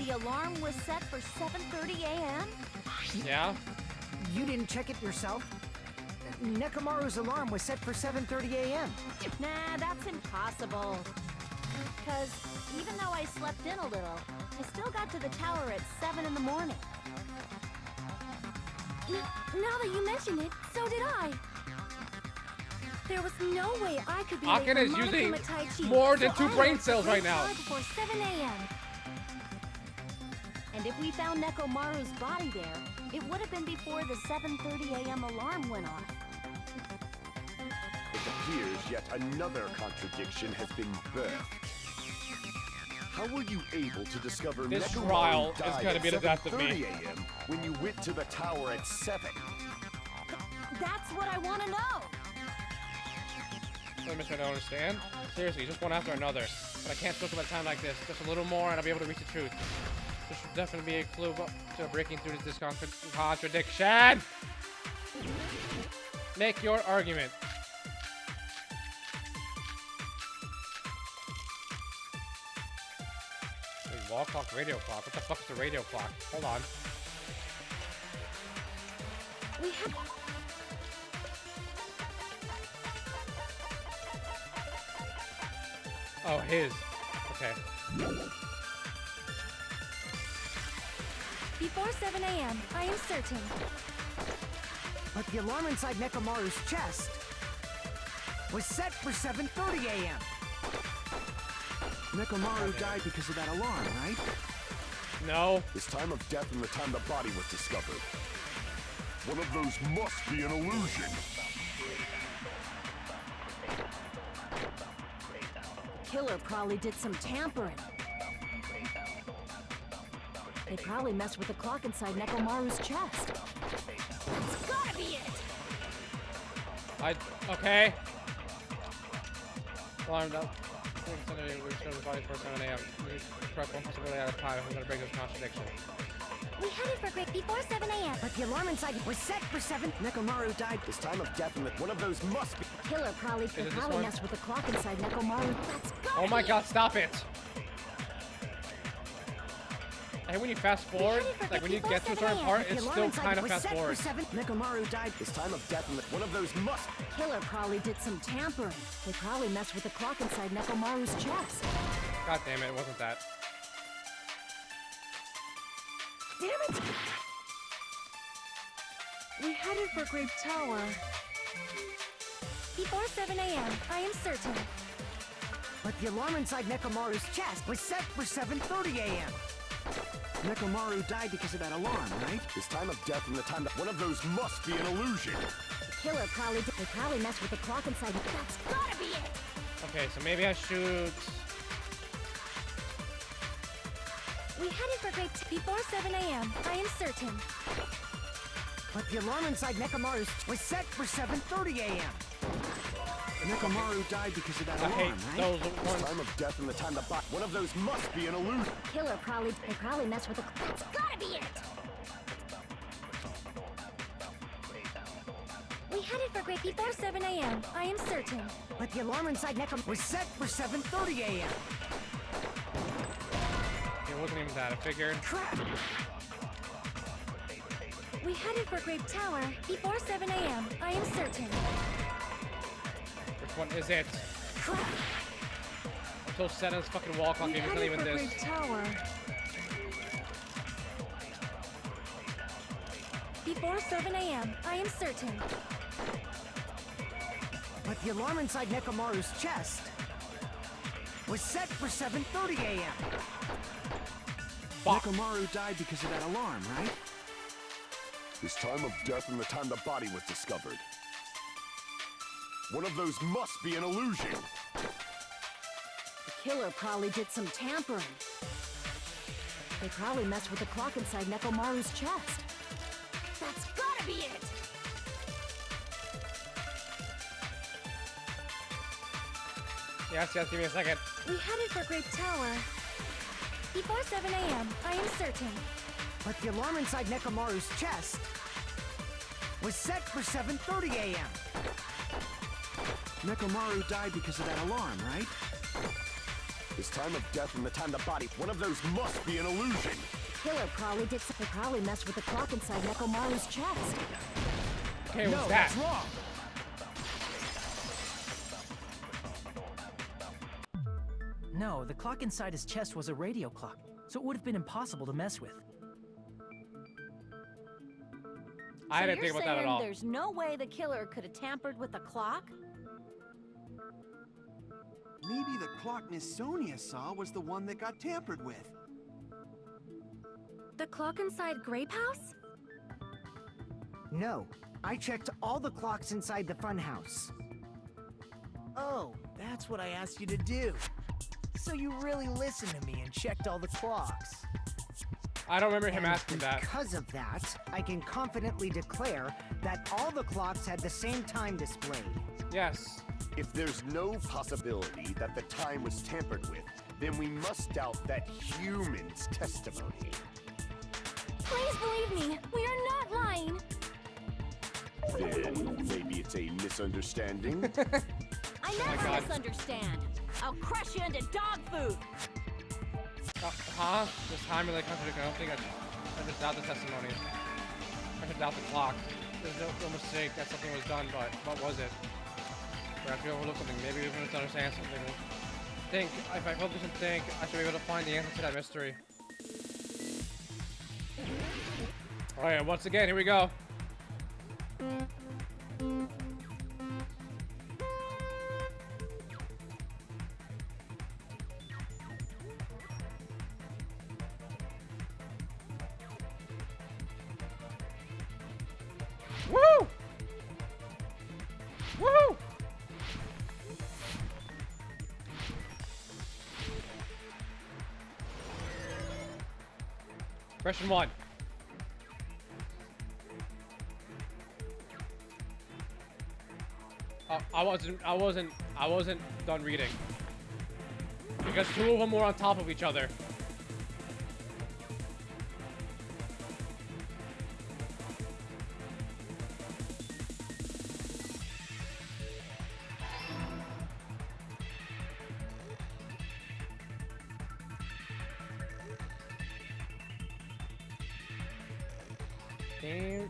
the alarm was set for 7:30 a.m.? Yeah? You didn't check it yourself? Nekomaru's alarm was set for 7:30 a.m. Nah, that's impossible. Because even though I slept in a little, I still got to the tower at 7 in the morning. Now that you mention it, so did I. There was no way I could be Akane late is for using Monokuma Tai Chi, more than so 2 I brain left cells the right now. car before 7 a.m. And if we found Nekomaru's body there, it would have been before the 7:30 a.m. alarm went off. It appears yet another contradiction has been birthed. How were you able to discover This Nekomaru trial is died gonna at be the death of me. 7:30 a.m. when you went to the tower at 7? That's what I want to know. Let me try to understand. Seriously, just one after another. But I can't talk about time like this. Just a little more and I'll be able to reach the truth. This should definitely be a clue to breaking through this contradiction. Make your argument. Wait, wall clock, radio clock. What the fuck is the radio clock? Hold on. We have... Oh, his. Okay. Before 7 a.m., I am certain. But the alarm inside Nekomaru's chest was set for 7:30 a.m. Nekomaru died because of that alarm, right? No. His time of death and the time the body was discovered. One of those must be an illusion. Killer probably did some tampering. They probably messed with the clock inside Nekomaru's chest. It's gotta be it! Okay. Alarm down. We started the body for 7 a.m. We correct one possibility at a time if we're gonna break this contradiction. We headed for break before 7 a.m. But the alarm inside was set for 7. Nekomaru died. His time of death and one of those must be. Killer probably it this one? messed with the clock inside Nekomaru. That's gotta Oh my be god, stop it! I hate when you fast forward, like when you get to a certain part, it's still kind of fast forward. Nekomaru died. His time of death, and one of those must. Killer probably did some tampering. They probably messed with the clock inside Nekomaru's chest. God damn it wasn't that. Damn it! We headed for Grape Tower. Before 7 a.m., I am certain. But the alarm inside Nekomaru's chest was set for 7:30 a.m. Nekomaru died because of that alarm, right? His time of death and the time that one of those must be an illusion. The killer probably did. They probably messed with the clock inside. That's gotta be it! Okay, so maybe I shoot. We headed for Grape before 7 a.m., I am certain. But the alarm inside Nekomaru's was set for 7:30 a.m. Nekomaru died because of that I alarm, hate right? those His ones. time of death and the time that one of those must be an illusion. Killer probably. They probably messed with the. That's gotta be it! We headed for Grape before 7 a.m., I am certain. But the alarm inside Nekomaru was set for 7:30 a.m. It wasn't even that, I figured. Crap! We headed for Grape Tower before 7 a.m., I am certain. Which one is it? Crap! I'm so set on this fucking wall clock game, it's not even this. Grape Tower. Before 7 a.m., I am certain. But the alarm inside Nekomaru's chest was set for 7:30 a.m. Fuck. Nekomaru died because of that alarm, right? His time of death and the time the body was discovered. One of those must be an illusion. The killer probably did some tampering. They probably messed with the clock inside Nekomaru's chest. That's gotta be it! Yes, give me a second. We headed for Grape Tower. Before 7 a.m., I am certain. But the alarm inside Nekomaru's chest was set for 7:30 a.m. Nekomaru died because of that alarm, right? His time of death and the time the body. One of those must be an illusion. The killer probably did. They probably messed with the clock inside Nekomaru's chest. Okay, what's that? That's wrong. No, the clock inside his chest was a radio clock, so it would have been impossible to mess with. I didn't So think you're about that at saying all. there's no way the killer could have tampered with the clock? Maybe the clock Miss Sonia saw was the one that got tampered with. The clock inside Grape House? No, I checked all the clocks inside the funhouse. Oh, that's what I asked you to do. So you really listened to me and checked all the clocks. I don't remember him And asking that. because of that, I can confidently declare that all the clocks had the same time displayed. Yes. If there's no possibility that the time was tampered with, then we must doubt that human's testimony. Please believe me, we are not lying. Then maybe it's a misunderstanding. I my never God. misunderstand. I'll crush you into dog food. Huh? This time really contradicting. I don't think I just doubt the testimony. I should doubt the clock. There's no mistake that something was done, but what was it? Perhaps we overlooked something. Maybe we misunderstand something. Think. If I focus and think, I should be able to find the answer to that mystery. Alright, once again, here we go. Woo! Woo! Question 1. I wasn't done reading. Because two of them were on top of each other. Damn.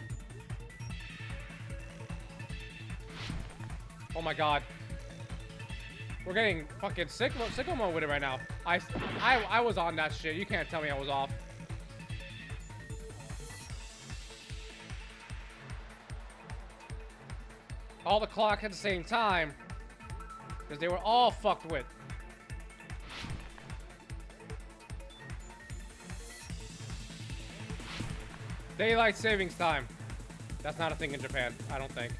Oh my god. We're getting fucking sicko mode with it right now. I was on that shit. You can't tell me I was off. All the clocks at the same time. Because they were all fucked with. Daylight savings time. That's not a thing in Japan, I don't think.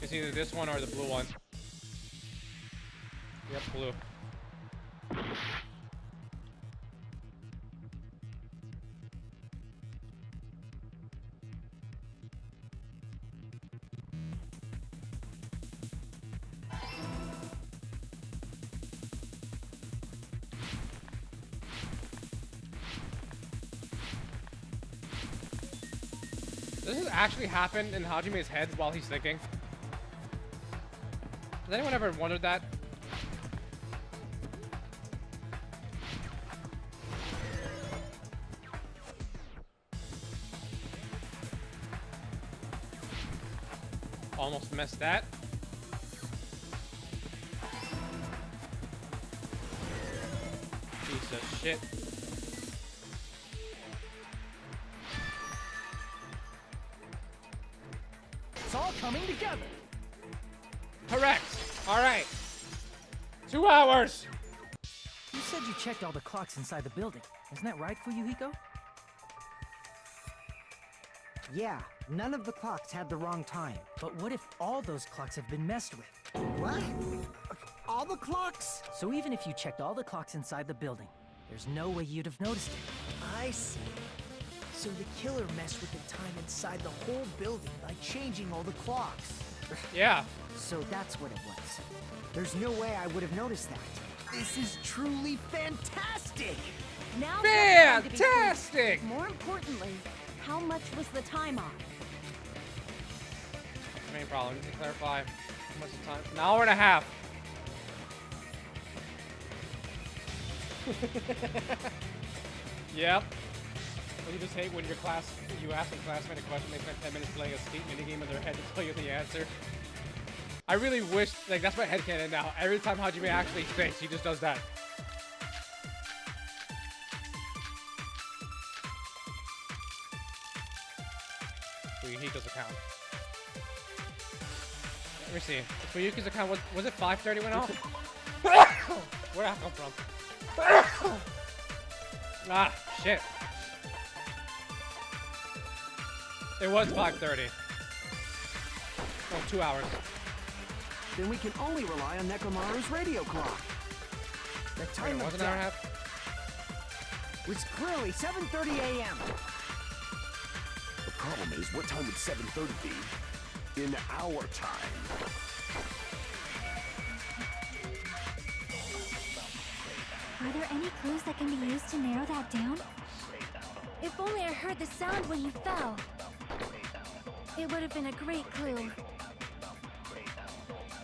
It's either this one or the blue one. Yep, blue. Does this actually happen in Hajime's head while he's thinking? Has anyone ever wondered that? Almost missed that. Piece of shit. It's all coming together. Correct. All right. 2 hours. You said you checked all the clocks inside the building. Isn't that right, Fuyuhiko? Yeah, none of the clocks had the wrong time. But what if all those clocks have been messed with? What? All the clocks? So even if you checked all the clocks inside the building, there's no way you'd have noticed it. I see. So the killer messed with the time inside the whole building by changing all the clocks. Yeah. So that's what it was. There's no way I would have noticed that. This is truly fantastic! Now that's going to be Fantastic! proof. More importantly, how much was the time off? Main problem. Need to clarify how much time. An hour and a half. Yep. You just hate when you ask a classmate a question, they spend 10 minutes playing a skate minigame in their head to tell you the answer. I really wish, like, that's my headcanon now. Every time Hajime actually thinks, he just does that. Fuyuhiko's account. Let me see. Fuyuhiko's account, was it 5:30 went off? Where'd that come from? Ah, shit. It was 5:30. Oh, 2 hours. Then we can only rely on Nekomaru's radio clock. The Wait, time it of was an hour and a death half? was clearly 7:30 a.m. The problem is, what time would 7:30 be in our time? Are there any clues that can be used to narrow that down? If only I heard the sound when you fell. It would have been a great clue.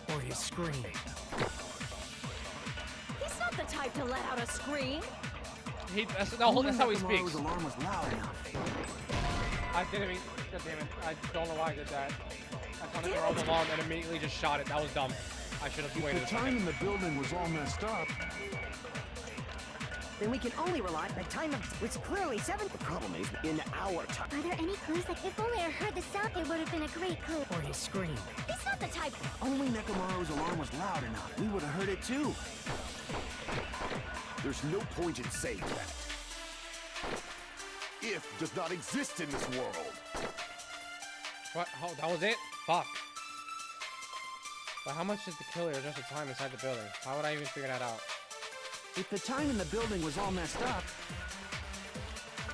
Or his scream. He's not the type to let out a scream. That's how he speaks. Nekomaru's alarm was loud enough. I didn't mean, god damn it. I don't know why I did that. I found it was alarm and immediately just shot it. That was dumb. I should have waited The a time second. in the building was all messed up. Then we can only rely on the time of was clearly 7. The problem is, in our time. Are there any clues that if only I heard the sound, it would have been a great clue? Or his scream. He's not the type. Only Nekomaru's alarm was loud enough. We would have heard it too. There's no point in saying that. If does not exist in this world. What? Oh, that was it? Fuck. But how much is the killer adjust the time inside the building? How would I even figure that out? If the time in the building was all messed up,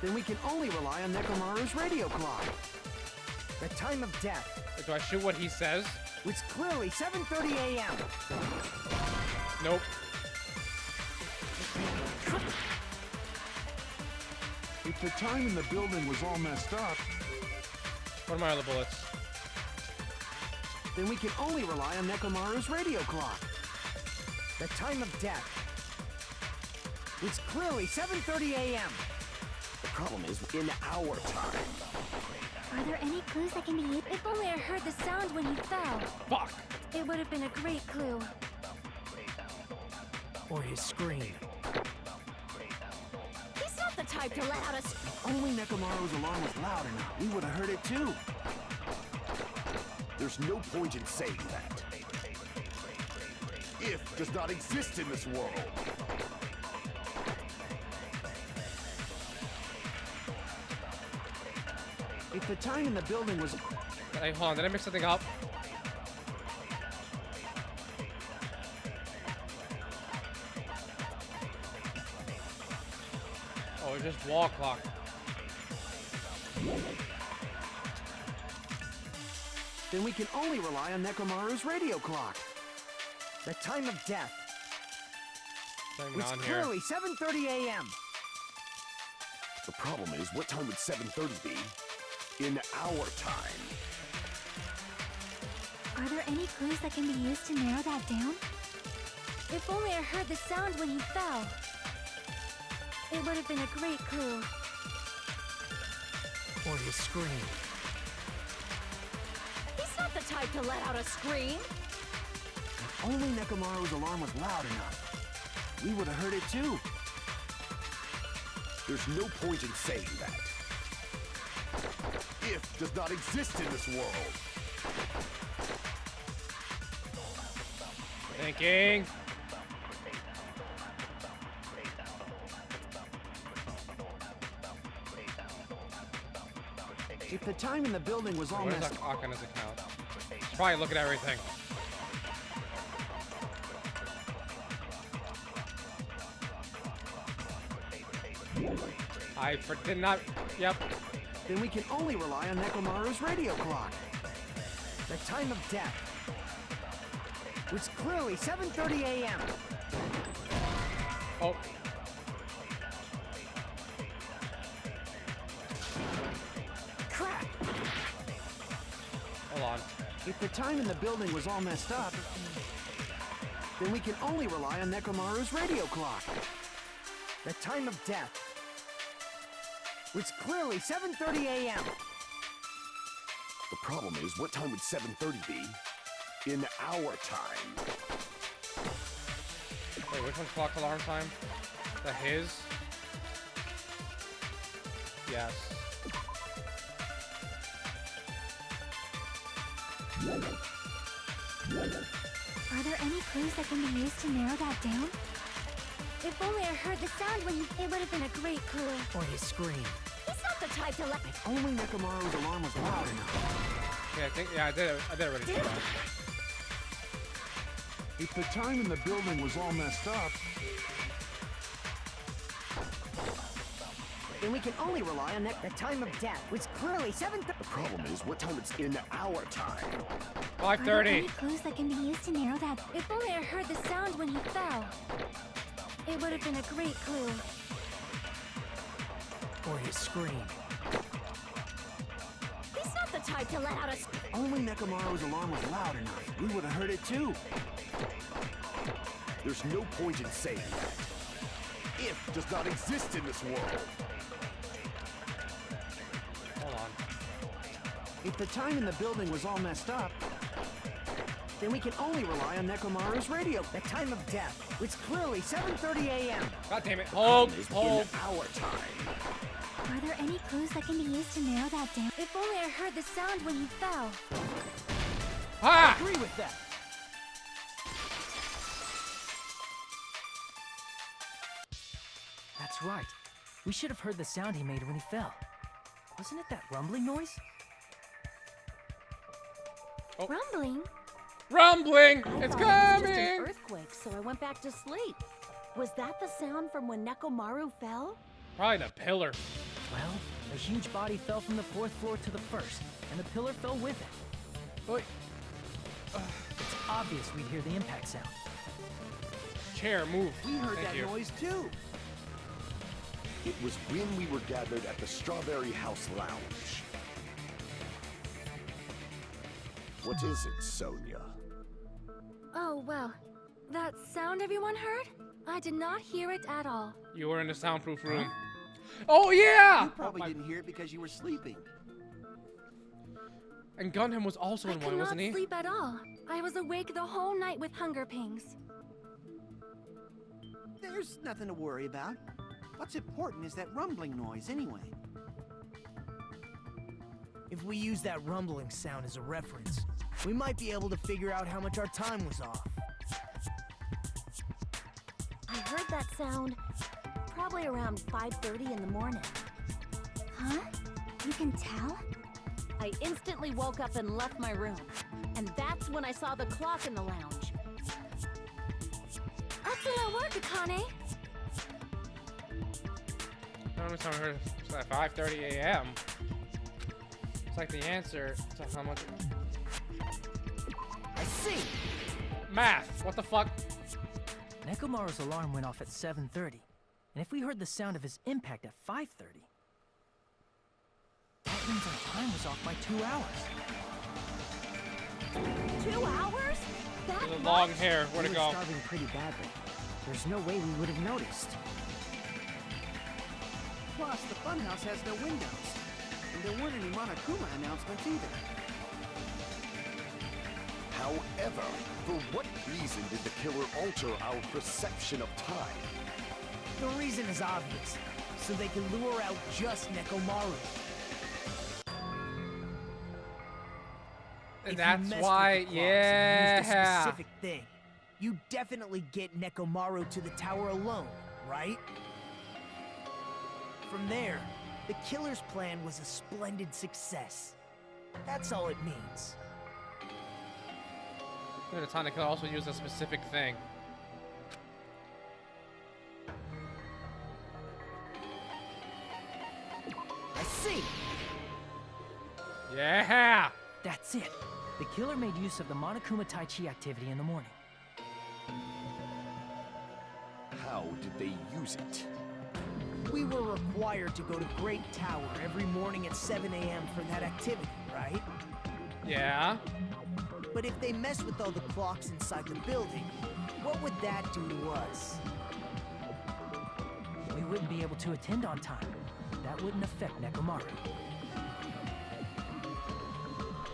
then we can only rely on Nekomaru's radio clock. The time of death Do I shoot what he says? was clearly 7:30 a.m. Nope. If the time in the building was all messed up, What are my other bullets? then we can only rely on Nekomaru's radio clock. The time of death It's clearly 7:30 a.m. The problem is, in our time. Are there any clues that can be used? If only I heard the sound when he fell. Fuck. It would have been a great clue. Or his scream. He's not the type to let out a If only Nekomaru's alarm was loud enough, we would have heard it too. There's no point in saying that. If does not exist in this world. If the time in the building was... Hey, hold on. Did I mix something up? Oh, it's just wall clock. Then we can only rely on Nekomaru's radio clock. The time of death. Not even It's on here. clearly 7:30 a.m. The problem is, what time would 7:30 be in our time? Are there any clues that can be used to narrow that down? If only I heard the sound when he fell. It would have been a great clue. Or his scream. He's not the type to let out a scream. If only Nekomaru's alarm was loud enough, we would have heard it too. There's no point in saying that. If does not exist in this world. Thinking. If the time in the building was all Where's messed Akane's account? He's probably looking at everything. I did not. Yep. then we can only rely on Nekomaru's radio clock. The time of death. It's clearly 7:30 a.m. Oh. Crap! Hold on. If the time in the building was all messed up, then we can only rely on Nekomaru's radio clock. The time of death. It's clearly 7:30 a.m. The problem is, what time would 7:30 be in our time? Wait, which one's clock alarm time? The his? Yes. Are there any clues that can be used to narrow that down? If only I heard the sound when he... It would have been a great clue. Or his scream. He's not the type to let... If only Nekomaru's alarm was loud enough. Yeah, I did already see that. If the time in the building was all messed up, Then we can only rely on the time of death. It's clearly 7:30. The problem is, what time it's in our time? Are there 5:30. any clues that can be used to narrow that? If only I heard the sound when he fell. It would have been a great clue. Or his scream. He's not the type to let out a... only Nekomaru's alarm was loud enough, we would have heard it too. There's no point in saying that. If does not exist in this world. Hold on. If the time in the building was all messed up, then we can only rely on Nekomaru's radio. The time of death. It's clearly 7:30 a.m. God damn it. Hold. Is Hold. in our time. Are there any clues that can be used to narrow that down? If only I heard the sound when he fell. Ha! Agree with that. That's right. We should have heard the sound he made when he fell. Wasn't it that rumbling noise? Rumbling? Rumbling! I It's thought it was just an coming! earthquake, so I went back to sleep. Was that the sound from when Nekomaru fell? Probably the pillar. Well, a huge body fell from the 4th floor to the 1st, and the pillar fell with it. Wait. It's obvious we'd hear the impact sound. Chair, move. We heard Thank that you. noise too. It was when we were gathered at the Strawberry House Lounge. What is it, Sonia? Oh, well. That sound everyone heard? I did not hear it at all. You were in the soundproof room. Oh yeah! You probably Oh, my- didn't hear it because you were sleeping. And Gundham was also I in could one, not wasn't he? sleep at all. I was awake the whole night with hunger pangs. There's nothing to worry about. What's important is that rumbling noise anyway. If we use that rumbling sound as a reference, we might be able to figure out how much our time was off. I heard that sound probably around 5:30 in the morning. Huh? You can tell? I instantly woke up and left my room. And that's when I saw the clock in the lounge. Excellent work, Akane. Every time I heard it's at 5:30 a.m. It's like the answer to how much. I see! Math. What the fuck? Nekomaru's alarm went off at 7:30, and if we heard the sound of his impact at 5:30, that means our time was off by 2 hours. 2 hours? That The much? long hair. Where'd We it were go? starving pretty badly. There's no way we would have noticed. Plus, the funhouse has no windows. And there weren't any Monokuma announcements either. However, for what reason did the killer alter our perception of time? The reason is obvious. So they can lure out just Nekomaru. And If you that's messed with why, the clocks and used a yeah. specific thing, you definitely get Nekomaru to the tower alone, right? From there, the killer's plan was a splendid success. That's all it means. The Tanaka also used a specific thing. I see! Yeah. That's it. The killer made use of the Monokuma Tai Chi activity in the morning. How did they use it? We were required to go to Great Tower every morning at 7 a.m. for that activity, right? Yeah. But if they mess with all the clocks inside the building, what would that do to us? We wouldn't be able to attend on time. That wouldn't affect Nekomaru.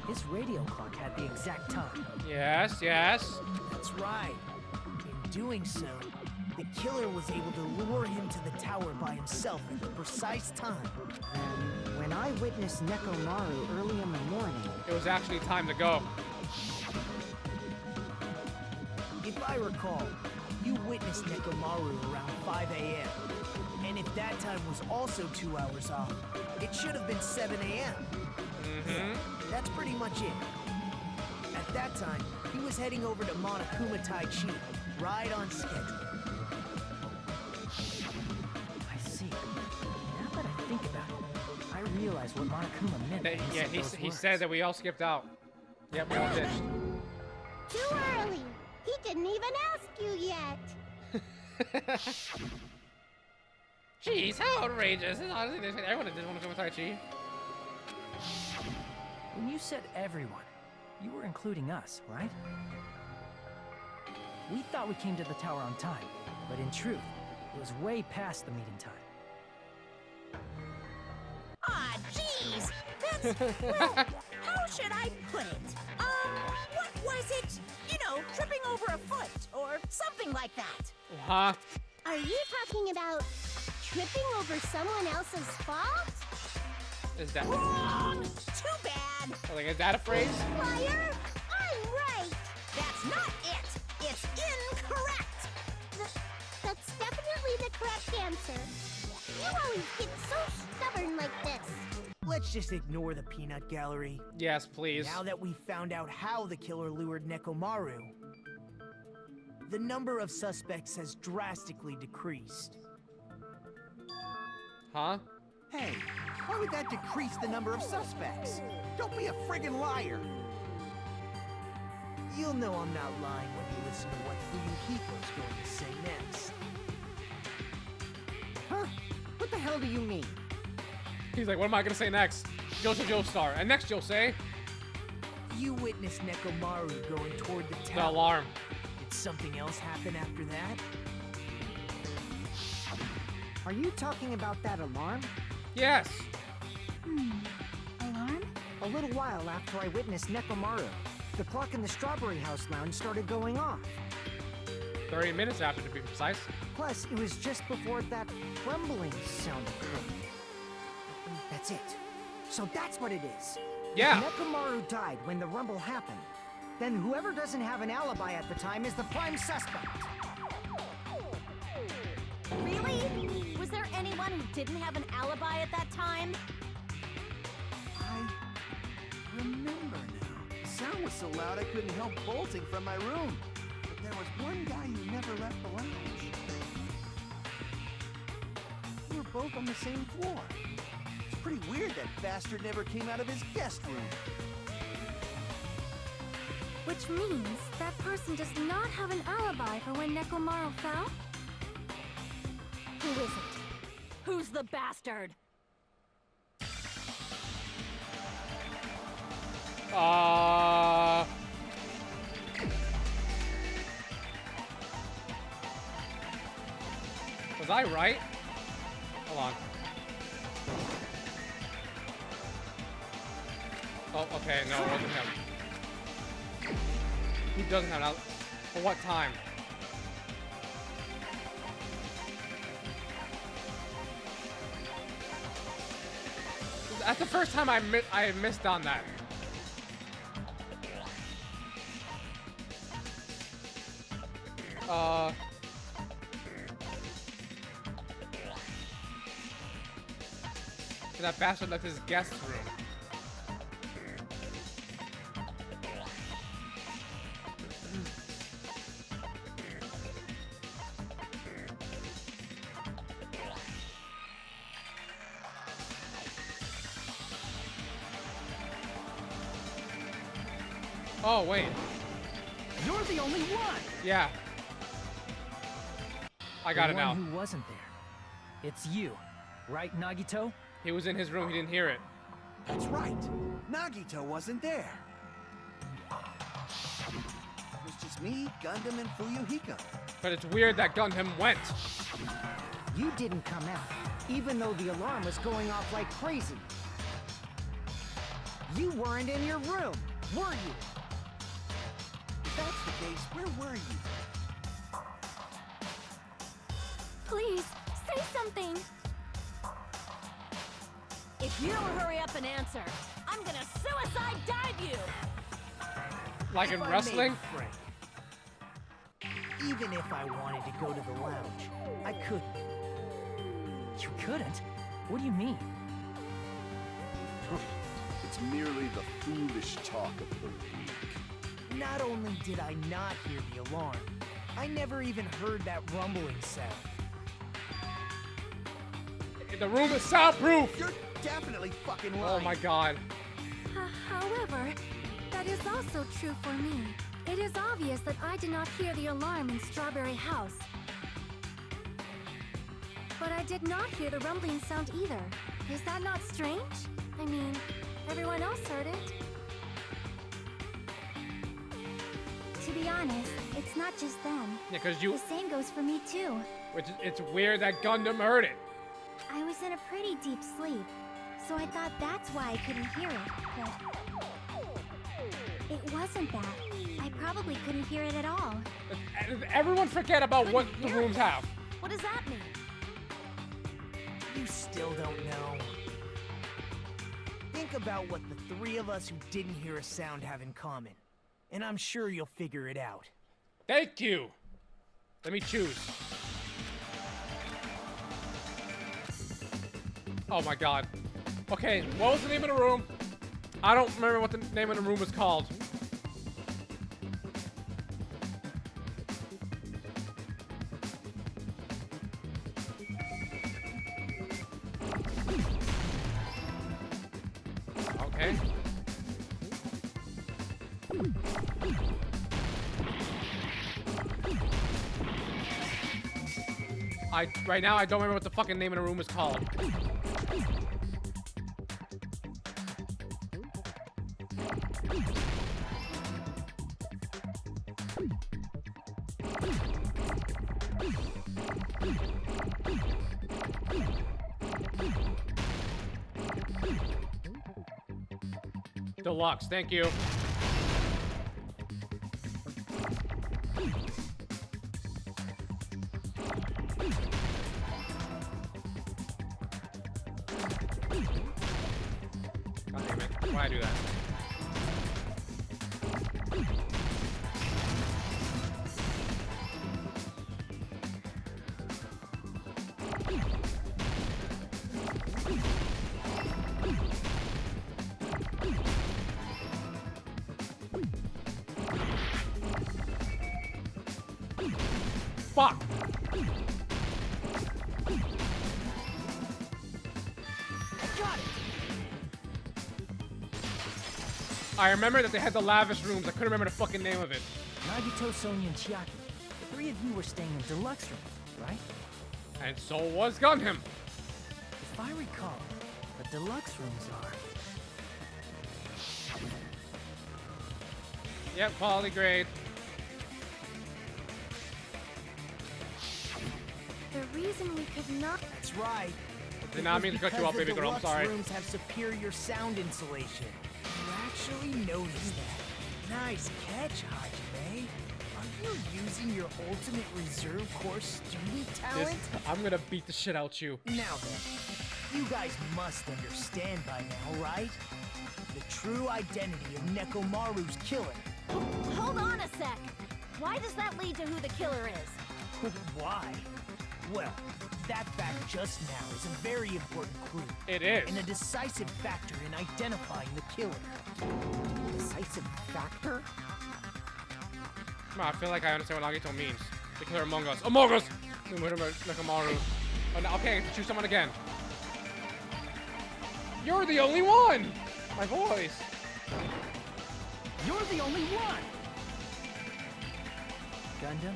His radio clock had the exact time. Yes. Yes. That's right. In doing so, the killer was able to lure him to the tower by himself at the precise time. And when I witnessed Nekomaru early in the morning, It was actually time to go. If I recall, you witnessed Nekomaru around 5 a.m. And if that time was also 2 hours off, it should have been 7 a.m. Mm-hmm. That's pretty much it. At that time, he was heading over to Monokuma Tai Chi, right on schedule. I see. Now that I think about it, I realize what Monokuma meant. when he Yeah, said those he words. said that we all skipped out. Yep, we all ditched. Too early. He didn't even ask you yet. Jeez, how outrageous. Honestly, everyone did want to go with Tai Chi. When you said everyone, you were including us, right? We thought we came to the tower on time, but in truth, it was way past the meeting time. Ah, jeez. That's, well, how should I put it? What was it? You know, tripping over a foot or something like that. Huh? Are you talking about tripping over someone else's fault? Is that Wrong! Too bad. like is that a phrase? Liar! I'm right! That's not it. It's incorrect. That's definitely the correct answer. You always get so stubborn like this. Let's just ignore the peanut gallery. Yes, please. Now that we've found out how the killer lured Nekomaru, the number of suspects has drastically decreased. Huh? Hey, why would that decrease the number of suspects? Don't be a friggin' liar! You'll know I'm not lying when you listen to what Fuyuhiko's going to say next. huh? What the hell do you mean? He's like, what am I gonna say next? Joseph Joestar. And next you'll say You witnessed Nekomaru going toward the the tower. alarm. Did something else happen after that? Are you talking about that alarm? Yes. Alarm? A little while after I witnessed Nekomaru, the clock in the Strawberry House lounge started going off. 30 minutes after, to be precise. Plus, it was just before that rumbling sound occurred. That's it. So that's what it is. Yeah. Nekomaru died when the rumble happened. Then whoever doesn't have an alibi at the time is the prime suspect. Really? Was there anyone who didn't have an alibi at that time? I remember now. The sound was so loud I couldn't help bolting from my room. But there was one guy who never left the lounge. We were both on the same floor. It's pretty weird that bastard never came out of his guest room. Which means that person does not have an alibi for when Nekomaru fell? Who is it? Who's the bastard? Was I right? Hold on. Oh, okay, no, it wasn't him. He doesn't have an alibi. For what time? That's the first time I missed on that. That bastard left his guest room. Oh, wait. You're the only one! Yeah. I got it now. The one who wasn't there. It's you, right, Nagito? He was in his room, he didn't hear it. That's right. Nagito wasn't there. It was just me, Gundham, and Fuyuhiko. But it's weird that Gundham went. You didn't come out, even though the alarm was going off like crazy. You weren't in your room, were you? If that's the case, where were you? Please, say something! If you don't hurry up and answer, I'm gonna suicide dive you! Like in If I wrestling? may be frank, even if I wanted to go to the lounge, I couldn't. You couldn't? What do you mean? It's merely the foolish talk of the weak. Not only did I not hear the alarm, I never even heard that rumbling sound. The room is soundproof! You're definitely fucking lying. Oh my god. However, that is also true for me. It is obvious that I did not hear the alarm in Strawberry House. But I did not hear the rumbling sound either. Is that not strange? I mean, everyone else heard it. To be honest, it's not just them. Yeah, because The same goes for me too. it's weird that Gundham heard it. I was in a pretty deep sleep, so I thought that's why I couldn't hear it, but it wasn't that. I probably couldn't hear it at all. Everyone forget about what the rooms have. What does that mean? You still don't know. Think about what the three of us who didn't hear a sound have in common, and I'm sure you'll figure it out. Thank you. Let me choose. Oh my god. Okay, what was the name of the room? I don't remember what the name of the room was called. Okay. Right now I don't remember what the fucking name of the room is called. Deluxe, thank you. God damn it. Why'd I do that? Fuck! Got it. I remember that they had the lavish rooms. I couldn't remember the fucking name of it. Nagito, Sonya, and Chiaki. The three of you were staying in deluxe rooms, right? And so was Gundham. If I recall, the deluxe rooms are... Yep, quality grade. The reason we could not... That's right. Did not mean to cut you off, baby girl. I'm sorry. The rooms have superior sound insulation. You actually noticed that. Nice catch, Hajime. Are you using your ultimate reserve course student talent? I'm gonna beat the shit out you. Now then, you guys must understand by now, right? The true identity of Nekomaru's killer. Hold on a sec. Why does that lead to who the killer is? Why? Well, that fact just now is a very important clue. It is. And a decisive factor in identifying the killer. Decisive factor? I feel like I understand what Nagito means. The killer among us. Among us! Nekomaru. Oh, no, okay, choose someone again. You're the only one! My voice. You're the only one! Gundam,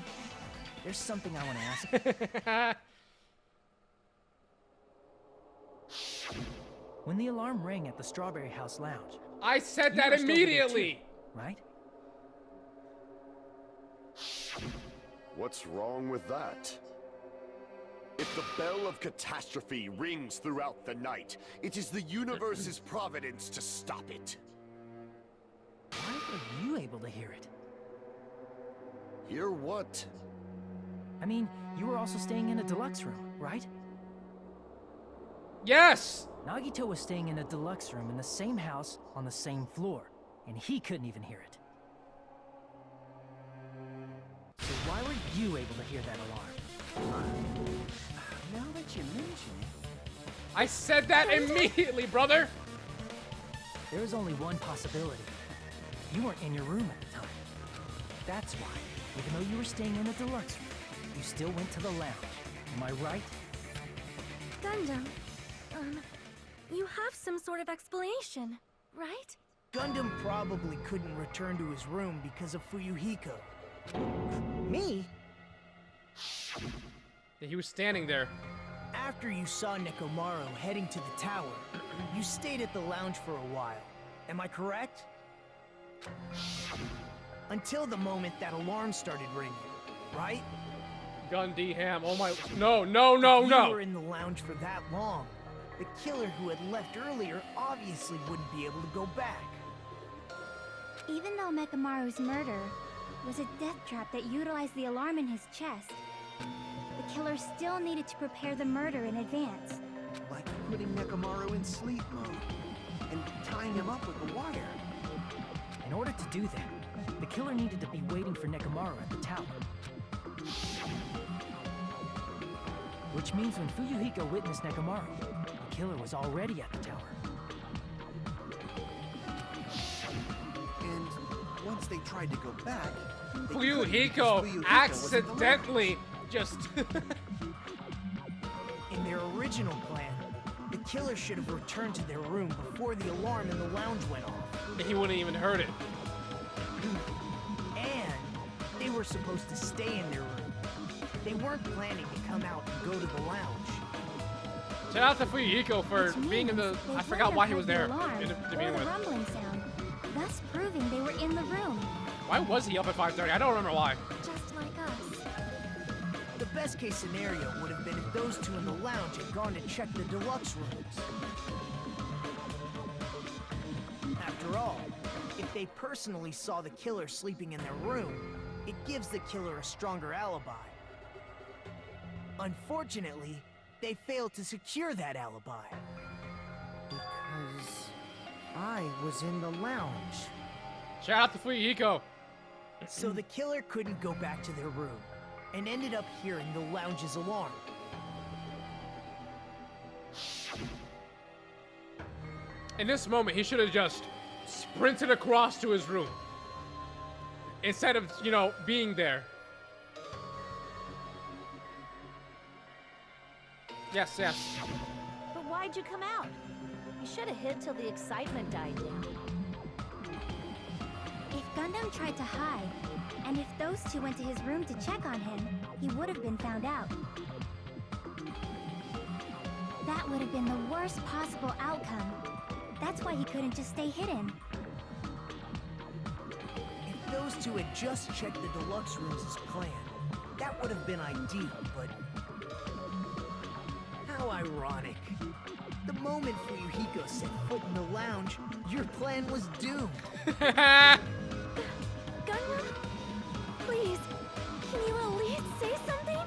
there's something I want to ask. When the alarm rang at the Strawberry House Lounge, I said you that rushed over there immediately! too, right? What's wrong with that? If the bell of catastrophe rings throughout the night, it is the universe's providence to stop it. Why were you able to hear it? Hear what? I mean, you were also staying in a deluxe room, right? Yes! Nagito was staying in a deluxe room in the same house on the same floor, and he couldn't even hear it. So why were you able to hear that alarm? Now that you mention it, I said that immediately, brother! There is only one possibility. You weren't in your room at the time. That's why, even though you were staying in a deluxe room, you still went to the lounge. Am I right? Gundam, you have some sort of explanation, right? Gundam probably couldn't return to his room because of Fuyuhiko. Me? Yeah, he was standing there. After you saw Nekomaru heading to the tower, you stayed at the lounge for a while. Am I correct? Until the moment that alarm started ringing, right? Gundy Ham. Oh my. No, no, no, If you no! were in the lounge for that long, the killer who had left earlier obviously wouldn't be able to go back. Even though Nekomaru's murder was a death trap that utilized the alarm in his chest, the killer still needed to prepare the murder in advance. like putting Nekomaru in sleep mode and tying him up with a wire. In order to do that, the killer needed to be waiting for Nekomaru at the tower. Which means when Fuyuhiko witnessed Nekomaru, the killer was already at the tower. And once they tried to go back, they couldn't Fuyuhiko because Fuyuhiko wasn't the accidentally just. In their original plan, the killer should have returned to their room before the alarm in the lounge went off. He wouldn't even heard it. And they were supposed to stay in their room. They weren't planning to come out and go to the lounge. Shout out to Fuyuhiko for Which being in the. means they I forgot wouldn't why have he was heard the there alarm to or begin the with. rumbling sound, thus proving they were in the room, Why was he up at 5:30? I don't remember why. Just like us. The best case scenario would have been if those two in the lounge had gone to check the deluxe rooms. After all, they personally saw the killer sleeping in their room, it gives the killer a stronger alibi. Unfortunately, they failed to secure that alibi. Because I was in the lounge. Shout out to Fuyiko. So the killer couldn't go back to their room, and ended up hearing the lounge's alarm. In this moment, he should have just sprinted across to his room. Instead of, you know, being there. Yes, yes. But why'd you come out? You should have hid till the excitement died down. If Gundam tried to hide, and if those two went to his room to check on him, he would have been found out. That would have been the worst possible outcome. That's why he couldn't just stay hidden. If those two had just checked the deluxe rooms as planned, that would have been ideal, but... How ironic. The moment Fuyuhiko set foot in the lounge, your plan was doomed. Gundam? Please, can you at least say something?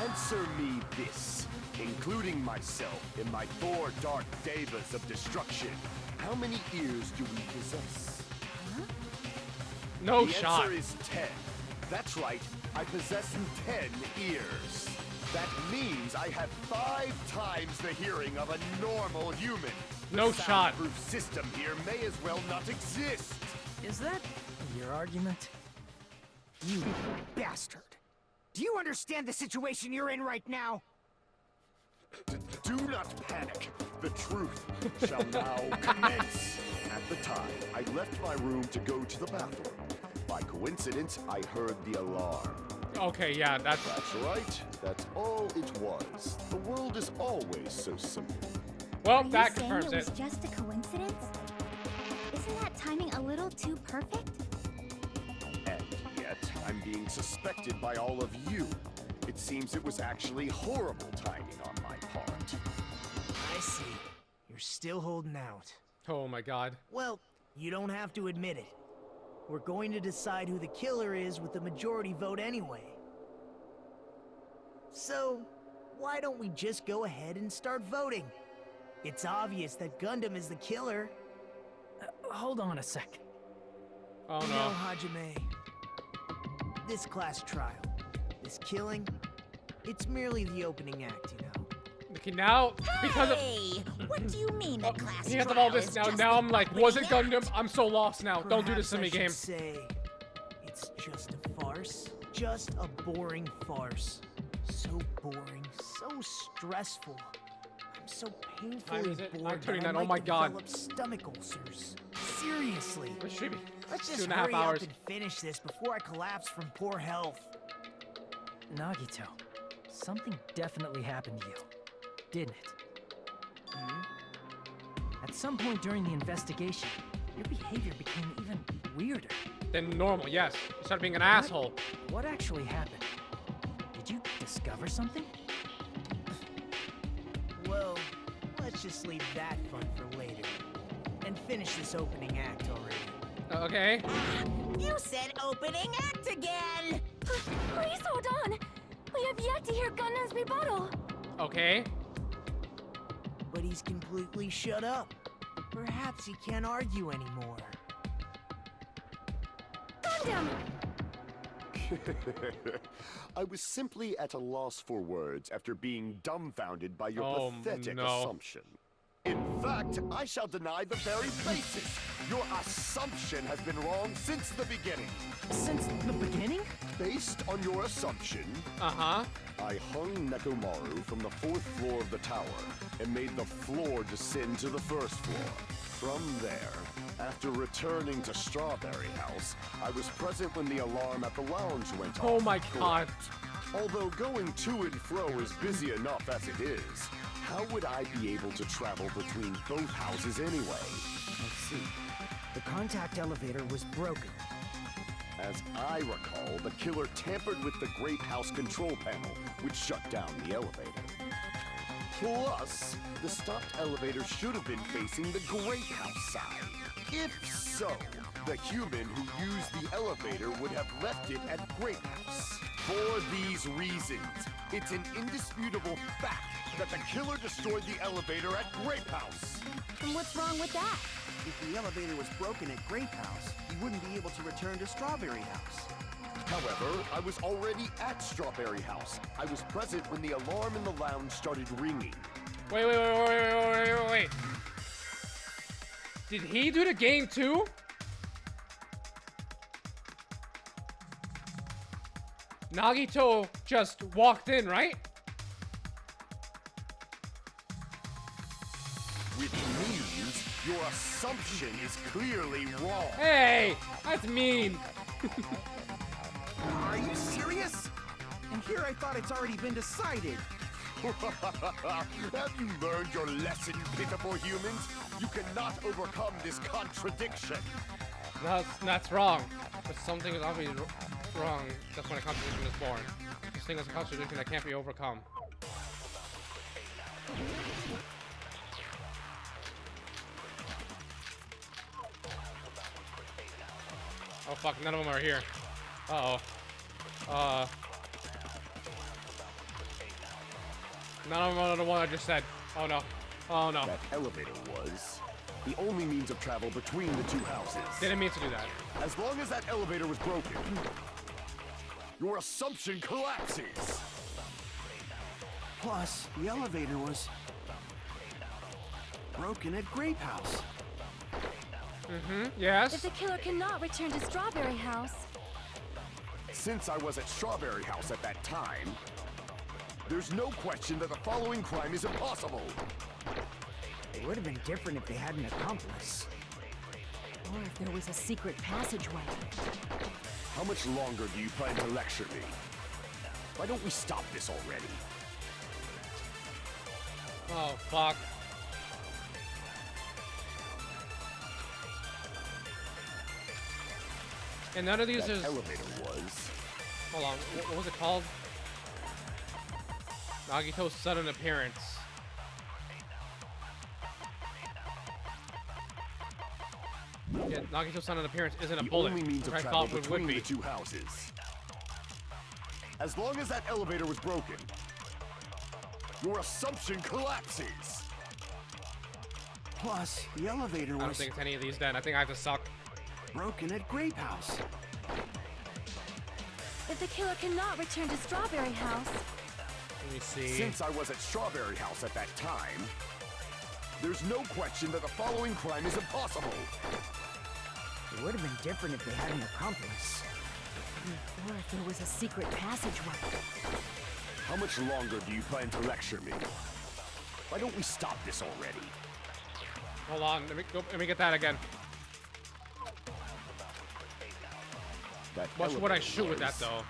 Answer me this, including myself in my 4 dark devas of destruction. How many ears do we possess? No the shot. answer is 10. That's right, I possess 10 ears. That means I have 5 times the hearing of a normal human. No the shot. soundproof system here may as well not exist. Is that your argument? You bastard. Do you understand the situation you're in right now? Do not panic. The truth shall now commence. At the time, I left my room to go to the bathroom. By coincidence, I heard the alarm. Okay, yeah, that's... That's right. That's all it was. The world is always so simple. Well, Are you that saying confirms it was it. just a coincidence? Isn't that timing a little too perfect? And yet, I'm being suspected by all of you. It seems it was actually horrible timing on my part. I see. You're still holding out. Oh my god. Well, you don't have to admit it. We're going to decide who the killer is with the majority vote anyway. So, why don't we just go ahead and start voting? It's obvious that Gundam is the killer. Hold on a sec. Oh No, no. Hajime. This class trial, this killing, it's merely the opening act, you know. Okay, now, because of... Hey, what do you mean a class Because of all trial this is now, just now the I'm like, was it opening Gundam? I'm so lost now. Don't do this to Perhaps me, I game. should say, it's just a farce. Just a boring farce. So boring, so stressful. I'm so painfully is it? I'm bored turning that I that. Oh might my God. develop stomach ulcers. Seriously. It should be Let's just 2.5 hurry hours. up and finish this before I collapse from poor health. Nagito, something definitely happened to you, didn't it? At some point during the investigation, your behavior became even weirder. Then normal, yes. You started being an asshole. What actually happened? Did you discover something? Well, let's just leave that fun for later. And finish this opening act already. Okay. You said opening act again! Please hold on. We have yet to hear Gundam's rebuttal. Okay. But he's completely shut up. Perhaps he can't argue anymore. Gundam! I was simply at a loss for words after being dumbfounded by your Oh, pathetic no. assumption. In fact, I shall deny the very basis. Your assumption has been wrong since the beginning. Since the beginning? Based on your assumption, Uh-huh. I hung Nekomaru from the 4th floor of the tower and made the floor descend to the 1st floor. From there, after returning to Strawberry House, I was present when the alarm at the lounge went off. Oh my god. Although going to and fro is busy enough as it is, how would I be able to travel between both houses anyway? Let's see. The contact elevator was broken. As I recall, the killer tampered with the Grape House control panel, which shut down the elevator. Plus, the stopped elevator should have been facing the Grape House side. If so, the human who used the elevator would have left it at Grape House. For these reasons, it's an indisputable fact that the killer destroyed the elevator at Grape House. And what's wrong with that? If the elevator was broken at Grape House, he wouldn't be able to return to Strawberry House. However, I was already at Strawberry House. I was present when the alarm in the lounge started ringing. Wait. Did he do the game too? Nagito just walked in, right? Which means your assumption is clearly wrong. Hey, that's mean. Are you serious? And here I thought it's already been decided. Have you learned your lesson, pitiful humans? You cannot overcome this contradiction. That's wrong. But something is obviously wrong. That's when a contradiction is born. This thing is a contradiction that can't be overcome. Oh fuck, none of them are here. Uh-oh. None of them are the one I just said. Oh no. Oh no. That elevator was the only means of travel between the two houses. Didn't mean to do that. As long as that elevator was broken, your assumption collapses. Plus, the elevator was broken at Grape House. Yes. If the killer cannot return to Strawberry House, Since I was at Strawberry House at that time, there's no question that the following crime is impossible. It would have been different if they had an accomplice. Or if there was a secret passageway. How much longer do you plan to lecture me? Why don't we stop this already? Oh fuck. And none of these That is. elevator was. Hold on. What was it called? Nagito's sudden appearance. Yeah, Nagito's sudden appearance isn't a The bullet, only means which of I travel thought would between be. the two houses. As long as that elevator was broken, your assumption collapses. Plus, the elevator I don't was think it's any of these then. I think I have to suck. broken at Grape House. if the killer cannot return to Strawberry House, Let me see. Since I was at Strawberry House at that time, there's no question that the following crime is impossible. It would have been different if they had an accomplice. Or if there was a secret passageway. How much longer do you plan to lecture me? Why don't we stop this already? Hold on. Let me get that again. That What would I elevator shoot with that was though?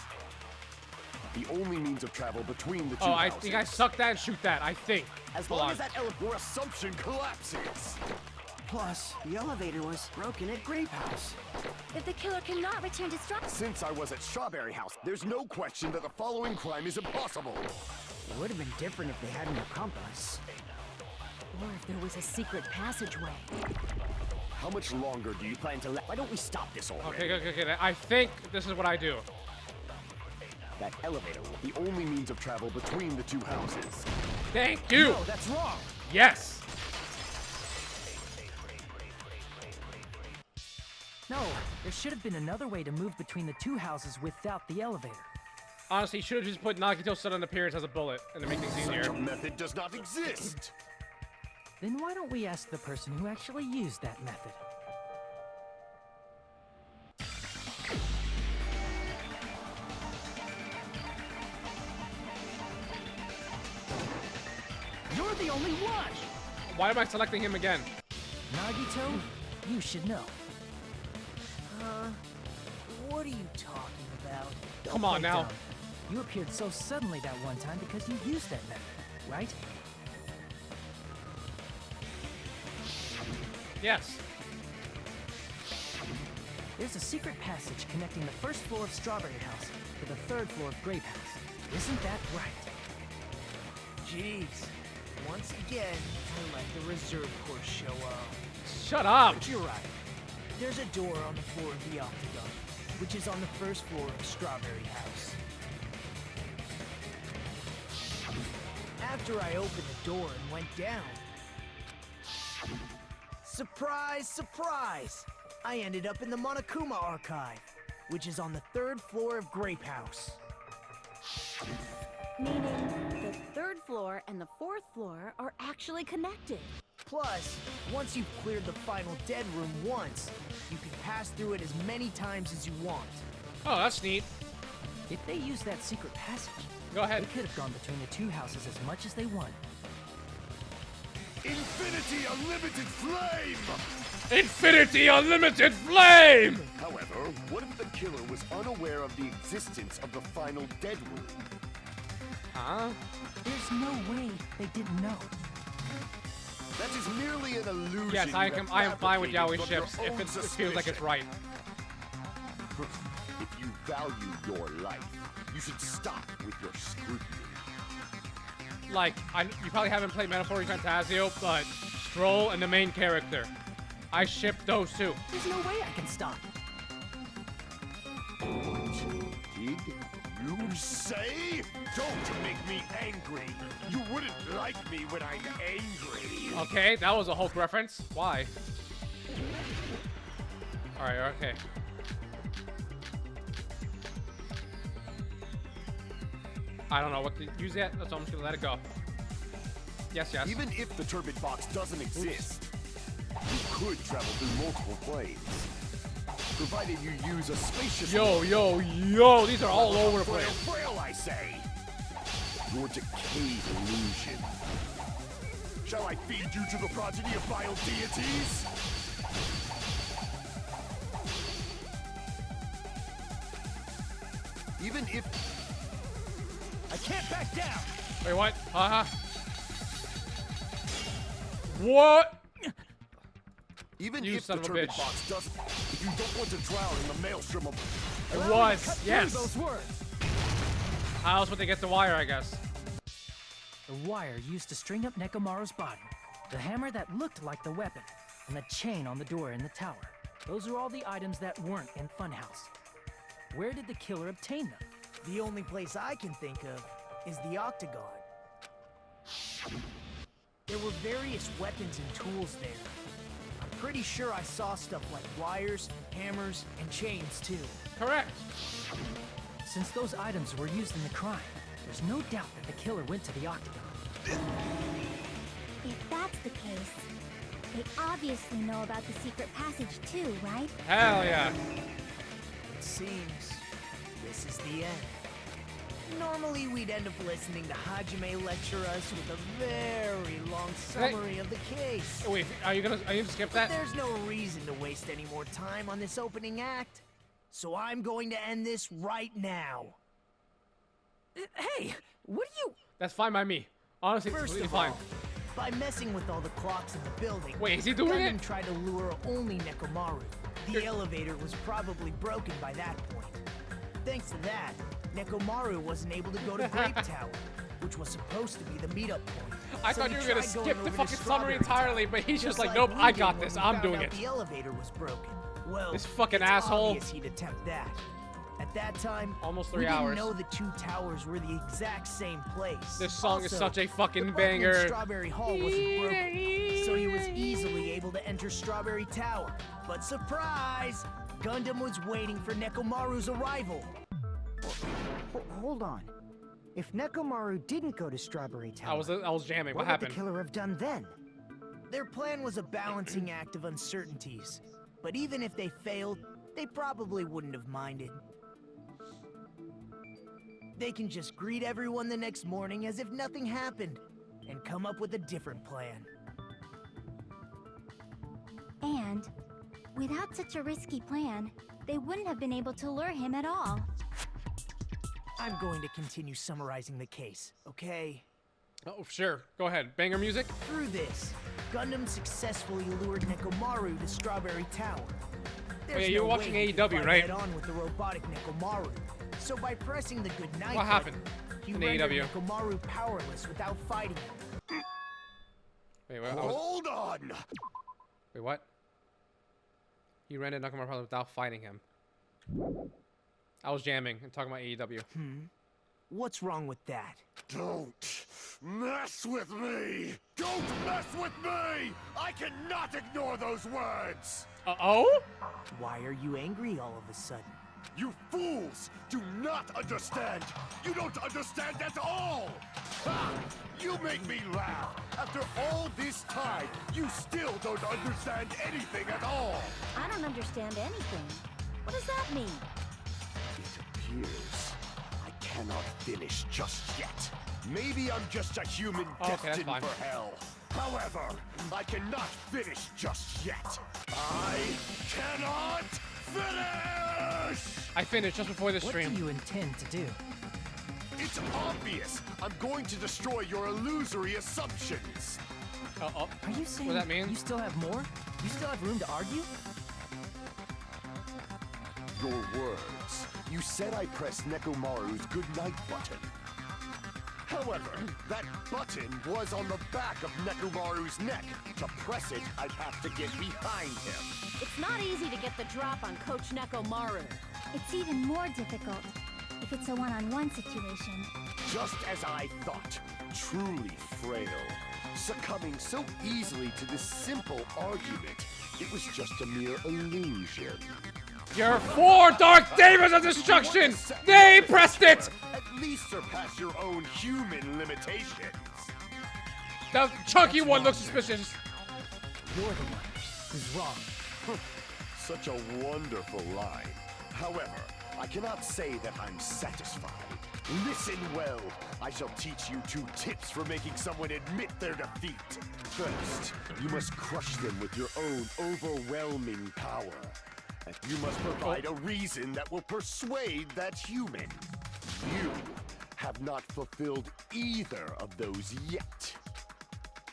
The only means of travel between the two Oh, I houses. think I suck that and shoot that. I think. As Hold long on. as that your assumption collapses. Plus, the elevator was broken at Grape House. if the killer cannot return to Strawberry Since I was at Strawberry House, there's no question that the following crime is impossible. It would have been different if they had an accomplice. Or if there was a secret passageway. How much longer do you plan to Why don't we stop this already? Okay. I think this is what I do. That elevator will the only means of travel between the two houses. Thank you. No, that's wrong. Yes. No, there should have been another way to move between the two houses without the elevator. Honestly, should have just put Nagito's sudden appearance as a bullet and to make things Such easier. a method does not exist. Then why don't we ask the person who actually used that method? You're the only one. Why am I selecting him again? Nagito, you should know. What are you talking about? Come on Play now. dumb. You appeared so suddenly that one time because you used that method, right? Yes. There's a secret passage connecting the first floor of Strawberry House to the third floor of Grape House. Isn't that right? Jeez, Once again, I let the reserve course show up. Shut up! But you're right. There's a door on the floor of the Octagon, which is on the first floor of Strawberry House. After I opened the door and went down, surprise, surprise! I ended up in the Monokuma Archive, which is on the 3rd floor of Grape House. Meaning, the 3rd floor and the 4th floor are actually connected. Plus, once you've cleared the final dead room once, you can pass through it as many times as you want. Oh, that's neat. If they use that secret passage, Go ahead. they could have gone between the two houses as much as they want. Infinity Unlimited Flame! Infinity Unlimited Flame! However, what if the killer was unaware of the existence of the final dead room? Huh? There's no way they didn't know. That is merely an illusion. Yes, you I have am fine with fabricated yaoi from your ships own if it feels like it's suspicion. right. If you value your life, you should stop with your scrutiny. Like, you probably haven't played Metaphor Fantasio, but Stroll and the main character. I ship those two. There's no way I can stop. Did you say? Don't make me angry. You wouldn't like me when I'm angry. Okay, that was a Hulk reference. Why? Alright, okay. I don't know what to use yet, so I'm just gonna let it go. Yes, yes. Even if the turbid box doesn't exist, you could travel through multiple planes. Provided you use a spacious... Yo, these are all over the place. Frail, I say. Your decayed illusion. Shall I feed you to the progeny of vile deities? Even if... I can't back down! Wait, what? What? Even You if son the of a turbid bitch. box doesn't... If you don't want to drown in the maelstrom of... It Allow me to was, cut through yes. those words. How else would they get the wire, I guess? The wire used to string up Nekomaru's body, the hammer that looked like the weapon, and the chain on the door in the tower. Those are all the items that weren't in Funhouse. Where did the killer obtain them? The only place I can think of is the Octagon. There were various weapons and tools there. I'm pretty sure I saw stuff like wires, hammers, and chains too. Correct. Since those items were used in the crime, there's no doubt that the killer went to the Octagon. If that's the case, they obviously know about the secret passage too, right? Hell yeah. It seems this is the end. Normally we'd end up listening to Hajime lecture us with a very long summary of the case. Oh, wait, are you gonna skip But that? there's no reason to waste any more time on this opening act. So I'm going to end this right now. Hey, what are you... That's fine by me. Honestly, it's First completely of fine. all, by messing with all the clocks in the building, Wait, is he doing Gundham it? tried to lure only Nekomaru. The elevator was probably broken by that point. Thanks to that, Nekomaru wasn't able to go to Grape Tower, which was supposed to be the meetup point. I So thought he you were gonna tried going skip the over to fucking summary Strawberry entirely, Tower, but he's just like, like nope, we I did got when this. we I'm found doing out it. The elevator was broken. Well, This fucking it's asshole. obvious he'd attempt that. At that time, Almost we 3 didn't hours. know the two towers were the exact same place. This song is Also, such a fucking the button in banger. Strawberry Hall wasn't broken, so he was easily able to enter Strawberry Tower. But surprise! Gundam was waiting for Nekomaru's arrival. Hold on. If Nekomaru didn't go to Strawberry Tower, I was jamming. What what would happened? the killer have done then? Their plan was a balancing act of uncertainties. But even if they failed, they probably wouldn't have minded. They can just greet everyone the next morning as if nothing happened, and come up with a different plan. And without such a risky plan, they wouldn't have been able to lure him at all. I'm going to continue summarizing the case, okay? Oh, sure. Go ahead. Banger music. Through this, Gundam successfully lured Nekomaru to Strawberry Tower. There's yeah, you were no watching way he could AEW, fight right? head-on with the robotic Nekomaru. So by pressing the goodnight What happened button, he in rendered AEW? Nekomaru powerless without fighting him. Wait, what? Hold on! Wait, what? He ran into Nekomaru without fighting him. I was jamming and talking about AEW. What's wrong with that? Don't mess with me! Don't mess with me! I cannot ignore those words! Uh-oh? Why are you angry all of a sudden? You fools do not understand! You don't understand at all! Ha! You make me laugh! After all this time, you still don't understand anything at all! I don't understand anything. What does that mean? It appears I cannot finish just yet. Maybe I'm just a human destined for hell. However, I cannot finish just yet. I cannot finish! I finished just before the stream. What do you intend to do? It's obvious. I'm going to destroy your illusory assumptions. Uh-oh. Are you saying What does that mean? you still have more? You still have room to argue? Your words. You said I pressed Nekomaru's goodnight button. However, that button was on the back of Nekomaru's neck. To press it, I'd have to get behind him. It's not easy to get the drop on Coach Nekomaru. It's even more difficult if it's a one-on-one situation. Just as I thought, truly frail. Succumbing so easily to this simple argument, it was just a mere illusion. Your 4 Dark Demons of Destruction! They pressed it! At least surpass your own human limitations. The chunky one looks suspicious. You're the one who's wrong. Such a wonderful line. However, I cannot say that I'm satisfied. Listen well. I shall teach you 2 tips for making someone admit their defeat. First, you must crush them with your own overwhelming power. And you must provide a reason that will persuade that human. You have not fulfilled either of those yet.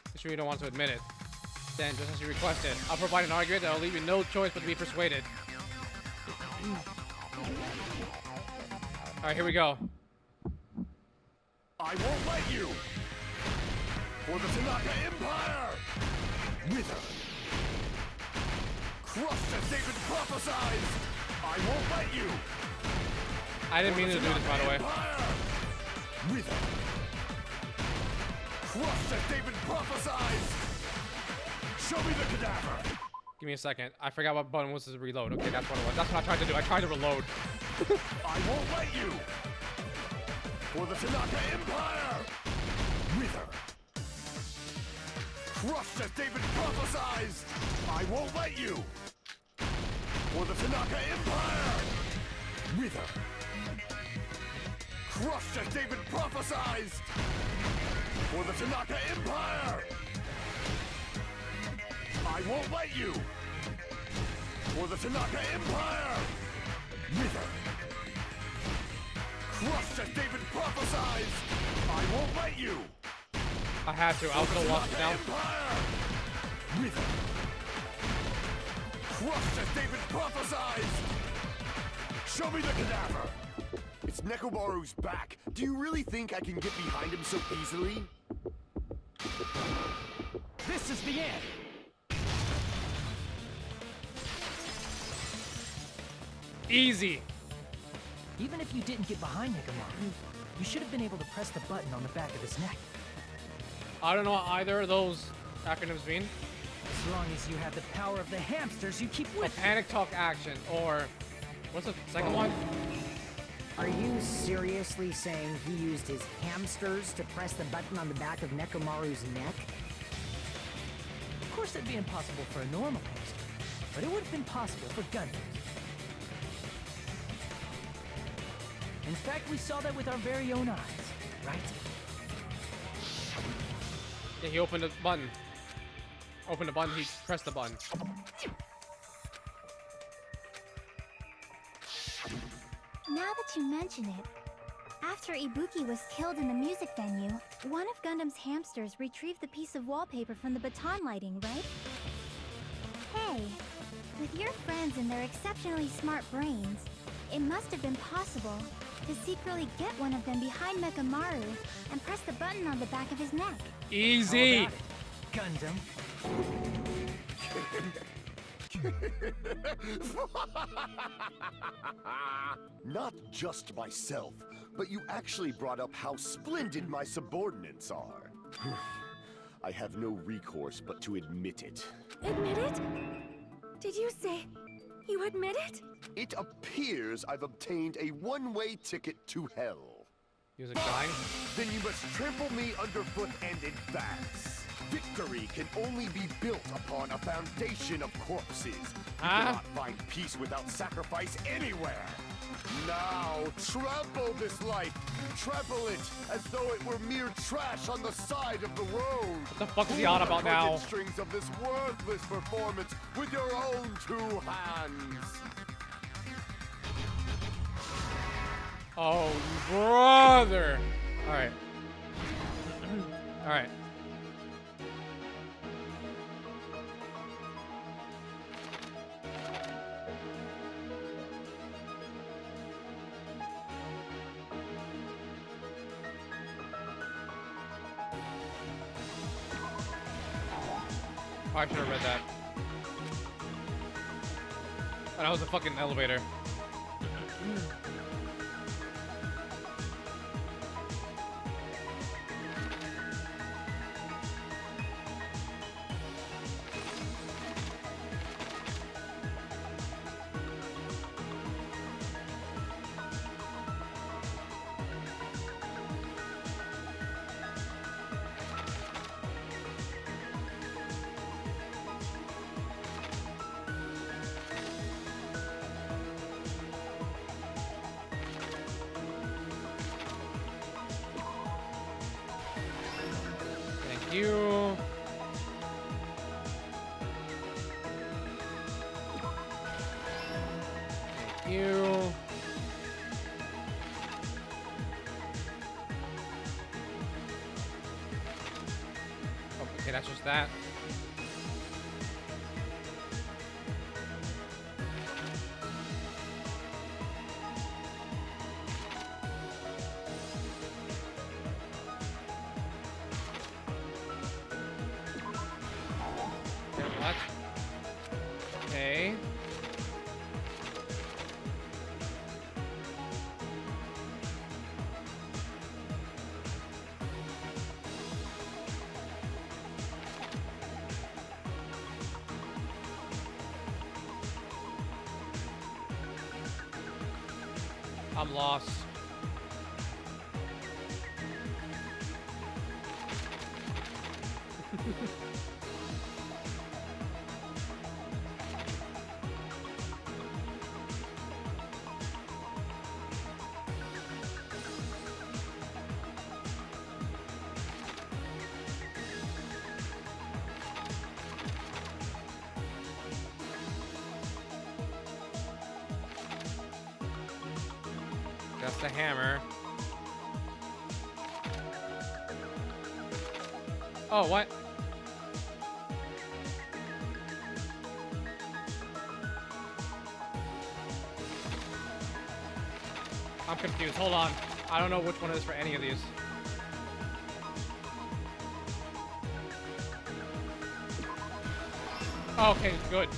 I'm sure you don't want to admit it. Then, just as you requested, I'll provide an argument that will leave you no choice but to be persuaded. Alright, here we go. I won't let you! For the Tanaka Empire! Wither! Crushed as David prophesied! I won't let you! I didn't mean to do this, by the way. Wither! Crushed as David prophesied! Show me the cadaver! Give me a second. I forgot what button was to reload. Okay, that's what it was. That's what I tried to do. I tried to reload. I won't let you! For the Tanaka Empire! Wither! Crushed as David prophesied! I won't let you! For the Tanaka Empire! Wither! Crushed as David prophesied! For the Tanaka Empire! I won't let you! For the Tanaka Empire! Wither! Crushed as David prophesied! I won't let you! I had to. I was gonna watch it now. Wither! Crushed as David prophesied! Show me the cadaver! It's Nekomaru's back. Do you really think I can get behind him so easily? This is the end. Easy. Even if you didn't get behind Nekomaru, you should have been able to press the button on the back of his neck. I don't know what either of those acronyms mean. As long as you have the power of the hamsters you keep A with you. panic talk action, or what's the second one? Are you seriously saying he used his hamsters to press the button on the back of Nekomaru's neck? Of course it'd be impossible for a normal hamster, but it would have been possible for Gundams. In fact, we saw that with our very own eyes, right? Yeah, he opened the button. Opened the button, he pressed the button. Now that you mention it, after Ibuki was killed in the music venue, one of Gundam's hamsters retrieved the piece of wallpaper from the baton lighting, right? Hey, with your friends and their exceptionally smart brains, it must have been possible to secretly get one of them behind Nekomaru and press the button on the back of his neck. Easy. How about it? Gundham. Not just myself, but you actually brought up how splendid my subordinates are. I have no recourse but to admit it. Admit it? Did you say you admit it? It appears I've obtained a one-way ticket to hell. He was a guy? Then you must trample me underfoot and advance. Victory can only be built upon a foundation of corpses. You cannot find peace without sacrifice anywhere. Now, trample this life. Trample it as though it were mere trash on the side of the road. What the fuck is he on about now? Strings of this worthless performance with your own two hands. Oh, brother. All right. All right. Oh, I should have read that. Oh, that was a fucking elevator. Thank you. Thank you. Oh, okay, that's just that. What? Okay. I'm lost. That's the hammer. Oh, what? I'm confused. Hold on. I don't know which one it is for any of these. Oh, okay, good.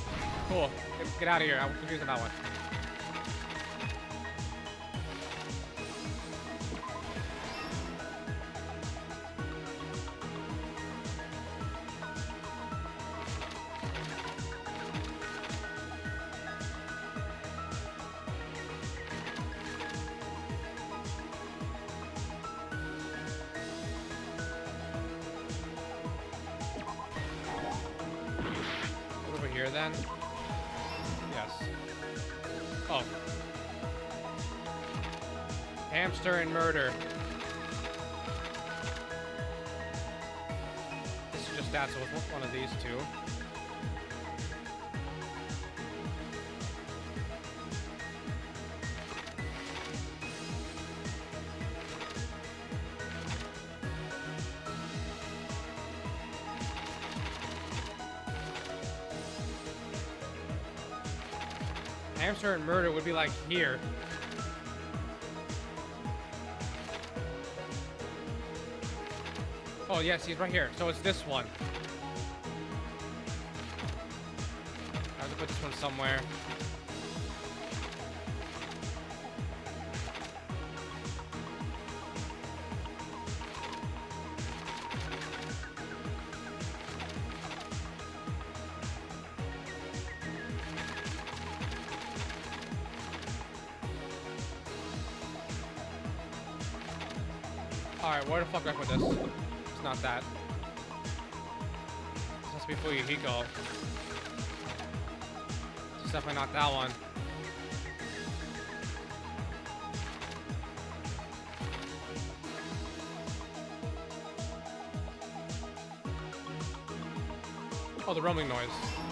Cool. Get out of here. I'm confused on that one. Over here then? Yes. Oh. Hamster and murder. This is just that, so with one of these two. Hamster and murder would be like here. Oh yes, he's right here. So it's this one. put this one somewhere. Alright, where the fuck do I put this? It's not that. This has to be for Yuhiko. It's definitely not that one. Oh, the roaming noise.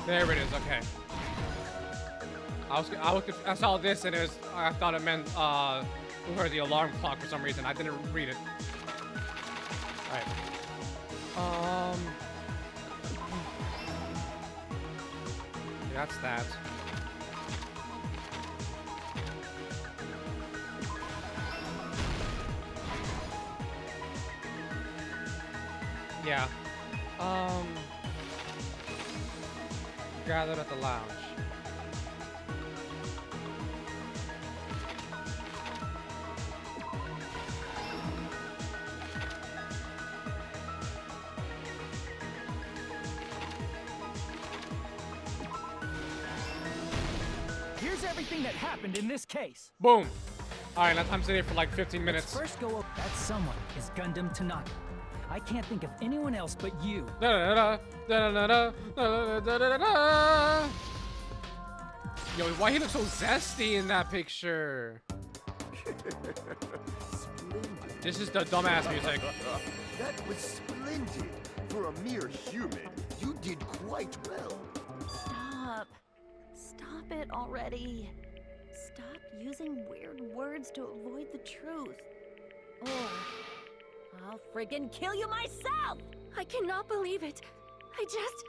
There it is, okay. I saw this and I thought it meant, we heard the alarm clock for some reason. I didn't read it. Alright. Yeah, that's that. Yeah. Gathered at the lounge. Here's everything that happened in this case. Boom. All right, I'm sitting here for like 15 minutes. Let's first go up. That someone is Gundham Tanaka. I can't think of anyone else but you. Yo, why he looks so zesty in that picture? This is the dumbass music. That was splendid. For a mere human, you did quite well. Stop. Stop it already. Stop using weird words to avoid the truth. Or I'll friggin' kill you myself! I cannot believe it. I just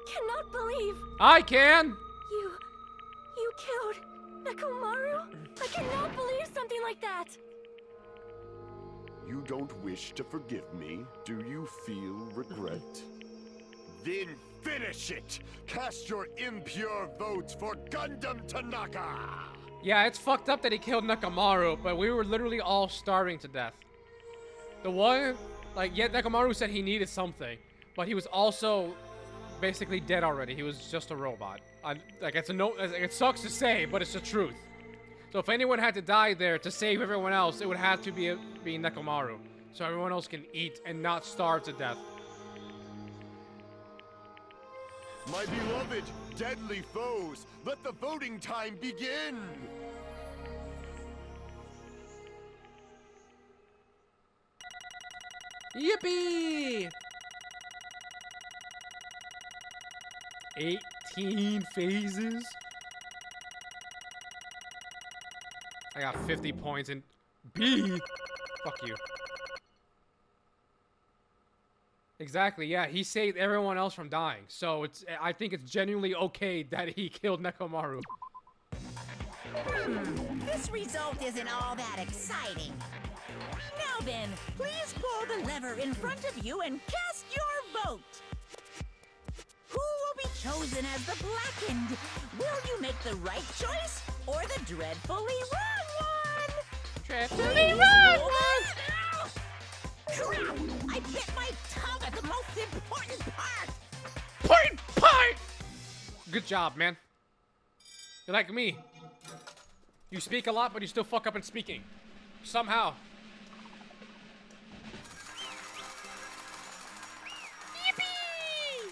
cannot believe. I can. You killed Nekomaru? I cannot believe something like that. You don't wish to forgive me? Do you feel regret? Then finish it! Cast your impure votes for Gundham Tanaka! Yeah, it's fucked up that he killed Nekomaru, but we were literally all starving to death. The one, like, yeah, Nekomaru said he needed something, but he was also basically dead already. He was just a robot. Like, it sucks to say, but it's the truth. So if anyone had to die there to save everyone else, it would have to be Nekomaru, so everyone else can eat and not starve to death. My beloved, deadly foes, let the voting time begin! Yippee! 18 phases? I got 50 points in B. Fuck you. Exactly, yeah, he saved everyone else from dying. So I think it's genuinely okay that he killed Nekomaru. This result isn't all that exciting. Now then, please pull the lever in front of you and cast your vote. Who will be chosen as the blackened? Will you make the right choice or the dreadfully wrong one? Dreadfully wrong one! Crap! I bit my tongue at the most important part! Part! Good job, man. You're like me. You speak a lot, but you still fuck up in speaking. Somehow. Yippee!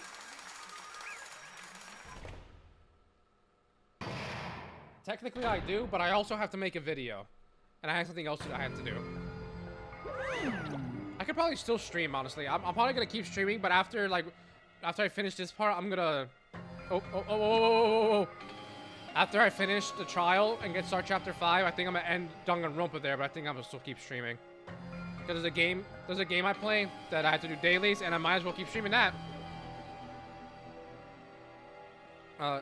Technically I do, but I also have to make a video. And I have something else that I have to do. I could probably still stream, honestly. I'm probably gonna keep streaming, but after I finish this part, I'm gonna... Oh. After I finish the trial and start chapter 5, I think I'm gonna end Danganronpa there, but I think I'm gonna still keep streaming. Because there's a game I play that I have to do dailies, and I might as well keep streaming that.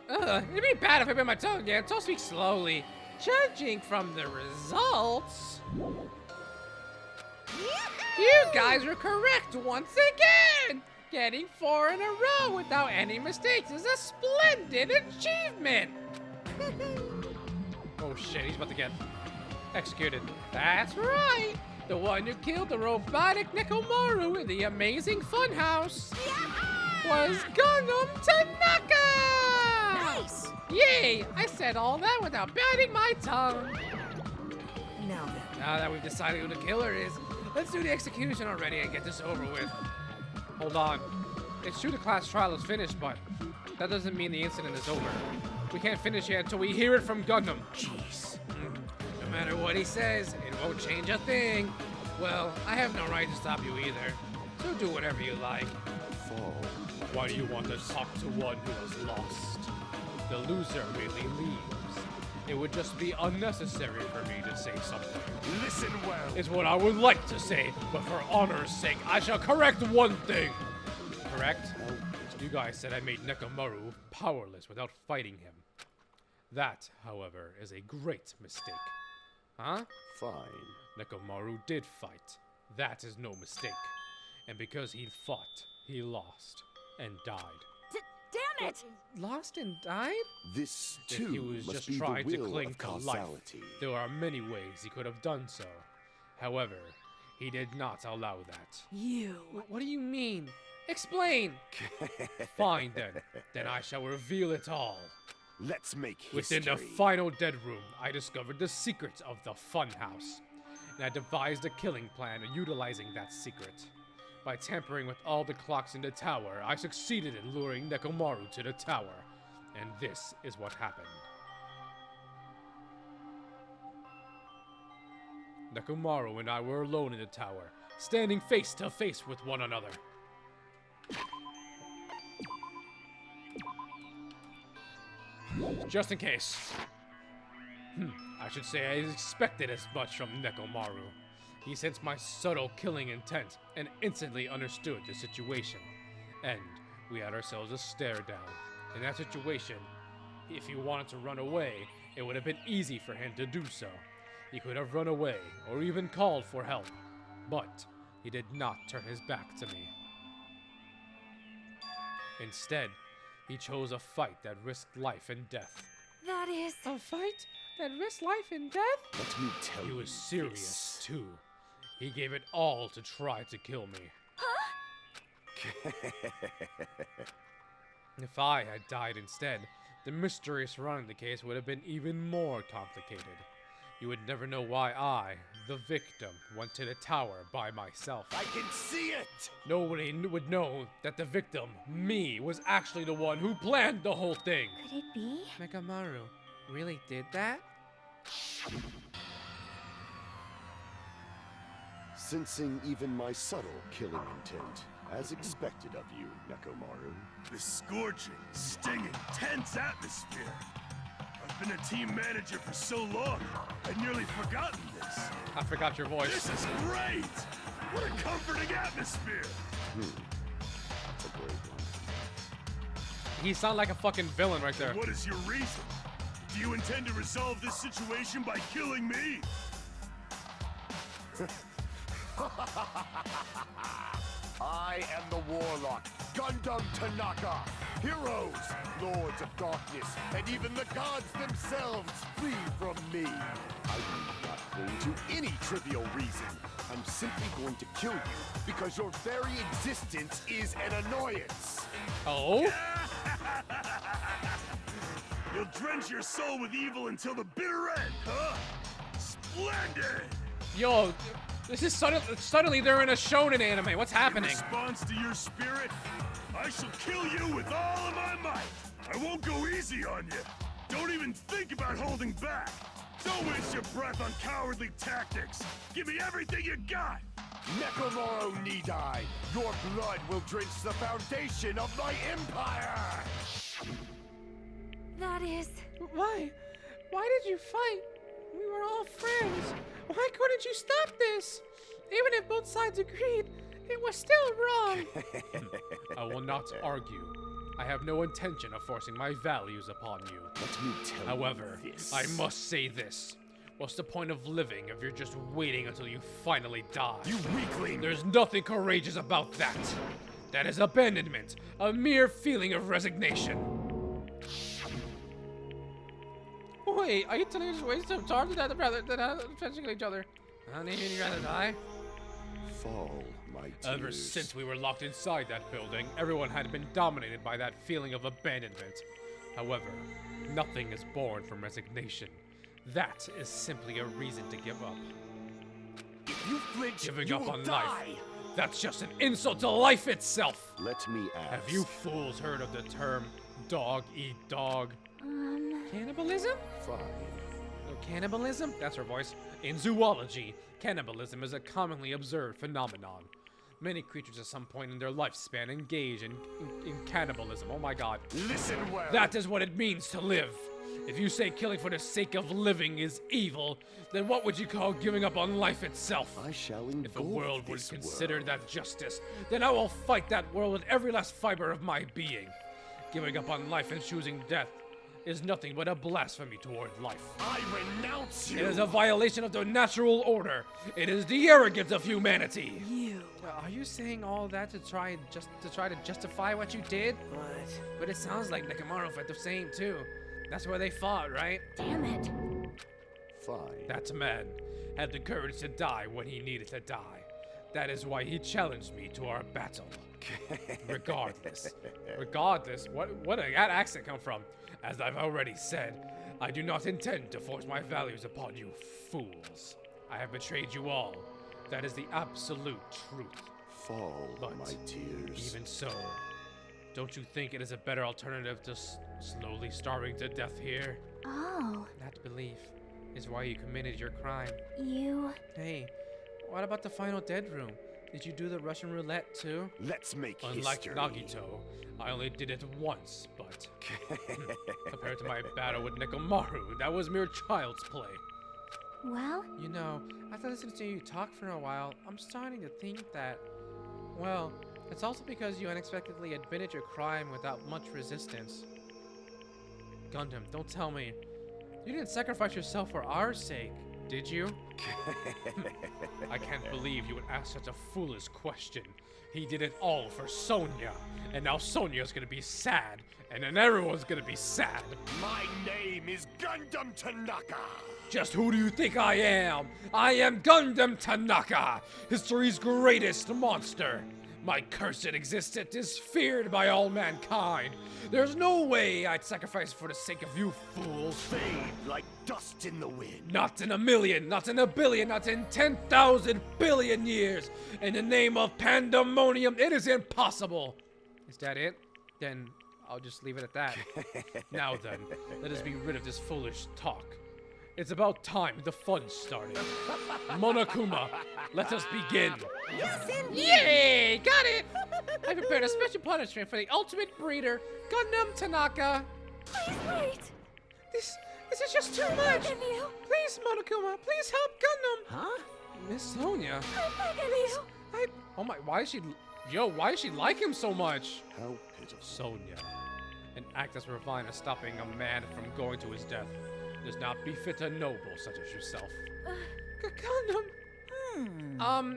It'd be bad if I bit my tongue again, so I'll speak slowly. Judging from the results... You guys were correct once again! Getting 4 in a row without any mistakes is a splendid achievement! Oh shit, he's about to get executed. That's right! The one who killed the robotic Nekomaru in the amazing funhouse was Gundham Tanaka! Nice! Yay! I said all that without biting my tongue. Now then. Now that we've decided who the killer is, let's do the execution already and get this over with. Hold on. It's true the class trial is finished, but that doesn't mean the incident is over. We can't finish it until we hear it from Gundham. Jeez. No matter what he says, it won't change a thing. Well, I have no right to stop you either. So do whatever you like. Why do you want to talk to one who has lost? The loser really leaves. It would just be unnecessary for me to say something. Listen well. Is what I would like to say, but for honor's sake, I shall correct one thing. Correct? You guys said I made Nekomaru powerless without fighting him. That, however, is a great mistake. Huh? Fine. Nekomaru did fight. That is no mistake. And because he fought, he lost and died. Damn it! Lost and died? This If too he was must just be trying the to will cling of to life, causality. there are many ways he could have done so. However, he did not allow that. You. What do you mean? Explain! Fine then. Then I shall reveal it all. Let's make history. Within the final dead room, I discovered the secret of the funhouse. And I devised a killing plan utilizing that secret. By tampering with all the clocks in the tower, I succeeded in luring Nekomaru to the tower. And this is what happened. Nekomaru and I were alone in the tower, standing face to face with one another. Just in case. I should say I expected as much from Nekomaru. He sensed my subtle killing intent and instantly understood the situation. And we had ourselves a stare down. In that situation, if he wanted to run away, it would have been easy for him to do so. He could have run away or even called for help. But he did not turn his back to me. Instead, he chose a fight that risked life and death. That is... A fight that risked life and death? Let me tell He you was serious, too. He gave it all to try to kill me. If I had died instead, the mystery surrounding the case would have been even more complicated. You would never know why I, the victim, went to the tower by myself. I can see it! Nobody would know that the victim, me, was actually the one who planned the whole thing. Could it be? Nekomaru really did that? Sensing even my subtle killing intent, as expected of you, Nekomaru. The scorching, stinging, tense atmosphere. I've been a team manager for so long, I'd nearly forgotten this. I forgot your voice. This is great! What a comforting atmosphere! That's a great one. He sounded like a fucking villain right there. What is your reason? Do you intend to resolve this situation by killing me? I am the warlock, Gundham Tanaka. Heroes, lords of darkness, and even the gods themselves flee from me. I do not cling to any trivial reason. I'm simply going to kill you because your very existence is an annoyance. Oh? You'll drench your soul with evil until the bitter end, huh? Splendid! Yo, this is suddenly they're in a shonen anime. What's happening? In response to your spirit, I shall kill you with all of my might. I won't go easy on you. Don't even think about holding back. Don't waste your breath on cowardly tactics. Give me everything you got. Nekomaru need I. Your blood will drench the foundation of my empire. That is... Why? Why did you fight? We were all friends. Why couldn't you stop this? Even if both sides agreed, it was still wrong. I will not argue. I have no intention of forcing my values upon you. Let me tell However, you this. I must say this. What's the point of living if you're just waiting until you finally die? You weakling! There's nothing courageous about that. That is abandonment, a mere feeling of resignation. Wait, are you telling us to waste some time than finishing each other? Honey, you'd rather die? Fall, my tears. Ever since we were locked inside that building, everyone had been dominated by that feeling of abandonment. However, nothing is born from resignation. That is simply a reason to give up. If you flinch, Giving you up will on die. life. That's just an insult to life itself. Let me ask. Have you fools heard of the term dog eat dog? Cannibalism? Fine. No, cannibalism? That's her voice. In zoology, cannibalism is a commonly observed phenomenon. Many creatures at some point in their lifespan engage in cannibalism. Oh my god. Listen well. That is what it means to live. If you say killing for the sake of living is evil, then what would you call giving up on life itself? I shall If the engulf world would this consider world. that justice, then I will fight that world with every last fiber of my being. Giving up on life and choosing death is nothing but a blasphemy toward life. I renounce you. It is a violation of the natural order. It is the arrogance of humanity. You. Are you saying all that to try to justify what you did? What? But it sounds like Nekomaru felt the same too. That's where they fought, right? Damn it. Fine. That man had the courage to die when he needed to die. That is why he challenged me to our battle. Regardless, what did that accent come from? As I've already said, I do not intend to force my values upon you fools. I have betrayed you all. That is the absolute truth. Fall, But my tears. even so, don't you think it is a better alternative to slowly starving to death here? Oh, That belief is why you committed your crime. you... Hey, what about the final dead room? Did you do the Russian roulette too? Let's make Unlike history. Nagito, I only did it once, but compared to my battle with Nekomaru, that was mere child's play. Well, You know, after listening to you talk for a while, I'm starting to think that, well, it's also because you unexpectedly admitted your crime without much resistance. Gundham, don't tell me. You didn't sacrifice yourself for our sake, did you? I can't believe you would ask such a foolish question. He did it all for Sonya, and now Sonya's gonna be sad, and then everyone's gonna be sad. My name is Gundham Tanaka. Just who do you think I am? I am Gundham Tanaka, history's greatest monster. My cursed existence is feared by all mankind. There's no way I'd sacrifice for the sake of you fools. Fade like dust in the wind. Not in a million, not in a billion, not in 10,000 billion years. In the name of pandemonium, it is impossible. Is that it? Then I'll just leave it at that. Now then, let us be rid of this foolish talk. It's about time the fun started. Monokuma, let us begin. Yes, indeed. Yay! Got it! I prepared a special punishment for the ultimate breeder, Gundham Tanaka. Please wait. This is just too much. Begging you. Please, Monokuma, please help Gundham. Huh? Miss Sonya. I'm begging you. Oh my, why is she like him so much? How pitiful. Sonya, an act as refined as stopping a man from going to his death does not befit a noble such as yourself. Gundham.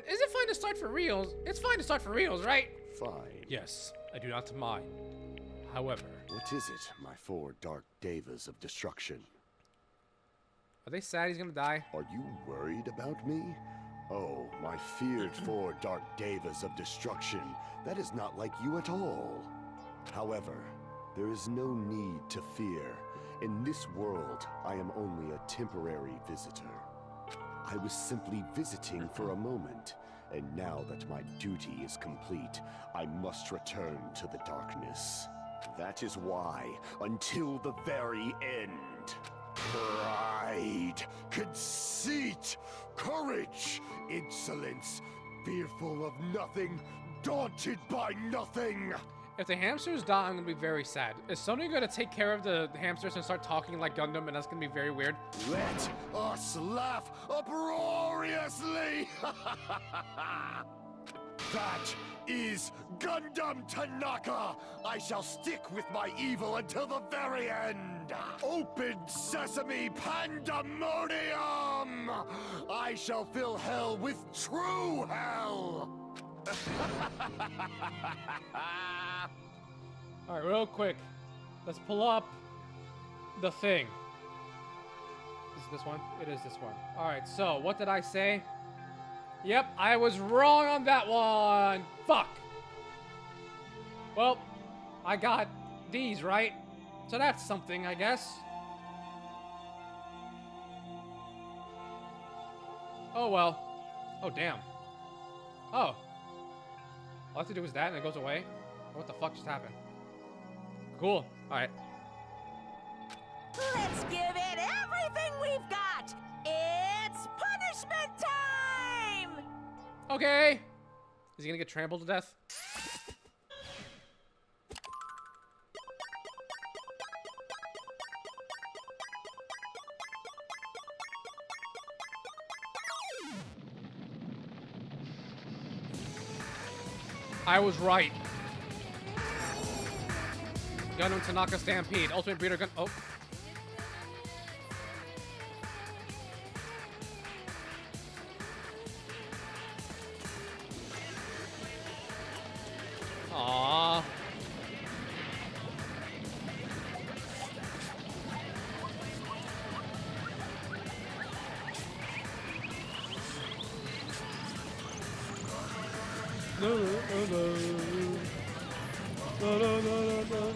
Is it fine to start for reals? It's fine to start for reals, right? Fine. Yes, I do not mind. However, What is it, my four dark devas of destruction? are they sad he's gonna die? Are you worried about me? Oh, my feared four dark devas of destruction. That is not like you at all. However, there is no need to fear. In this world, I am only a temporary visitor. I was simply visiting for a moment, and now that my duty is complete, I must return to the darkness. That is why, until the very end, pride, conceit, courage, insolence, fearful of nothing, daunted by nothing. If the hamsters die, I'm gonna be very sad. Is Sonya gonna take care of the hamsters and start talking like Gundham, and that's gonna be very weird? Let us laugh uproariously! That is Gundham Tanaka! I shall stick with my evil until the very end! Open sesame pandemonium! I shall fill hell with true hell! Alright, real quick. Let's pull up the thing. Is it this one? It is this one. Alright, so what did I say? Yep, I was wrong on that one. Fuck. Well, I got these, right? So that's something, I guess. Oh, well. Oh, damn. Oh. All I have to do is that and it goes away? What the fuck just happened? Cool. Alright. Let's give it everything we've got! It's punishment time! Okay. Is he gonna get trampled to death? I was right. Gundham Tanaka Stampede. Ultimate Breeder Gun. Oh. Aww. No, no, no, no. No, no, no, no, no, no,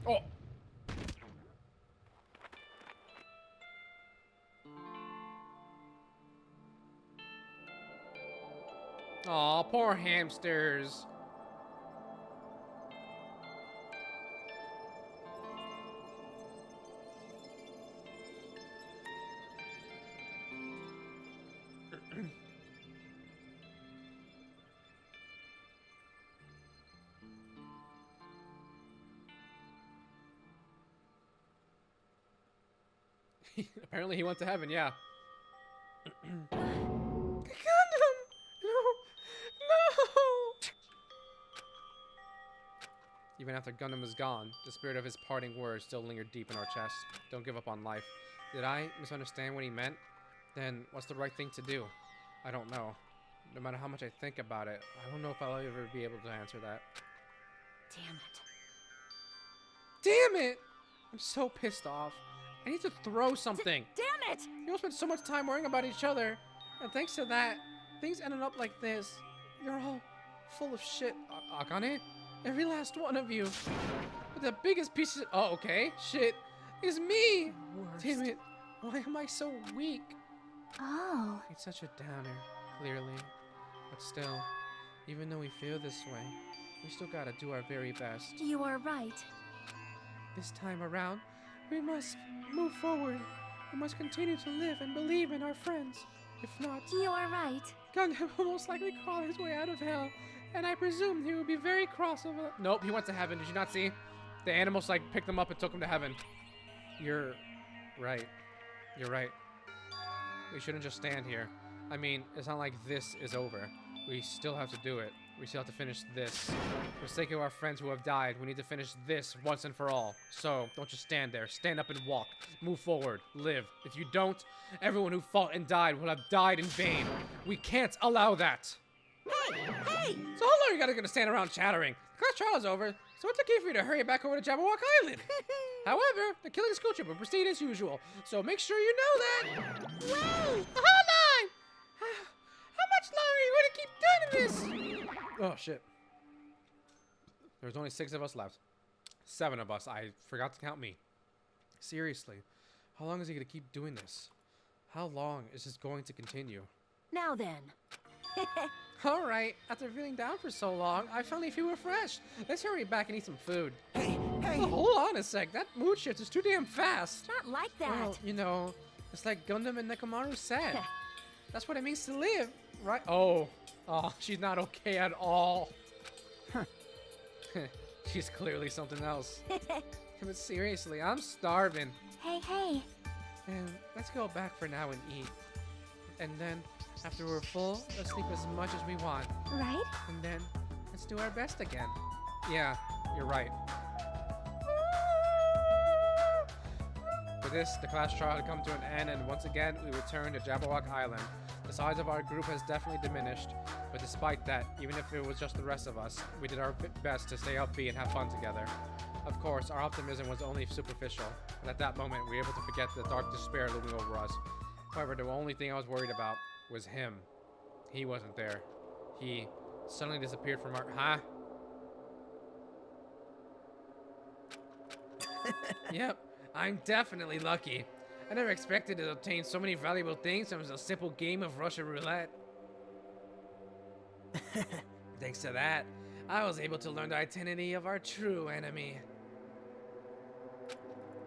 no. Oh. Aw, poor hamsters. Apparently he went to heaven, yeah. Gundham! No! No! Even after Gundham is gone, the spirit of his parting words still lingered deep in our chests. Don't give up on life. Did I misunderstand what he meant? Then what's the right thing to do? I don't know. No matter how much I think about it, I don't know if I'll ever be able to answer that. Damn it. Damn it! I'm so pissed off. I need to throw something. Damn it! You all spent so much time worrying about each other, and thanks to that, things ended up like this. You're all full of shit, Akane. Every last one of you. But the biggest piece of— oh, okay. Shit. Is me. Worst. Damn it. Why am I so weak? Oh. It's such a downer, clearly. But still, even though we feel this way, we still gotta do our very best. You are right. This time around, we must move forward. We must continue to live and believe in our friends. If not, You are right. Gundham will most likely crawl his way out of hell, and I presume he will be very cross over— nope, he went to heaven. Did you not see? The animals like picked him up and took him to heaven. You're right. You're right. We shouldn't just stand here. I mean, it's not like this is over. We still have to do it. We still have to finish this. For the sake of our friends who have died, we need to finish this once and for all. So, don't just stand there. Stand up and walk. Move forward. Live. If you don't, everyone who fought and died will have died in vain. We can't allow that. Hey! Hey! So how long are you gonna stand around chattering? The class trial is over, so it's okay for you to hurry back over to Jabberwock Island. However, the killing school trip will proceed as usual, so make sure you know that. Wait! Hold on! How much longer are you gonna keep doing this? Oh shit. There's only 6 of us left. 7 of us. I forgot to count me. Seriously, how long is he gonna keep doing this? How long is this going to continue? Now then. Alright, after feeling down for so long, I finally feel refreshed. Let's hurry back and eat some food. Hey, hey! Oh, hold on a sec, that mood shift is too damn fast. Not like that. Well, you know, it's like Gundham and Nekomaru said. That's what it means to live, right? Oh, she's not okay at all. She's clearly something else. But seriously, I'm starving. Hey, hey. And let's go back for now and eat. And then, after we're full, let's sleep as much as we want. Right? And then, let's do our best again. Yeah, you're right. this, the class trial had come to an end, and once again, we returned to Jabberwock Island. The size of our group has definitely diminished, but despite that, even if it was just the rest of us, we did our best to stay upbeat and have fun together. Of course, our optimism was only superficial, and at that moment, we were able to forget the dark despair looming over us. However, the only thing I was worried about was him. He wasn't there. He suddenly disappeared from our... Huh? Yep, I'm definitely lucky. I never expected to obtain so many valuable things from a simple game of Russian roulette. Thanks to that, I was able to learn the identity of our true enemy.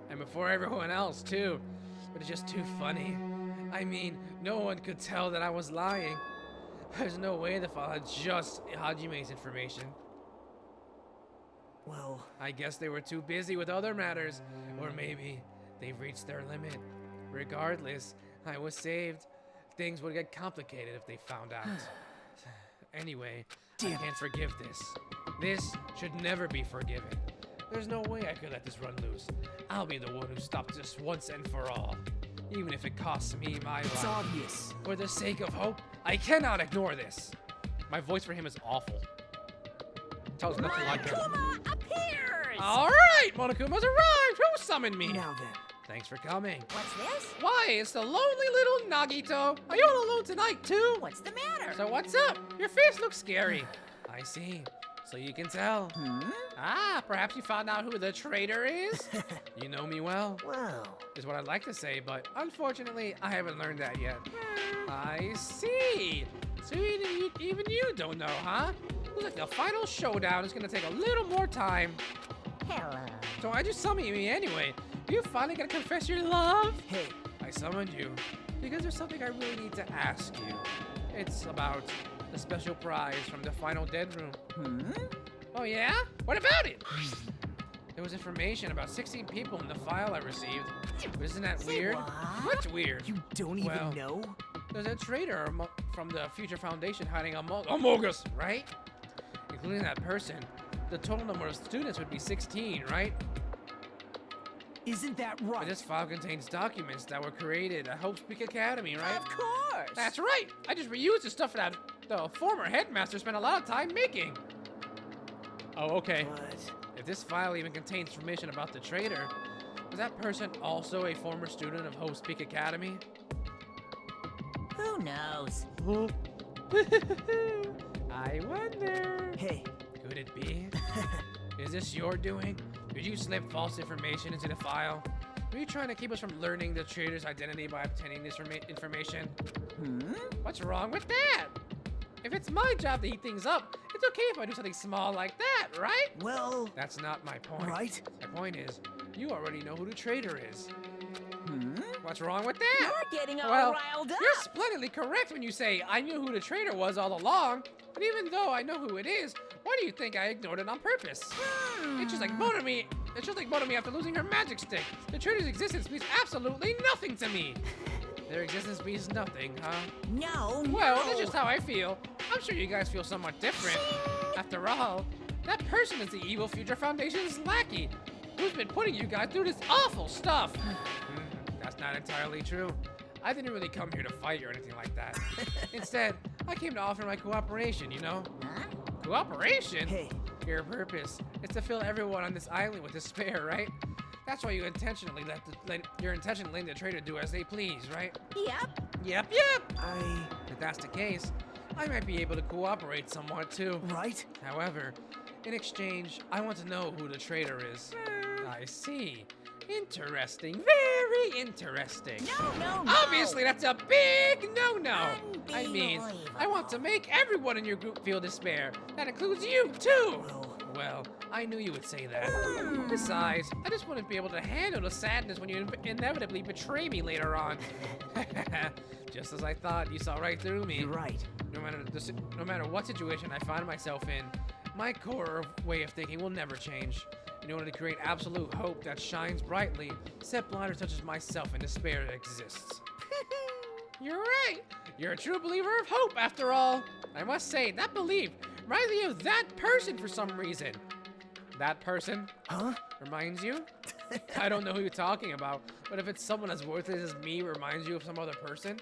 And before everyone else, too. But it's just too funny. I mean, no one could tell that I was lying. There's no way the file had just Hajime's information. Well, I guess they were too busy with other matters, or maybe they've reached their limit. Regardless, I was saved. Things would get complicated if they found out. Anyway, I can't forgive this. This should never be forgiven. There's no way I could let this run loose. I'll be the one who stops this once and for all. Even if it costs me my life. it's obvious. For the sake of hope, I cannot ignore this. My voice for him is awful. Tells nothing like him. Monokuma appears! Alright, Monokuma's arrived! Who summoned me? Now then. Thanks for coming. What's this? Why, it's the lonely little Nagito. Are you all alone tonight, too? What's the matter? So what's up? Your face looks scary. I see. So you can tell. Ah, perhaps you found out who the traitor is? You know me well, Well, is what I'd like to say, but unfortunately, I haven't learned that yet. I see. So even you don't know, huh? Looks like the final showdown is gonna take a little more time. Hello. So why'd you summon me anyway? You finally gonna confess your love? hey, I summoned you because there's something I really need to ask you. It's about the special prize from the final dead room. Oh yeah? What about it? There was information about 16 people in the file I received. But isn't that weird? What's weird? you don't Well, even know? There's a traitor from the Future Foundation hiding among us, right? Including that person. The total number of students would be 16, right? Isn't that But right? this file contains documents that were created at Hope Speak Academy, right? Of course. That's right. I just reused the stuff that the former headmaster spent a lot of time making. Oh, okay. But If this file even contains information about the traitor, was that person also a former student of Hope Speak Academy? Who knows? I wonder. hey, Could it be? Is this your doing? Did you slip false information into the file? Were you trying to keep us from learning the traitor's identity by obtaining this information? What's wrong with that? If it's my job to heat things up, it's okay if I do something small like that, right? well, That's not my point. right? My point is, you already know who the traitor is. What's wrong with that? You're getting all Well, riled up. you're splendidly correct when you say I knew who the traitor was all along. But even though I know who it is, why do you think I ignored it on purpose? It's just like Motomi. It's just like Motomi after losing her magic stick. The traitor's existence means absolutely nothing to me. Their existence means nothing, huh? No, Well, no. that's just how I feel. I'm sure you guys feel somewhat different. After all, that person is the evil Future Foundation's lackey, who's been putting you guys through this awful stuff. That's not entirely true. I didn't really come here to fight or anything like that. Instead, I came to offer my cooperation, you know? Huh? Cooperation? Hey, Your purpose is to fill everyone on this island with despair, right? That's why you intentionally you're intentionally letting the traitor do as they please, right? Yep. Yep. If that's the case, I might be able to cooperate somewhat too. right? However, in exchange, I want to know who the traitor is. I see. Interesting. Very interesting. No. Obviously, that's a big no-no. I mean, I Unbelievable. want to make everyone in your group feel despair. That includes you, too. Well, I knew you would say that. Besides, I just wouldn't be able to handle the sadness when you inevitably betray me later on. Just as I thought, you saw right through me. You're right. No matter what situation I find myself in, my core way of thinking will never change. In order to create absolute hope that shines brightly, set blinders such as myself in despair exists. You're right. You're a true believer of hope, after all. I must say, that belief reminds me of that person for some reason. That person? Huh? Reminds you? I don't know who you're talking about, but if it's someone as worthless as me reminds you of some other person,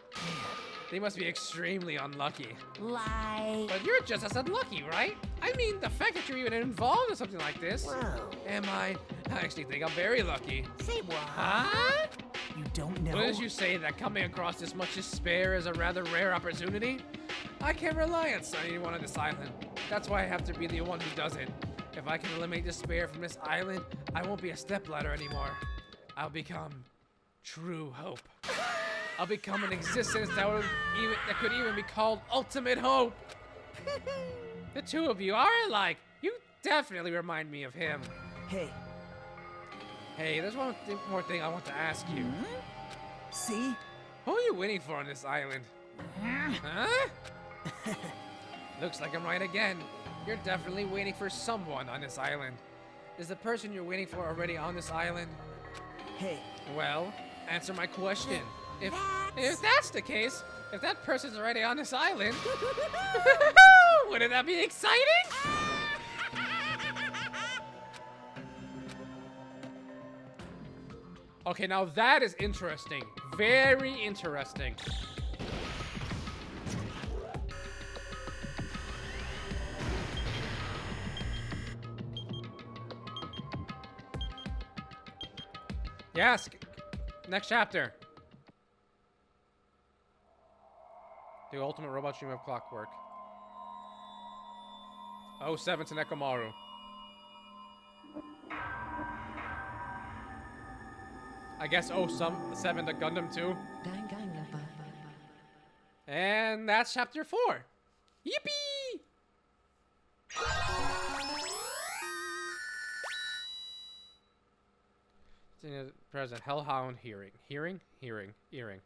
they must be extremely unlucky. Like... But you're just as unlucky, right? I mean, the fact that you're even involved in something like this. Whoa. Am I? I actually think I'm very lucky. Say what? Huh? You don't know? Wouldn't you say that coming across this much despair is a rather rare opportunity? I can't rely on anyone on this island. That's why I have to be the one who does it. If I can eliminate despair from this island, I won't be a stepladder anymore. I'll become true hope. I'll become an existence that could even be called ultimate hope. The two of you are alike. You definitely remind me of him. Hey. Hey, there's one more thing I want to ask you. See? Who are you waiting for on this island? Huh? Looks like I'm right again. You're definitely waiting for someone on this island. Is the person you're waiting for already on this island? Hey. Well, answer my question. If that's the case, if that person's already on this island, wouldn't that be exciting? Okay, now that is interesting. Very interesting. Yes. Next chapter. The ultimate robot stream of clockwork. 07 to Nekomaru. I guess 07 to Gundham 2. Danganronpa. And that's chapter 4. Yippee! Present Hellhound hearing. Hearing? Hearing. Earring.